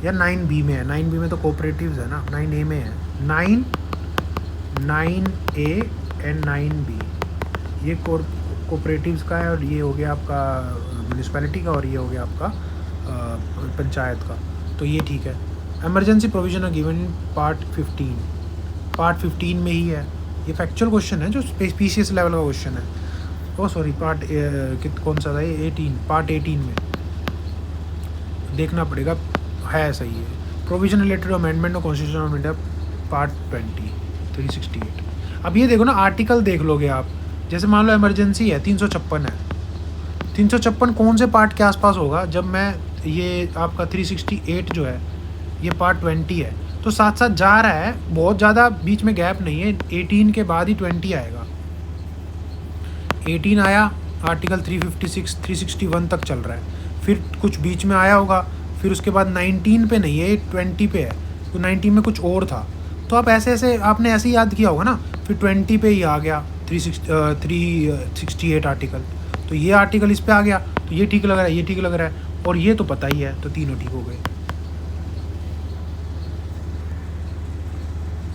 या 9B में है। 9B में तो कोऑपरेटिव्स है ना, 9A में है। 9A एंड 9B ये कोऑपरेटिव्स का है, और ये हो गया आपका म्यूनसिपैलिटी का, और ये हो गया आपका पंचायत का, तो ये ठीक है। Emergency provision are given in part 15, part 15 में ही है। ये फैक्चुअल क्वेश्चन है जो PCS लेवल का क्वेश्चन है। ओ सॉरी, पार्ट कौन सा था ये, 18, पार्ट 18 में देखना पड़ेगा, है सही है। Provision related amendment of constitution of India part 20, 368। अब ये देखो ना, आर्टिकल देख लोगे आप, जैसे मान लो इमरजेंसी है, 356 है। 356 कौन से पार्ट के आसपास होगा, जब मैं ये आपका 368 जो है ये पार्ट 20 है, तो साथ साथ जा रहा है, बहुत ज़्यादा बीच में गैप नहीं है। 18 के बाद ही 20 आएगा। 18 आया, आर्टिकल 356 361 तक चल रहा है, फिर कुछ बीच में आया होगा, फिर उसके बाद 19 पे नहीं है, 20 पे है, तो 19 में कुछ और था। तो आप ऐसे आपने ऐसे ही याद किया होगा ना, फिर 20 पे ही आ गया 368 आर्टिकल, तो ये आर्टिकल इस पे आ गया, तो ये ठीक लग रहा है, ये ठीक लग रहा है, और ये तो पता ही है, तो तीनों ठीक हो गए।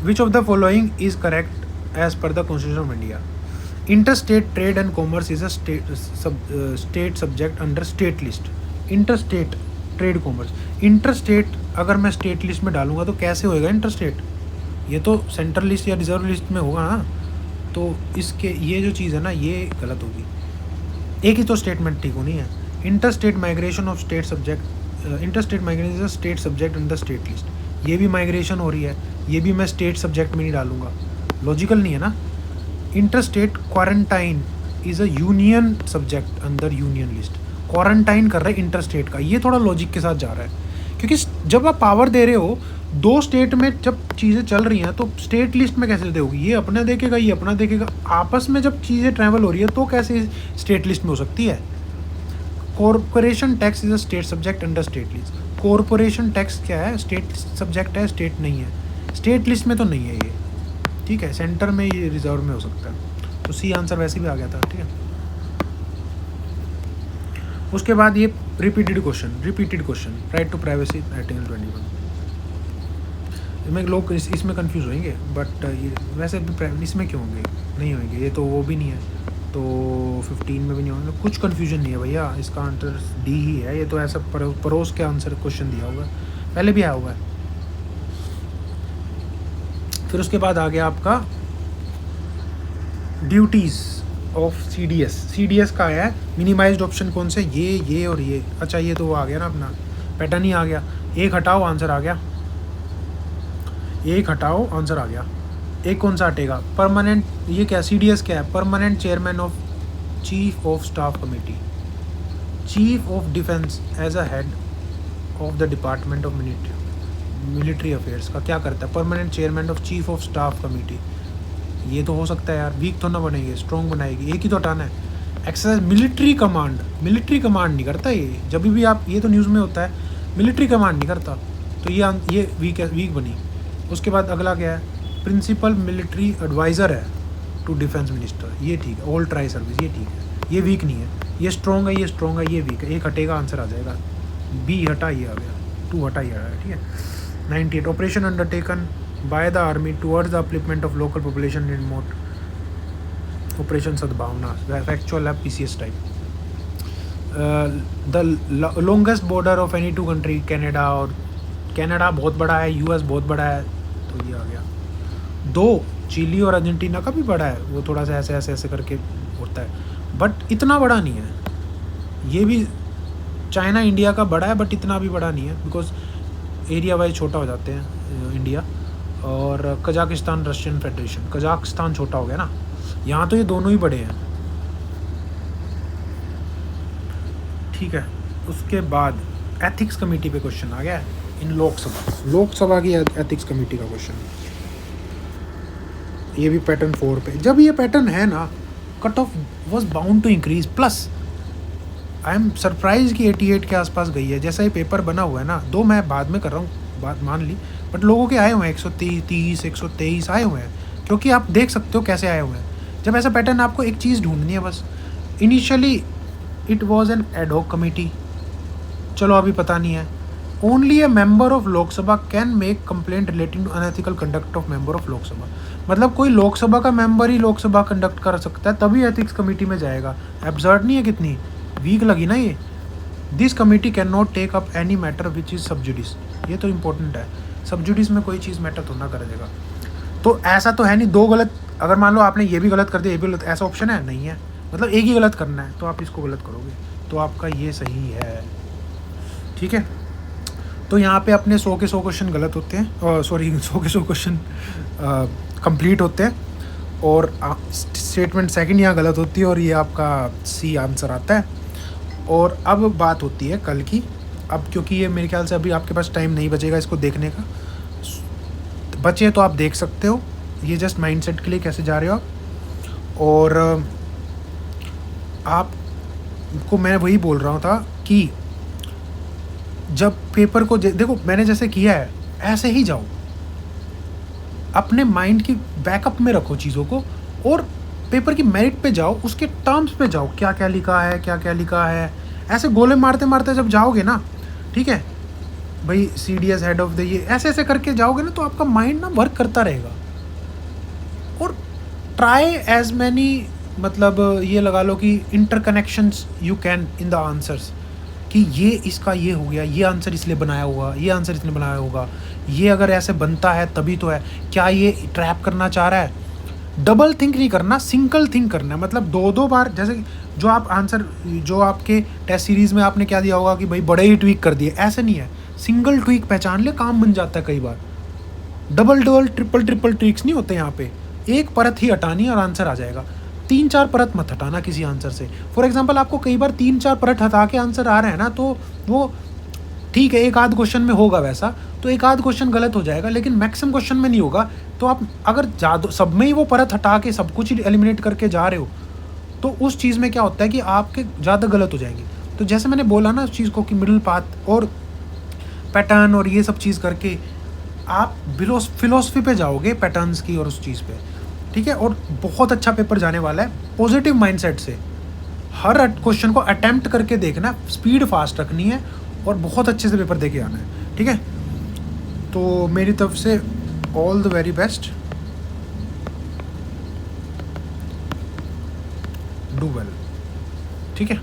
Which of the following is correct as per the constitution of India. Interstate trade and commerce is a state subject under state list. Interstate trade commerce, interstate अगर मैं स्टेट लिस्ट में डालूंगा तो कैसे होएगा इंटरस्टेट, ये तो सेंट्रल लिस्ट या रिजर्व लिस्ट में होगा ना, तो इसके ये जो चीज़ है ना ये गलत होगी। एक ही तो स्टेटमेंट ठीक होनी है। Interstate migration of state subject, interstate migration is a state subject in the state list, ये भी माइग्रेशन हो रही है, ये भी मैं स्टेट सब्जेक्ट में नहीं डालूंगा, लॉजिकल नहीं है ना। Interstate quarantine is a union subject under union list, quarantine कर रहे हैं इंटरस्टेट का, ये थोड़ा लॉजिक के साथ जा रहा है, क्योंकि जब आप पावर दे रहे हो 2 स्टेट में, जब चीज़ें चल रही हैं तो स्टेट लिस्ट में कैसे दोगी, ये अपना देखेगा, ये अपना देखेगा, आपस में जब चीज़ें ट्रैवल हो रही है तो कैसे स्टेट लिस्ट में हो सकती है। Corporation tax is a state subject under state list, corporation tax क्या है, स्टेट सब्जेक्ट है, स्टेट नहीं है, स्टेट लिस्ट में तो नहीं है ये, ठीक है, सेंटर में ये रिजर्व में हो सकता है, तो सी आंसर वैसे भी आ गया था, ठीक है। उसके बाद ये repeated question, right to privacy article 21 में लोग इसमें कंफ्यूज होंगे, बट ये वैसे भी इसमें क्यों होंगे, नहीं होंगे, ये तो वो भी नहीं है, तो 15 में भी नहीं होंगे, कुछ कंफ्यूजन नहीं है भैया, इसका आंसर डी ही है, ये तो ऐसा परोस के आंसर क्वेश्चन दिया होगा, पहले भी आया हुआ है। फिर उसके बाद आ गया आपका duties of C D S का है मिनिमाइज्ड ऑप्शन कौन से, ये और ये। अच्छा ये तो वो आ गया ना अपना पैटर्न ही आ गया। एक हटाओ आंसर आ गया, एक हटाओ आंसर आ गया। एक कौन सा हटेगा, परमानेंट, ये क्या सी डी एस क्या है, permanent chairman of chief of staff committee, chief of defence as a head of the department of military affairs का क्या करता है, permanent chairman of chief of staff committee. ये तो हो सकता है यार, वीक तो ना बनेगी, स्ट्रॉन्ग बनाएगी, एक ही तो हटाना है। एक्सरसाइज मिलिट्री कमांड नहीं करता ये, जब भी आप, ये तो न्यूज़ में होता है, मिलिट्री कमांड नहीं करता, तो ये वीक बनी। उसके बाद अगला क्या है, प्रिंसिपल मिलिट्री एडवाइज़र है टू डिफेंस मिनिस्टर, ये ठीक है। ऑल ट्राई सर्विस, ये ठीक है, ये वीक नहीं है। ये स्ट्रॉन्ग है, ये स्ट्रॉन्ग है, ये वीक है। एक हटेगा आंसर आ जाएगा, बी हटा, ये आ गया, 2 हटा, ये आ गया, ठीक है। 98 operation undertaken by the army towards the upliftment of local population in remote operation सद्भावना, फैक्चुअल है, PCS type. The longest border of any 2 country, Canada, और कनाडा बहुत बड़ा है, यूएस बहुत बड़ा है, तो ये आ गया। 2 चिली और अर्जेंटीना का भी बड़ा है, वो थोड़ा सा ऐसे करके होता है, बट इतना बड़ा नहीं है। ये भी चाइना इंडिया का बड़ा है, बट इतना भी बड़ा नहीं है, बिकॉज एरिया वाइज छोटा हो जाते हैं इंडिया। और कजाकिस्तान रशियन फेडरेशन, कजाकिस्तान छोटा हो गया ना, यहाँ तो ये दोनों ही बड़े हैं, ठीक है। उसके बाद एथिक्स कमेटी पे क्वेश्चन आ गया है इन लोकसभा की एथिक्स कमेटी का क्वेश्चन, ये भी पैटर्न 4 पे। जब ये पैटर्न है ना, cut off was bound to increase, plus I am surprise कि 88 के आसपास गई है। जैसा ये पेपर बना हुआ है ना, 2 मैं बाद में कर रहा हूँ, बात मान ली, बट लोगों के आए हुए हैं 130, 123 आए हुए हैं, क्योंकि आप देख सकते हो कैसे आए हुए हैं। जब ऐसा पैटर्न, आपको एक चीज़ ढूंढनी है बस। Initially it was an ad hoc committee, चलो अभी पता नहीं है। Only a member of Lok Sabha can make complaint relating to unethical conduct of member of Lok Sabha, मतलब कोई लोकसभा का मेंबर ही लोकसभा कंडक्ट कर सकता है, तभी एथिक्स कमेटी में जाएगा। एब्सर्ड नहीं है, कितनी वीक लगी ना ये। This committee can not take up any matter which is sub judice, ये तो इंपॉर्टेंट है, सब जुडिस में कोई चीज़ मैटर तो ना करेगा। तो ऐसा तो है नहीं 2 गलत, अगर मान लो आपने ये भी गलत कर दिया, ये भी गलत, ऐसा ऑप्शन है नहीं है, मतलब एक ही गलत करना है, तो आप इसको गलत करोगे, तो आपका ये सही है, ठीक है। तो यहाँ पे अपने 100 के 100 क्वेश्चन गलत होते हैं, सॉरी 100 के 100 क्वेश्चन कंप्लीट होते हैं, और स्टेटमेंट सेकंड यहाँ गलत होती है, और ये आपका सी आंसर आता है। और अब बात होती है कल की, अब क्योंकि ये मेरे ख्याल से अभी आपके पास टाइम नहीं बचेगा इसको देखने का, बचे तो आप देख सकते हो, ये जस्ट माइंडसेट के लिए कैसे जा रहे हो आप। और आपको मैं वही बोल रहा था कि जब पेपर को देखो, मैंने जैसे किया है ऐसे ही जाओ, अपने माइंड की बैकअप में रखो चीज़ों को, और पेपर की मेरिट पे जाओ, उसके टर्म्स पे जाओ, क्या क्या लिखा है, क्या क्या लिखा है, ऐसे गोले मारते मारते जब जाओगे ना, ठीक है भाई, CDS हेड ऑफ द ये ऐसे ऐसे करके जाओगे ना, तो आपका माइंड ना वर्क करता रहेगा। और ट्राई एज मैनी, मतलब ये लगा लो कि interconnections you can in the answers, कि ये इसका ये हो गया, ये आंसर इसलिए बनाया हुआ, ये आंसर इसने बनाया होगा, ये अगर ऐसे बनता है तभी तो है, क्या ये ट्रैप करना चाह रहा है। डबल थिंक नहीं करना, सिंगल थिंक करना है, मतलब 2-2 बार, जैसे जो आप आंसर, जो आपके टेस्ट सीरीज़ में आपने क्या दिया होगा कि भाई बड़े ही ट्वीक कर दिए, ऐसे नहीं है, सिंगल ट्वीक पहचान ले, काम बन जाता है कई बार। डबल ट्रिपल ट्वीक्स नहीं होते यहाँ पे, एक परत ही हटानी और आंसर आ जाएगा। 3-4 परत मत हटाना किसी आंसर से। फॉर एग्जांपल आपको कई बार 3-4 परत हटा के आंसर आ रहा है ना, तो वो ठीक है, एक आध क्वेश्चन में होगा वैसा, तो एक आध क्वेश्चन गलत हो जाएगा, लेकिन मैक्सिमम क्वेश्चन में नहीं होगा। तो आप अगर ज़्यादा सब में ही वो परत हटा के सब कुछ ही एलिमिनेट करके जा रहे हो, तो उस चीज़ में क्या होता है कि आपके ज़्यादा गलत हो जाएंगे। तो जैसे मैंने बोला ना उस चीज़ को कि मिडिल पाथ और पैटर्न और ये सब चीज़ करके आप फिलोसफी पे जाओगे, पैटर्न्स की और उस चीज़ पे, ठीक है। और बहुत अच्छा पेपर जाने वाला है, पॉजिटिव माइंडसेट से हर क्वेश्चन को अटेम्प्ट करके देखना, स्पीड फास्ट रखनी है और बहुत अच्छे से पेपर दे के आना है, ठीक है। तो मेरी तरफ से all the very best, do well, ठीक है।